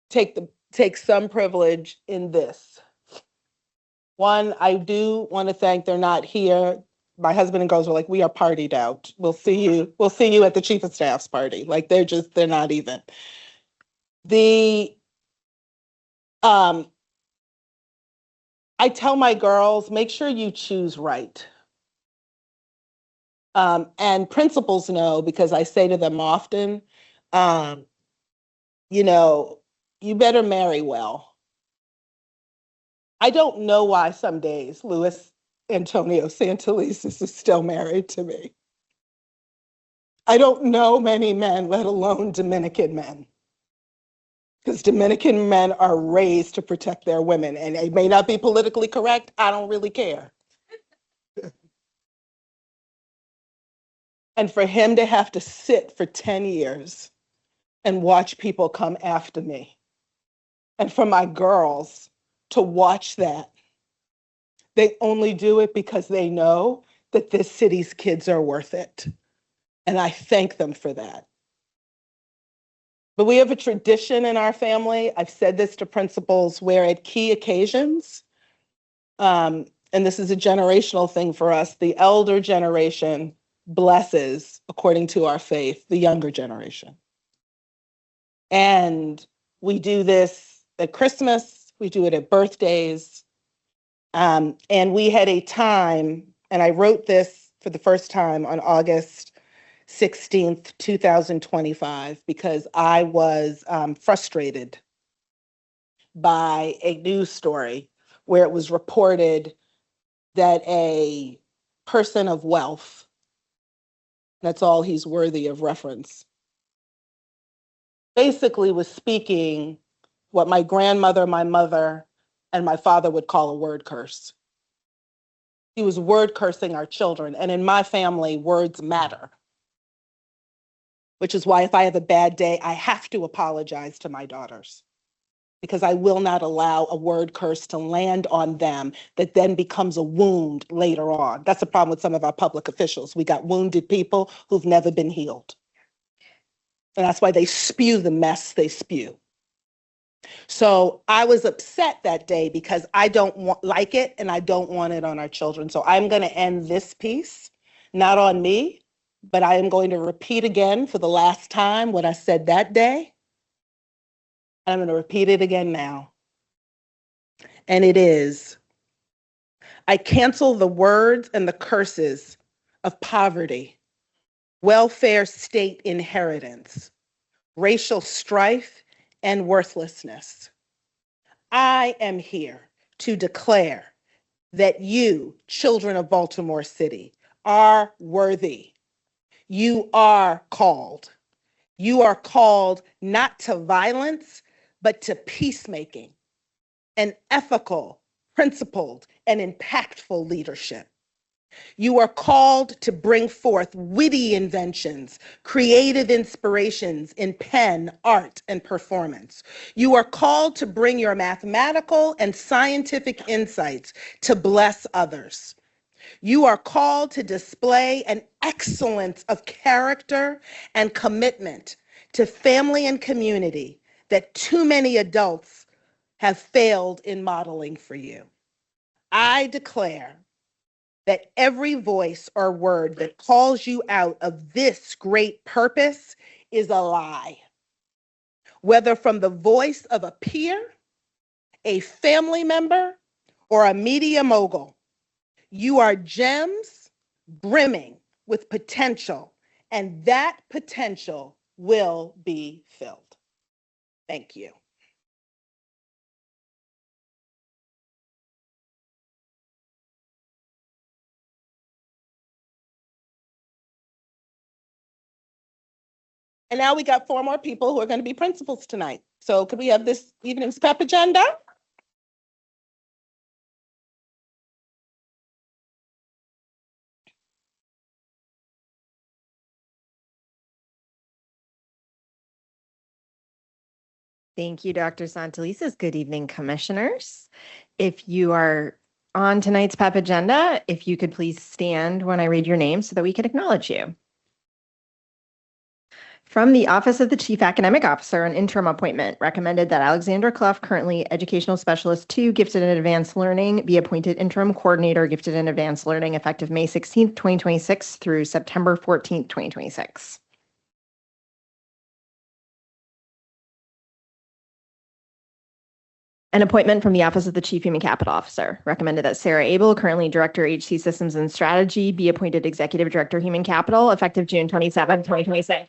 take some privilege in this. One, I do want to thank, they're not here. My husband and girls were like, we are partied out. We'll see you at the chief of staff's party. Like they're not even. The I tell my girls, make sure you choose right. And principals know, because I say to them often, you know, you better marry well. I don't know why some days Luis Antonio Santelises is still married to me. I don't know many men, let alone Dominican men. Because Dominican men are raised to protect their women, and it may not be politically correct. I don't really care. And for him to have to sit for 10 years and watch people come after me, and for my girls to watch that, they only do it because they know that this city's kids are worth it. And I thank them for that. But we have a tradition in our family, I've said this to principals, where at key occasions, and this is a generational thing for us, the elder generation blesses, according to our faith, the younger generation. And we do this at Christmas, we do it at birthdays, and we had a time, and I wrote this for the first time on August 16th, 2025, because I was frustrated by a news story where it was reported that a person of wealth, that's all he's worthy of reference, basically was speaking what my grandmother, my mother, and my father would call a word curse. He was word cursing our children, and in my family, words matter. Which is why if I have a bad day, I have to apologize to my daughters, because I will not allow a word curse to land on them that then becomes a wound later on. That's the problem with some of our public officials. We got wounded people who've never been healed. And that's why they spew the mess they spew. So I was upset that day because I don't like it, and I don't want it on our children. So I'm going to end this piece, not on me, but I am going to repeat again for the last time what I said that day. I'm going to repeat it again now. And it is, I cancel the words and the curses of poverty, welfare state inheritance, racial strife, and worthlessness. I am here to declare that you, children of Baltimore City, are worthy. You are called. You are called not to violence, but to peacemaking, and ethical, principled, and impactful leadership. You are called to bring forth witty inventions, creative inspirations in pen, art, and performance. You are called to bring your mathematical and scientific insights to bless others. You are called to display an excellence of character and commitment to family and community that too many adults have failed in modeling for you. I declare that every voice or word that calls you out of this great purpose is a lie. Whether from the voice of a peer, a family member, or a media mogul, you are gems brimming with potential, and that potential will be filled. Thank you. And now we got 4 more people who are going to be principals tonight. So could we have this evening's PEP agenda? Thank you, Dr. Santelises. Good evening, commissioners. If you are on tonight's PEP agenda, if you could please stand when I read your name so that we can acknowledge you. From the Office of the Chief Academic Officer, an interim appointment recommended that Alexandra Clough, currently Educational Specialist 2, Gifted and Advanced Learning, be appointed Interim Coordinator, Gifted and Advanced Learning, effective May 16th, 2026 through September 14th, 2026. An appointment from the Office of the Chief Human Capital Officer. Recommended that Sarah Abel, currently Director HC Systems and Strategy, be appointed Executive Director Human Capital effective June 27, 2026.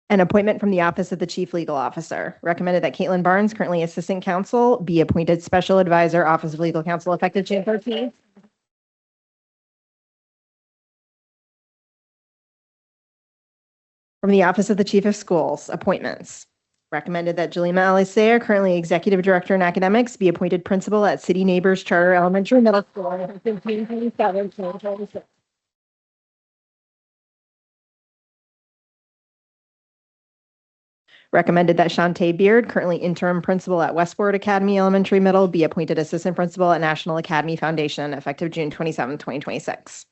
An appointment from the Office of the Chief Legal Officer. Recommended that Caitlin Barnes, currently Assistant Counsel, be appointed Special Advisor, Office of Legal Counsel effective June 13th. From the Office of the Chief of Schools, appointments. Recommended that Jalima Alisair, currently Executive Director in Academics, be appointed Principal at City Neighbors Charter Elementary Middle School effective June 27, 2026. Recommended that Shantae Beard, currently Interim Principal at Westport Academy Elementary Middle, be appointed Assistant Principal at National Academy Foundation effective June 27, 2026.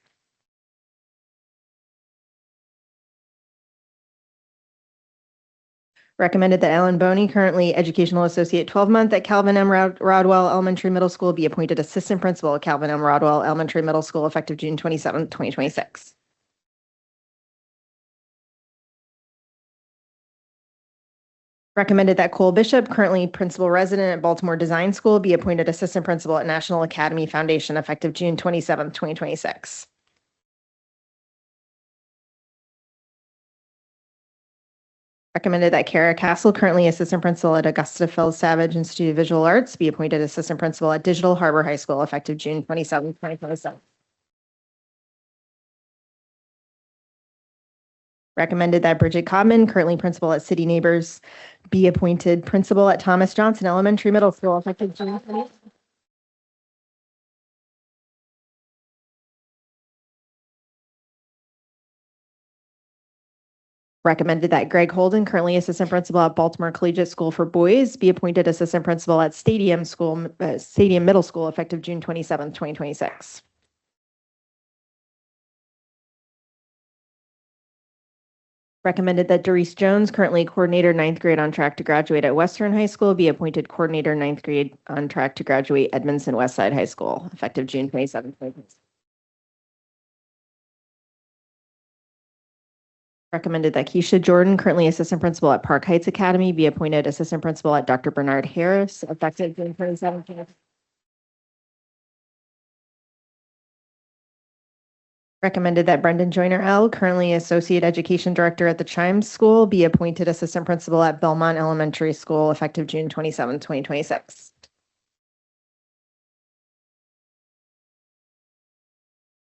Recommended that Ellen Boney, currently Educational Associate 12-month at Calvin M. Rodwell Elementary Middle School, be appointed Assistant Principal at Calvin M. Rodwell Elementary Middle School effective June 27, 2026. Recommended that Cole Bishop, currently Principal Resident at Baltimore Design School, be appointed Assistant Principal at National Academy Foundation effective June 27, 2026. Recommended that Kara Castle, currently Assistant Principal at Augusta Phil Savage Institute of Visual Arts, be appointed Assistant Principal at Digital Harbor High School effective June 27, 2027. Recommended that Bridget Codman, currently Principal at City Neighbors, be appointed Principal at Thomas Johnson Elementary Middle School effective June 20. Recommended that Greg Holden, currently Assistant Principal at Baltimore Collegiate School for Boys, be appointed Assistant Principal at Stadium Middle School effective June 27, 2026. Recommended that Doris Jones, currently Coordinator 9th grade on track to graduate at Western High School, be appointed Coordinator 9th grade on track to graduate Edmondson Westside High School, effective June 27, 2026. Recommended that Keisha Jordan, currently Assistant Principal at Park Heights Academy, be appointed Assistant Principal at Dr. Bernard Harris, effective June 27, 2026. Recommended that Brendan Joyner L., currently Associate Education Director at the Chimes School, be appointed Assistant Principal at Belmont Elementary School effective June 27, 2026.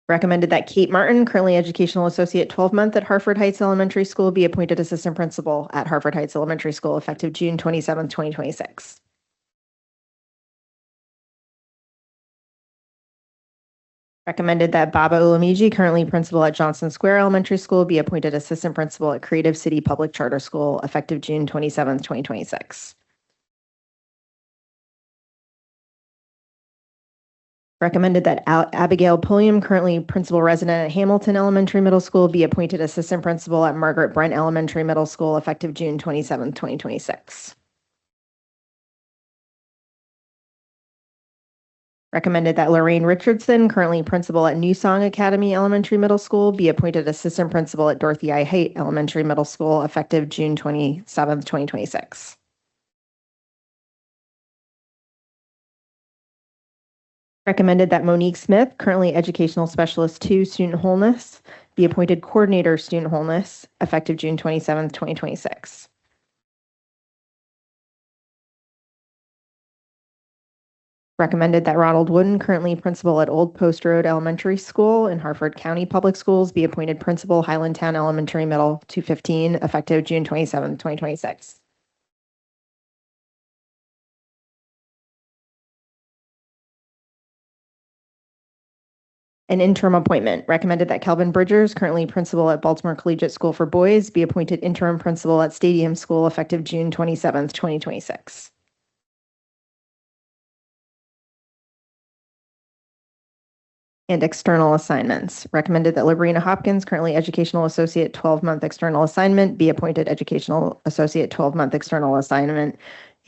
Recommended that Kate Martin, currently Educational Associate 12-month at Harford Heights Elementary School, be appointed Assistant Principal at Harford Heights Elementary School effective June 27, 2026. Recommended that Baba Ulamiji, currently Principal at Johnson Square Elementary School, be appointed Assistant Principal at Creative City Public Charter School effective June 27, 2026. Recommended that Abigail Pulliam, currently Principal Resident at Hamilton Elementary Middle School, be appointed Assistant Principal at Margaret Brent Elementary Middle School effective June 27, 2026. Recommended that Lorraine Richardson, currently Principal at New Song Academy Elementary Middle School, be appointed Assistant Principal at Dorothy I. Haight Elementary Middle School effective June 27, 2026. Recommended that Monique Smith, currently Educational Specialist 2 Student Wholeness, be appointed Coordinator Student Wholeness effective June 27, 2026. Recommended that Ronald Wooden, currently Principal at Old Post Road Elementary School in Harford County Public Schools, be appointed Principal Highlandtown Elementary Middle 215 effective June 27, 2026. An interim appointment. Recommended that Kelvin Bridgers, currently Principal at Baltimore Collegiate School for Boys, be appointed Interim Principal at Stadium School effective June 27, 2026. And external assignments. Recommended that Librina Hopkins, currently Educational Associate 12-month external assignment, be appointed Educational Associate 12-month external assignment,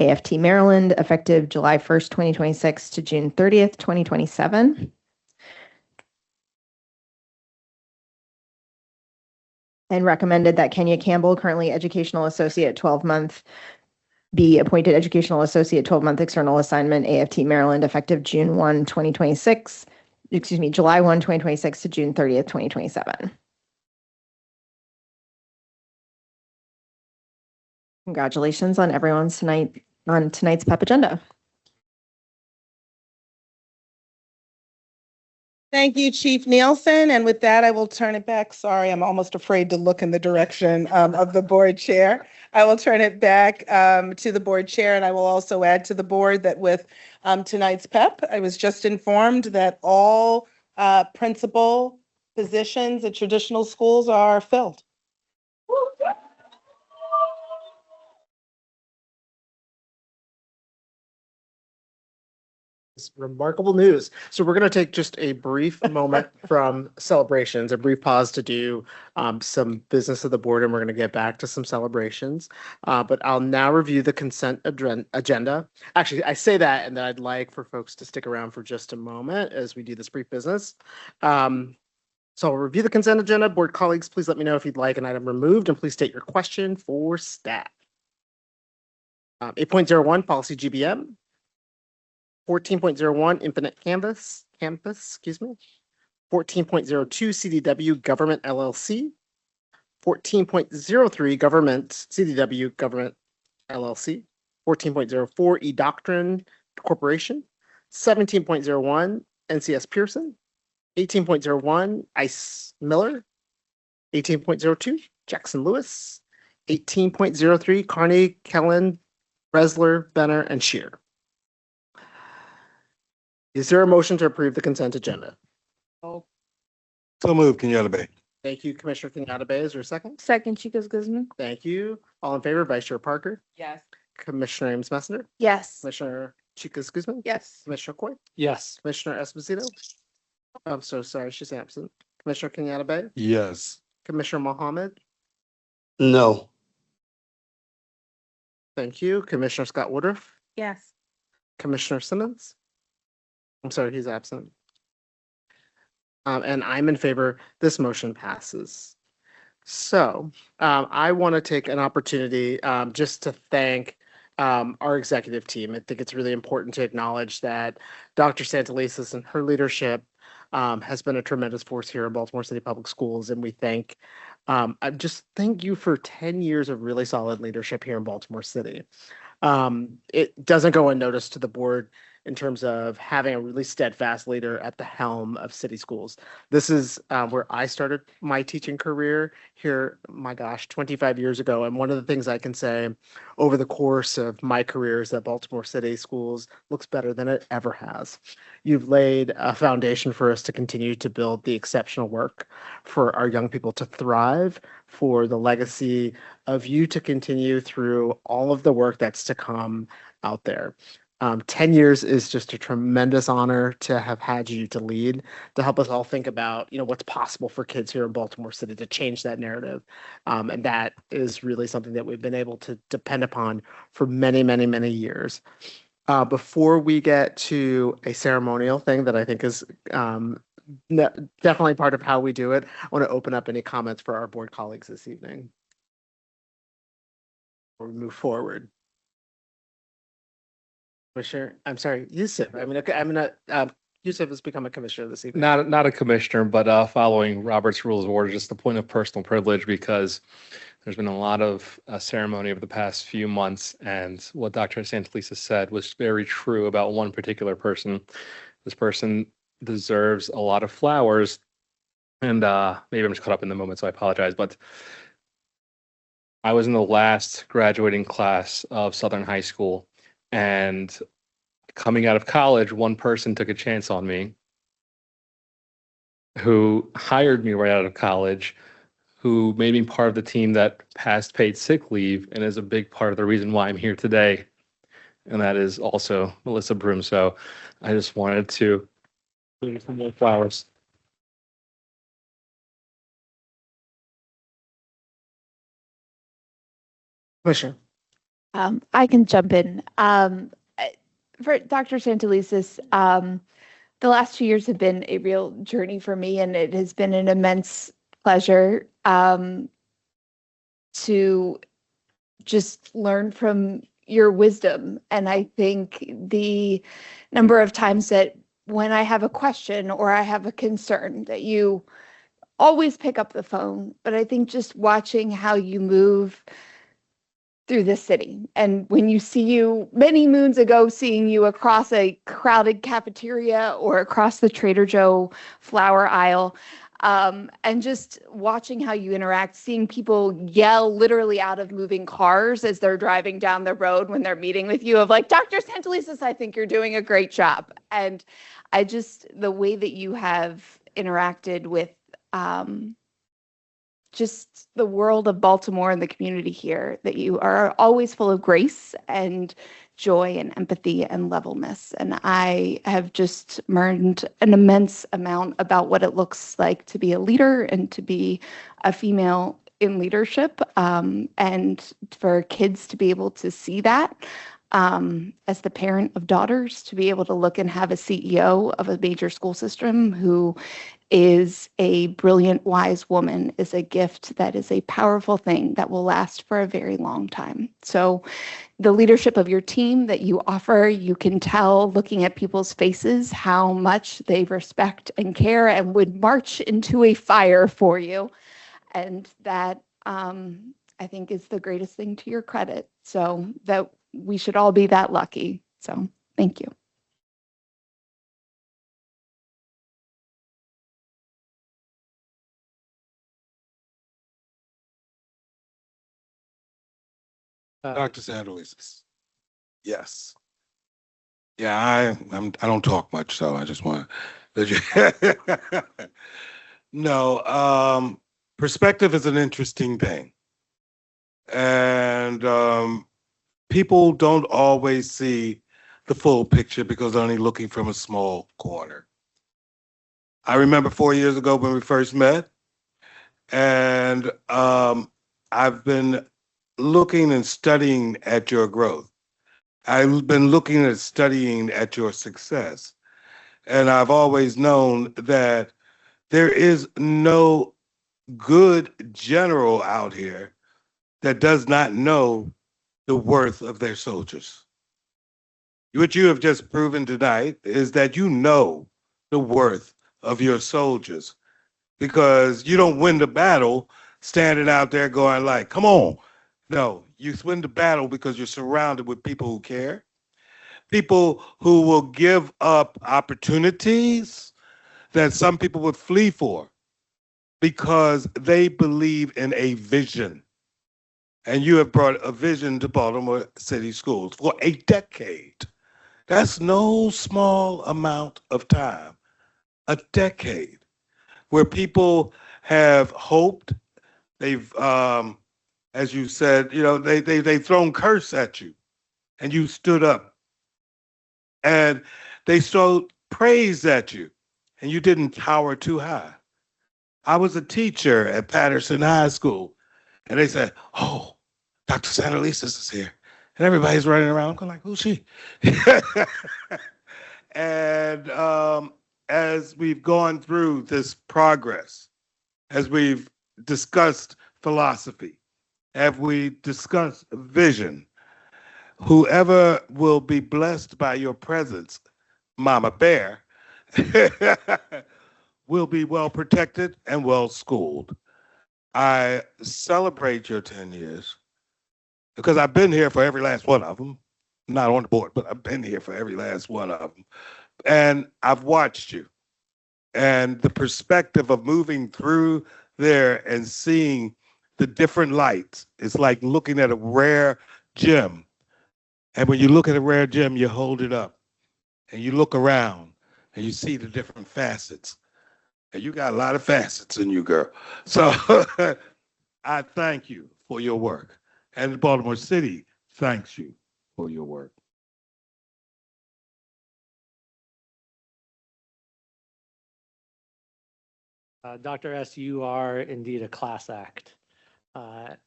AFT Maryland, effective July 1st, 2026 to June 30th, 2027. and recommended that Kenya Campbell, currently Educational Associate 12-month, be appointed Educational Associate 12-month external assignment, AFT Maryland, effective July 1, 2026 to June 30th, 2027. Congratulations on everyone's tonight's PEP agenda. Thank you, Chief Nielsen. And with that, I will turn it back. Sorry, I'm almost afraid to look in the direction of the board chair. I will turn it back to the board chair, and I will also add to the board that with tonight's PEP, I was just informed that all principal positions at traditional schools are filled. Remarkable news. So we're going to take just a brief moment from celebrations, a brief pause to do some business of the board, and we're going to get back to some celebrations. But I'll now review the consent agenda. Actually, I say that, and then I'd like for folks to stick around for just a moment as we do this brief business. So I'll review the consent agenda. Board colleagues, please let me know if you'd like an item removed, and please state your question for staff. 8.01, policy GBM. 14.01 Infinite Campus, 14.02 CDW Government LLC, 14.03 Government CDW Government LLC, 14.04 eDoctrine Corporation, 17.01 NCS Pearson, 18.01 ICE Miller, 18.02 Jackson Lewis, 18.03 Carney, Kellen, Bresler, Benner, and Shear. Is there a motion to approve the consent agenda? So moved, Kenyatta Bay. Thank you, Commissioner Kenyatta Bay. Is there a second? Second, Chicas Guzman. Thank you. All in favor, Vice Chair Parker, Yes. Commissioner Ames Messenger, Yes. Commissioner Chicas Guzman, Yes. Commissioner Coy, Yes. Commissioner Esposito. I'm so sorry, she's absent. Commissioner Kenyatta Bay, Yes. Commissioner Mohammed. No. Thank you. Commissioner Scott Woodruff, Yes. Commissioner Simmons. I'm sorry, he's absent. And I'm in favor. This motion passes. So I want to take an opportunity just to thank our executive team. I think it's really important to acknowledge that Dr. Santelises and her leadership has been a tremendous force here in Baltimore City Public Schools. And we thank you for 10 years of really solid leadership here in Baltimore City. It doesn't go unnoticed to the board in terms of having a really steadfast leader at the helm of city schools. This is where I started my teaching career here, 25 years ago. And one of the things I can say over the course of my career is that Baltimore City Schools looks better than it ever has. You've laid a foundation for us to continue to build the exceptional work for our young people to thrive, for the legacy of you to continue through all of the work that's to come out there. 10 years is just a tremendous honor to have had you to lead, to help us all think about, what's possible for kids here in Baltimore City, to change that narrative. And that is really something that we've been able to depend upon for many, many, many years. Before we get to a ceremonial thing that I think is definitely part of how we do it, I want to open up any comments for our board colleagues this evening before we move forward. Commissioner, I'm sorry, Yusuf. Yusuf has become a commissioner this evening. Not a commissioner, but following Robert's Rules of Order, just a point of personal privilege because there's been a lot of ceremony over the past few months, and what Dr. Santelises said was very true about one particular person. This person deserves a lot of flowers, and maybe I'm just caught up in the moment, so I apologize, but I was in the last graduating class of Southern High School, and coming out of college, one person took a chance on me who hired me right out of college, who made me part of the team that passed paid sick leave and is a big part of the reason why I'm here today. And that is also Melissa Broom. So I just wanted to give you some more flowers. Commissioner. I can jump in. For Dr. Santelises, the last 2 years have been a real journey for me, and it has been an immense pleasure to just learn from your wisdom. And I think the number of times that when I have a question or I have a concern that you always pick up the phone, but I think just watching how you move through the city. And when you see you many moons ago, seeing you across a crowded cafeteria or across the Trader Joe flower aisle, and just watching how you interact, seeing people yell literally out of moving cars as they're driving down the road when they're meeting with you of like, Dr. Santelises, I think you're doing a great job. And I just, the way that you have interacted with just the world of Baltimore and the community here, that you are always full of grace and joy and empathy and levelness. And I have just learned an immense amount about what it looks like to be a leader and to be a female in leadership, and for kids to be able to see that. As the parent of daughters, to be able to look and have a CEO of a major school system who is a brilliant, wise woman is a gift that is a powerful thing that will last for a very long time. So the leadership of your team that you offer, you can tell looking at people's faces how much they respect and care and would march into a fire for you. And that I think is the greatest thing to your credit. So that we should all be that lucky. So thank you. Dr. Santelises. Yes. Yeah, I don't talk much, so I just want to. No, perspective is an interesting thing, and people don't always see the full picture because they're only looking from a small corner. I remember 4 years ago when we first met, and I've been looking and studying at your growth. I've been looking at studying at your success. And I've always known that there is no good general out here that does not know the worth of their soldiers. What you have just proven tonight is that you know the worth of your soldiers, because you don't win the battle standing out there going like, come on. No, you win the battle because you're surrounded with people who care, people who will give up opportunities that some people would flee for because they believe in a vision. And you have brought a vision to Baltimore City Schools for a decade. That's no small amount of time. A decade where people have hoped, they've as you said, you know, they've thrown curse at you and you stood up. And they throw praise at you and you didn't tower too high. I was a teacher at Patterson High School and they said, oh, Dr. Santelises is here. And everybody's running around going like, who's she? And as we've gone through this progress, as we've discussed philosophy, as we discussed vision, whoever will be blessed by your presence, Mama Bear, will be well protected and well schooled. I celebrate your 10 years because I've been here for every last one of them. I'm not on the board, but I've been here for every last one of them. And I've watched you. And the perspective of moving through there and seeing the different lights, it's like looking at a rare gem. And when you look at a rare gem, you hold it up and you look around and you see the different facets. And you got a lot of facets in you, girl. So I thank you for your work. And Baltimore City thanks you for your work. Dr. S., you are indeed a class act.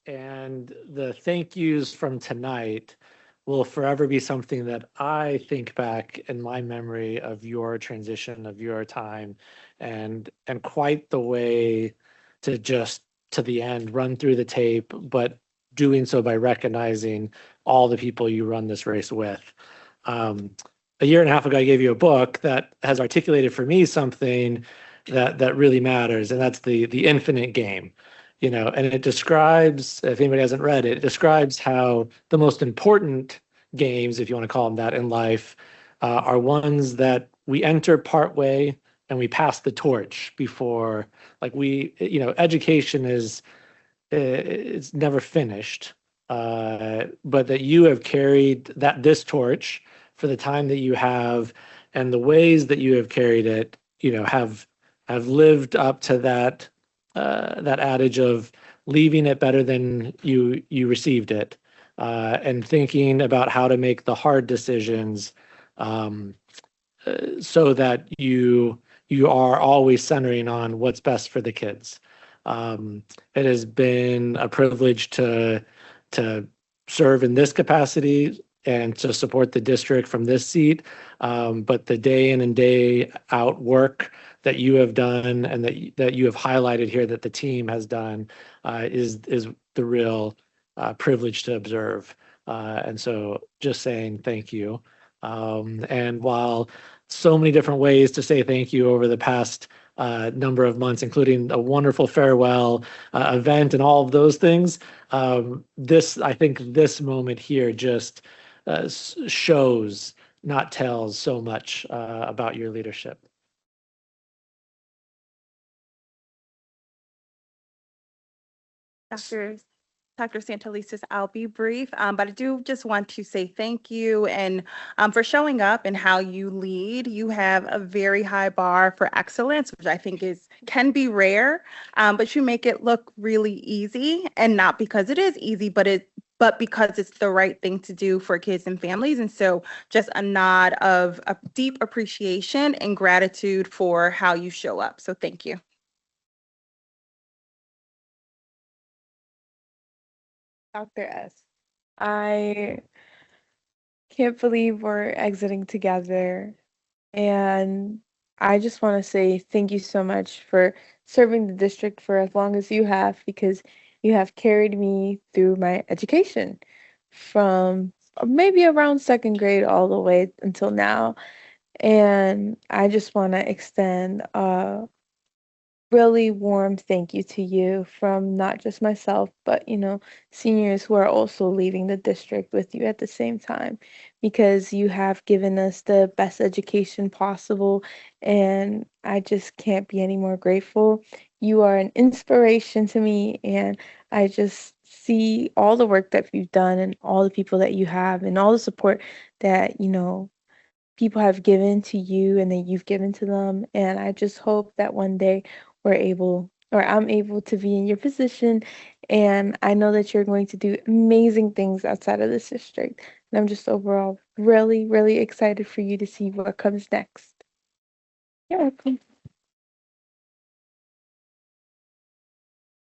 And the thank yous from tonight will forever be something that I think back in my memory of your transition, of your time, and quite the way to just to the end, run through the tape, but doing so by recognizing all the people you run this race with. A year and a half ago, I gave you a book that has articulated for me something that really matters, and that's the infinite game. And it describes, if anybody hasn't read it, it describes how the most important games, if you want to call them that, in life, are ones that we enter partway and we pass the torch before, like education is, it's never finished, but that you have carried this torch for the time that you have, and the ways that you have carried it, have lived up to that adage of leaving it better than you received it, and thinking about how to make the hard decisions, so that you are always centering on what's best for the kids. It has been a privilege to serve in this capacity and to support the district from this seat. But the day in and day out work that you have done and that you have highlighted here that the team has done is the real privilege to observe. And so just saying thank you. And while so many different ways to say thank you over the past number of months, including a wonderful farewell event and all of those things, I think this moment here just shows, not tells, so much about your leadership. Dr. Santelises, I'll be brief, but I do just want to say thank you and for showing up and how you lead. You have a very high bar for excellence, which I think can be rare, but you make it look really easy, and not because it is easy, but because it's the right thing to do for kids and families. And so just a nod of a deep appreciation and gratitude for how you show up. So thank you. Dr. S. I can't believe we're exiting together. And I just want to say thank you so much for serving the district for as long as you have, because you have carried me through my education from maybe around second grade all the way until now. And I just want to extend a really warm thank you to you from not just myself, but seniors who are also leaving the district with you at the same time, because you have given us the best education possible, and I just can't be any more grateful. You are an inspiration to me, and I just see all the work that you've done and all the people that you have and all the support that people have given to you and that you've given to them. And I just hope that one day I'm able to be in your position. And I know that you're going to do amazing things outside of this district. And I'm just overall really, really excited for you to see what comes next. You're welcome.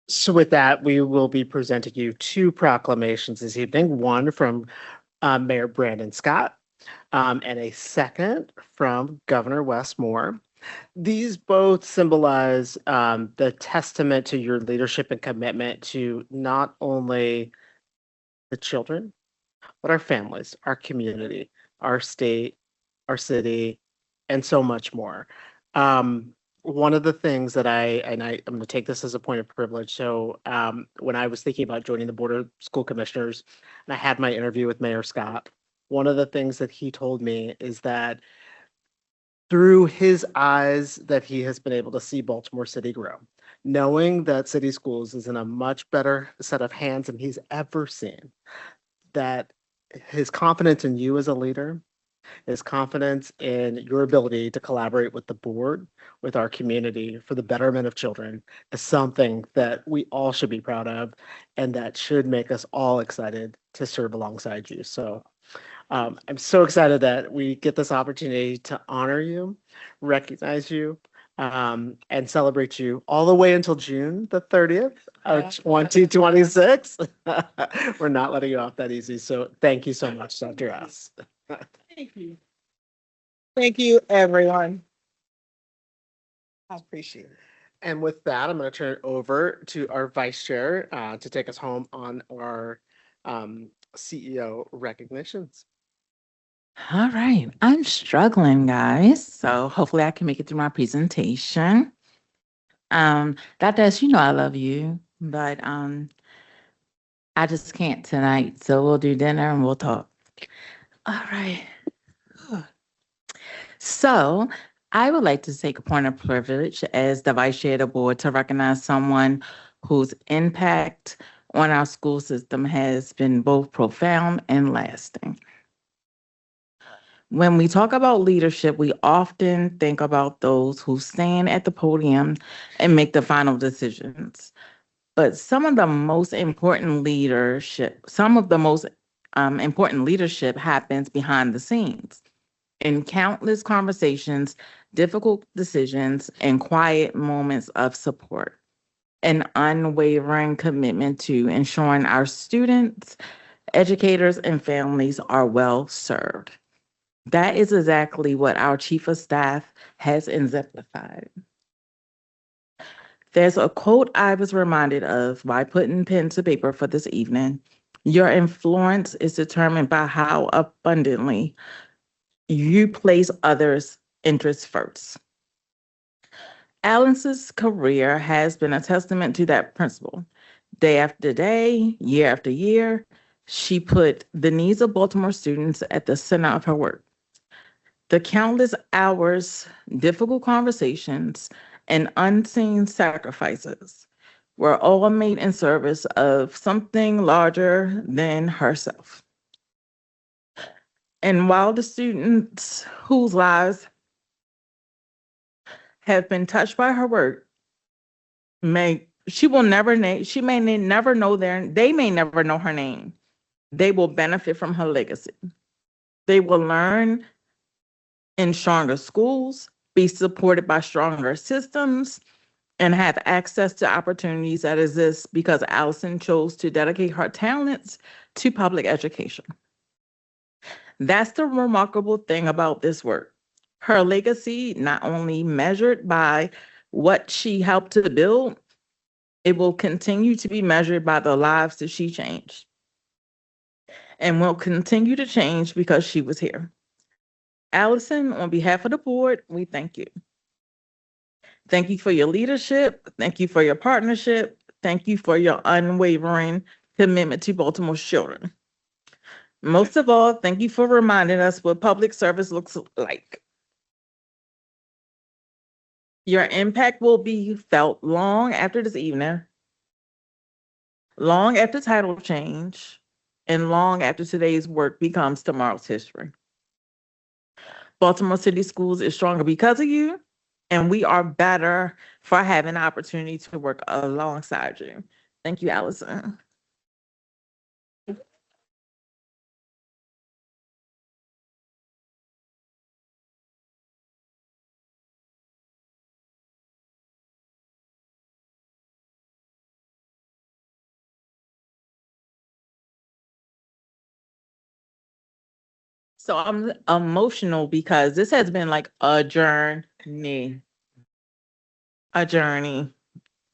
So with that, we will be presenting you two proclamations this evening, one from Mayor Brandon Scott, and a second from Governor Wes Moore. These both symbolize the testament to your leadership and commitment to not only the children, but our families, our community, our state, our city, and so much more. One of the things that I'm going to take this as a point of privilege. So when I was thinking about joining the Board of School Commissioners, and I had my interview with Mayor Scott, one of the things that he told me is that through his eyes that he has been able to see Baltimore City grow, knowing that City Schools is in a much better set of hands than he's ever seen, that his confidence in you as a leader, his confidence in your ability to collaborate with the board, with our community for the betterment of children is something that we all should be proud of, and that should make us all excited to serve alongside you. So I'm so excited that we get this opportunity to honor you, recognize you, and celebrate you all the way until June the 30th of 2026. We're not letting you off that easy. So thank you so much, Dr. S. Thank you. Thank you, everyone. I appreciate it. And with that, I'm going to turn it over to our vice chair to take us home on our CEO recognitions. All right, I'm struggling, guys. So hopefully I can make it through my presentation. Dr. S, you know I love you, but I just can't tonight. So we'll do dinner and we'll talk. All right. So I would like to take a point of privilege as the vice chair of the board to recognize someone whose impact on our school system has been both profound and lasting. When we talk about leadership, we often think about those who stand at the podium and make the final decisions. But some of the most important leadership happens behind the scenes in countless conversations, difficult decisions, and quiet moments of support. An unwavering commitment to ensuring our students, educators, and families are well served. That is exactly what our chief of staff has exemplified. There's a quote I was reminded of by putting pen to paper for this evening. Your influence is determined by how abundantly you place others' interests first. Alice's career has been a testament to that principle. Day after day, year after year, she put the needs of Baltimore students at the center of her work. The countless hours, difficult conversations, and unseen sacrifices were all made in service of something larger than herself. And while the students whose lives have been touched by her work they may never know her name. They will benefit from her legacy. They will learn in stronger schools, be supported by stronger systems, and have access to opportunities that exist because Allison chose to dedicate her talents to public education. That's the remarkable thing about this work. Her legacy not only measured by what she helped to build, it will continue to be measured by the lives that she changed and will continue to change because she was here. Allison, on behalf of the board, we thank you. Thank you for your leadership. Thank you for your partnership. Thank you for your unwavering commitment to Baltimore's children. Most of all, thank you for reminding us what public service looks like. Your impact will be felt long after this evening, long after title change, and long after today's work becomes tomorrow's history. Baltimore City Schools is stronger because of you, and we are better for having the opportunity to work alongside you. Thank you, Allison. So I'm emotional because this has been like a journey.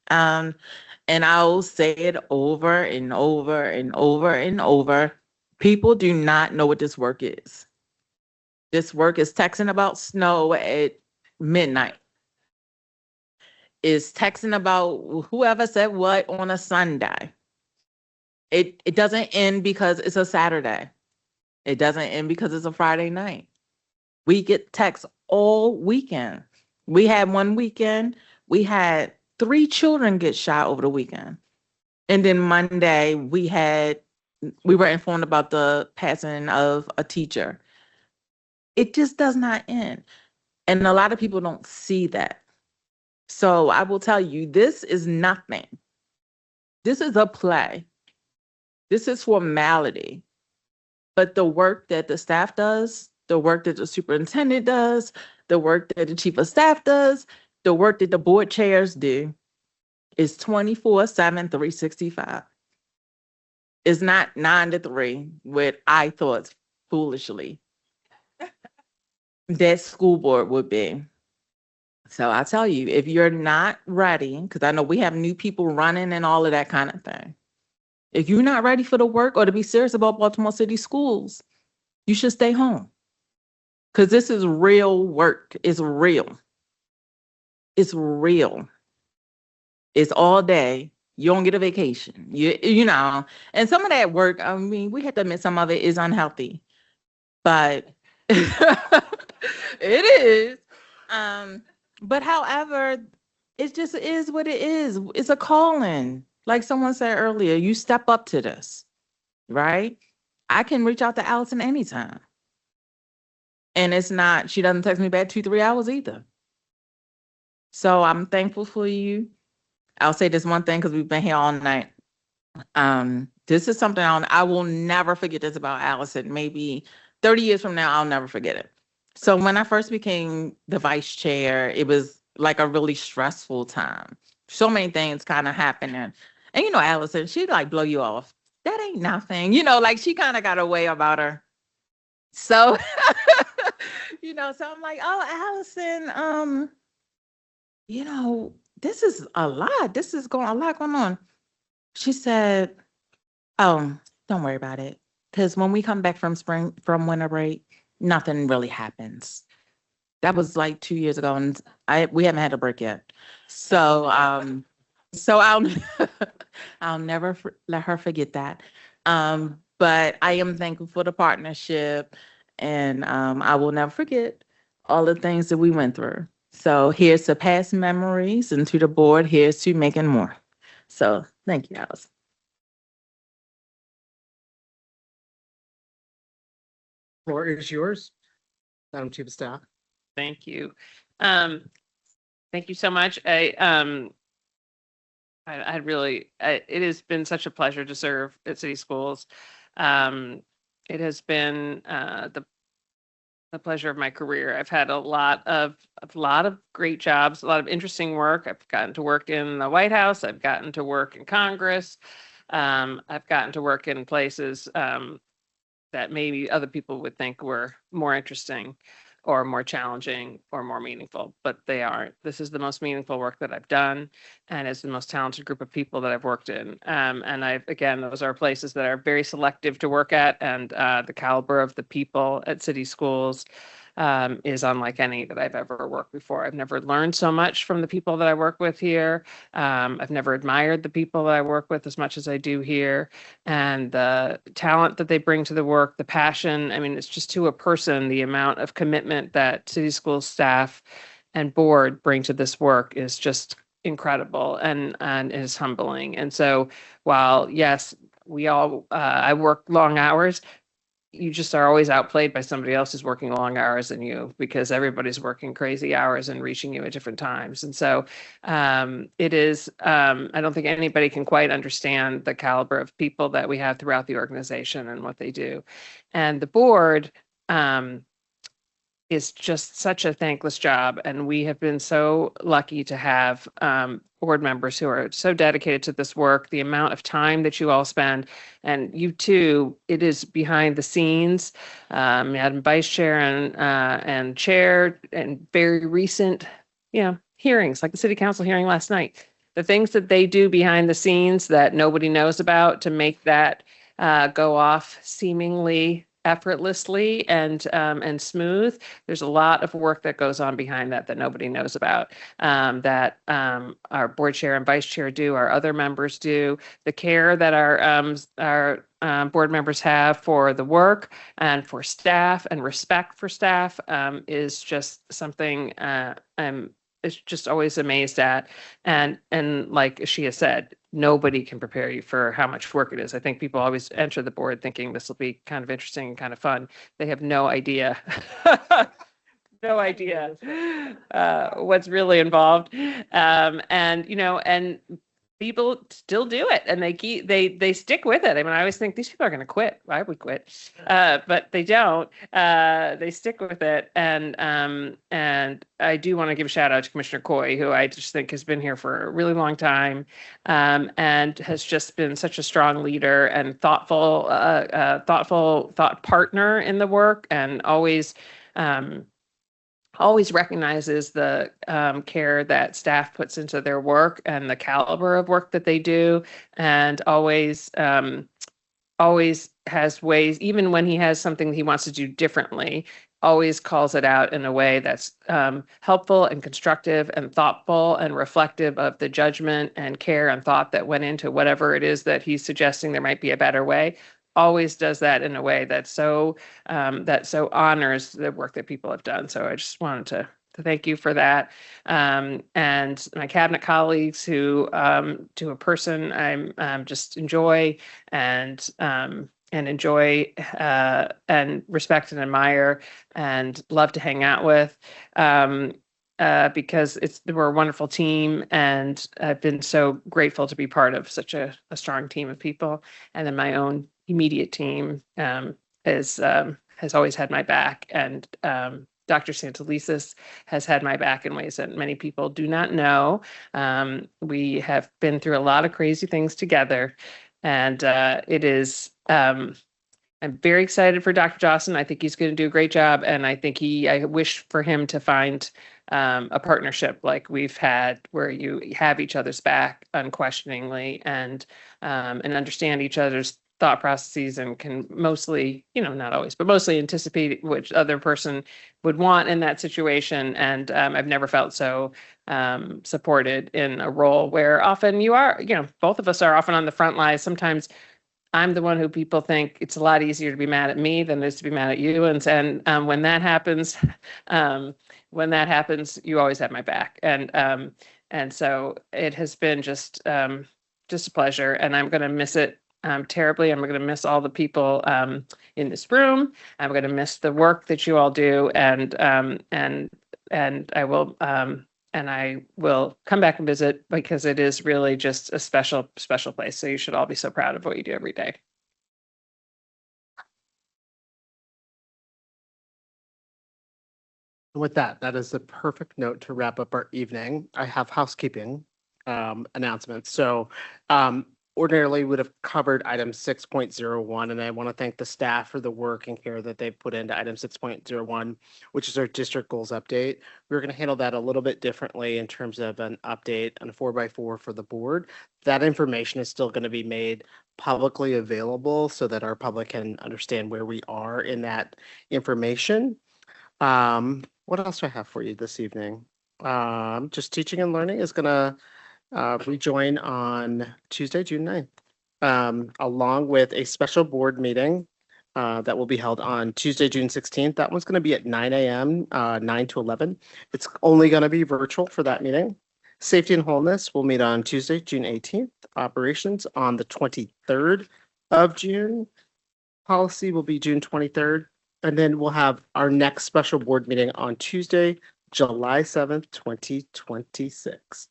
And I'll say it over and over and over and over. People do not know what this work is. This work is texting about snow at midnight. Is texting about whoever said what on a Sunday. It doesn't end because it's a Saturday. It doesn't end because it's a Friday night. We get texts all weekend. We had one weekend, we had 3 children get shot over the weekend. And then Monday, we were informed about the passing of a teacher. It just does not end. And a lot of people don't see that. So I will tell you, this is nothing. This is a play. This is formality. But the work that the staff does, the work that the superintendent does, the work that the chief of staff does, the work that the board chairs do is 24/7, 365. It's not 9 to 3, what I thought foolishly that school board would be. So I tell you, if you're not ready, because I know we have new people running and all of that kind of thing. If you're not ready for the work or to be serious about Baltimore City schools, you should stay home. Because this is real work. It's real. It's real. It's all day. You don't get a vacation. You know, and some of that work, I mean, we have to admit some of it is unhealthy. But it is. But however, it just is what it is. It's a calling. Like someone said earlier, you step up to this, right? I can reach out to Allison anytime. And it's not, she doesn't text me back 2-3 hours either. So I'm thankful for you. I'll say this one thing because we've been here all night. This is something I will never forget this about Allison. Maybe 30 years from now, I'll never forget it. So when I first became the vice chair, it was like a really stressful time. So many things kind of happening. And you know, Allison, she'd like blow you off. That ain't nothing. You know, like she kind of got a way about her. So, you know, so I'm like, oh, Allison, you know, this is a lot. This is a lot going on. She said, oh, don't worry about it. Because when we come back from winter break, nothing really happens. That was like 2 years ago, and we haven't had a break yet. So, I'll never let her forget that. But I am thankful for the partnership, and I will never forget all the things that we went through. So here's to past memories, and to the board, here's to making more. So thank you, Allison. Floor is yours, Madam Chief of Staff. Thank you. Thank you so much. I really, it has been such a pleasure to serve at City Schools. It has been the pleasure of my career. I've had a lot of great jobs, a lot of interesting work. I've gotten to work in the White House. I've gotten to work in Congress. I've gotten to work in places that maybe other people would think were more interesting or more challenging or more meaningful, but they aren't. This is the most meaningful work that I've done, and it's the most talented group of people that I've worked in. And again, those are places that are very selective to work at, and the caliber of the people at City Schools is unlike any that I've ever worked before. I've never learned so much from the people that I work with here. I've never admired the people that I work with as much as I do here, and the talent that they bring to the work, the passion. I mean, it's just to a person, the amount of commitment that City Schools staff and board bring to this work is just incredible and is humbling. And so while, yes, we all, I work long hours, you just are always outplayed by somebody else who's working long hours than you, because everybody's working crazy hours and reaching you at different times. And so it is, I don't think anybody can quite understand the caliber of people that we have throughout the organization and what they do. And the board is just such a thankless job. And we have been so lucky to have board members who are so dedicated to this work, the amount of time that you all spend, and you too, it is behind the scenes. Madam Vice Chair and Chair, and very recent, hearings, like the City Council hearing last night. The things that they do behind the scenes that nobody knows about to make that go off seemingly effortlessly and smooth. There's a lot of work that goes on behind that nobody knows about, that our board chair and vice chair do, our other members do, the care that our board members have for the work and for staff, and respect for staff is just something I'm just always amazed at. And like she has said, nobody can prepare you for how much work it is. I think people always enter the board thinking this will be kind of interesting and kind of fun. They have no idea, what's really involved. And people still do it, and they stick with it. I mean, I always think these people are going to quit. I would quit, but they don't. They stick with it, and I do want to give a shout out to Commissioner Coy, who I just think has been here for a really long time, and has just been such a strong leader and thoughtful thought partner in the work, and always always recognizes the care that staff puts into their work and the caliber of work that they do, and always has ways, even when he has something he wants to do differently, always calls it out in a way that's helpful and constructive and thoughtful and reflective of the judgment and care and thought that went into whatever it is that he's suggesting there might be a better way. Always does that in a way that so honors the work that people have done. So I just wanted to thank you for that. And my cabinet colleagues who, to a person I'm just enjoy and enjoy and respect and admire and love to hang out with. Because we're a wonderful team, and I've been so grateful to be part of such a strong team of people. And then my own immediate team has always had my back, and Dr. Santelises has had my back in ways that many people do not know. We have been through a lot of crazy things together, and it is. I'm very excited for Dr. Johnson. I think he's going to do a great job, and I wish for him to find a partnership like we've had, where you have each other's back unquestioningly and understand each other's thought processes and can mostly, not always, but mostly anticipate which other person would want in that situation. And I've never felt so supported in a role where often you are, both of us are often on the front lines. Sometimes I'm the one who people think it's a lot easier to be mad at me than it is to be mad at you. And when that happens, you always have my back. And so it has been just a pleasure, and I'm going to miss it terribly. I'm going to miss all the people in this room. I'm going to miss the work that you all do, and I will. And I will come back and visit, because it is really just a special, special place. So you should all be so proud of what you do every day. With that is a perfect note to wrap up our evening. I have housekeeping announcements. So ordinarily would have covered item 6.01, and I want to thank the staff for the work and care that they've put into item 6.01, which is our district goals update. We're going to handle that a little bit differently in terms of an update on a 4x4 for the board. That information is still going to be made publicly available so that our public can understand where we are in that information. What else do I have for you this evening? Just teaching and learning is going to rejoin on Tuesday, June 9th, along with a special board meeting that will be held on Tuesday, June 16th. That one's going to be at 9 a.m., 9 to 11. It's only going to be virtual for that meeting. Safety and Wholeness will meet on Tuesday, June 18th. Operations on the 23rd of June. Policy will be June 23rd. And then we'll have our next special board meeting on Tuesday, July 7th, 2026.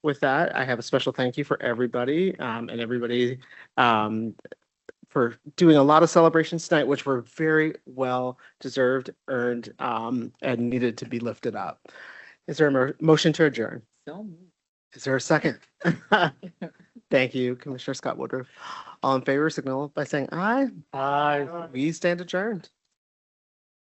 With that, I have a special thank you for everybody and everybody for doing a lot of celebrations tonight, which were very well deserved, earned, and needed to be lifted up. Is there a motion to adjourn? So Is there a second? Thank you, Commissioner Scott Woodruff. All in favor, signal by saying aye. Aye. We stand adjourned.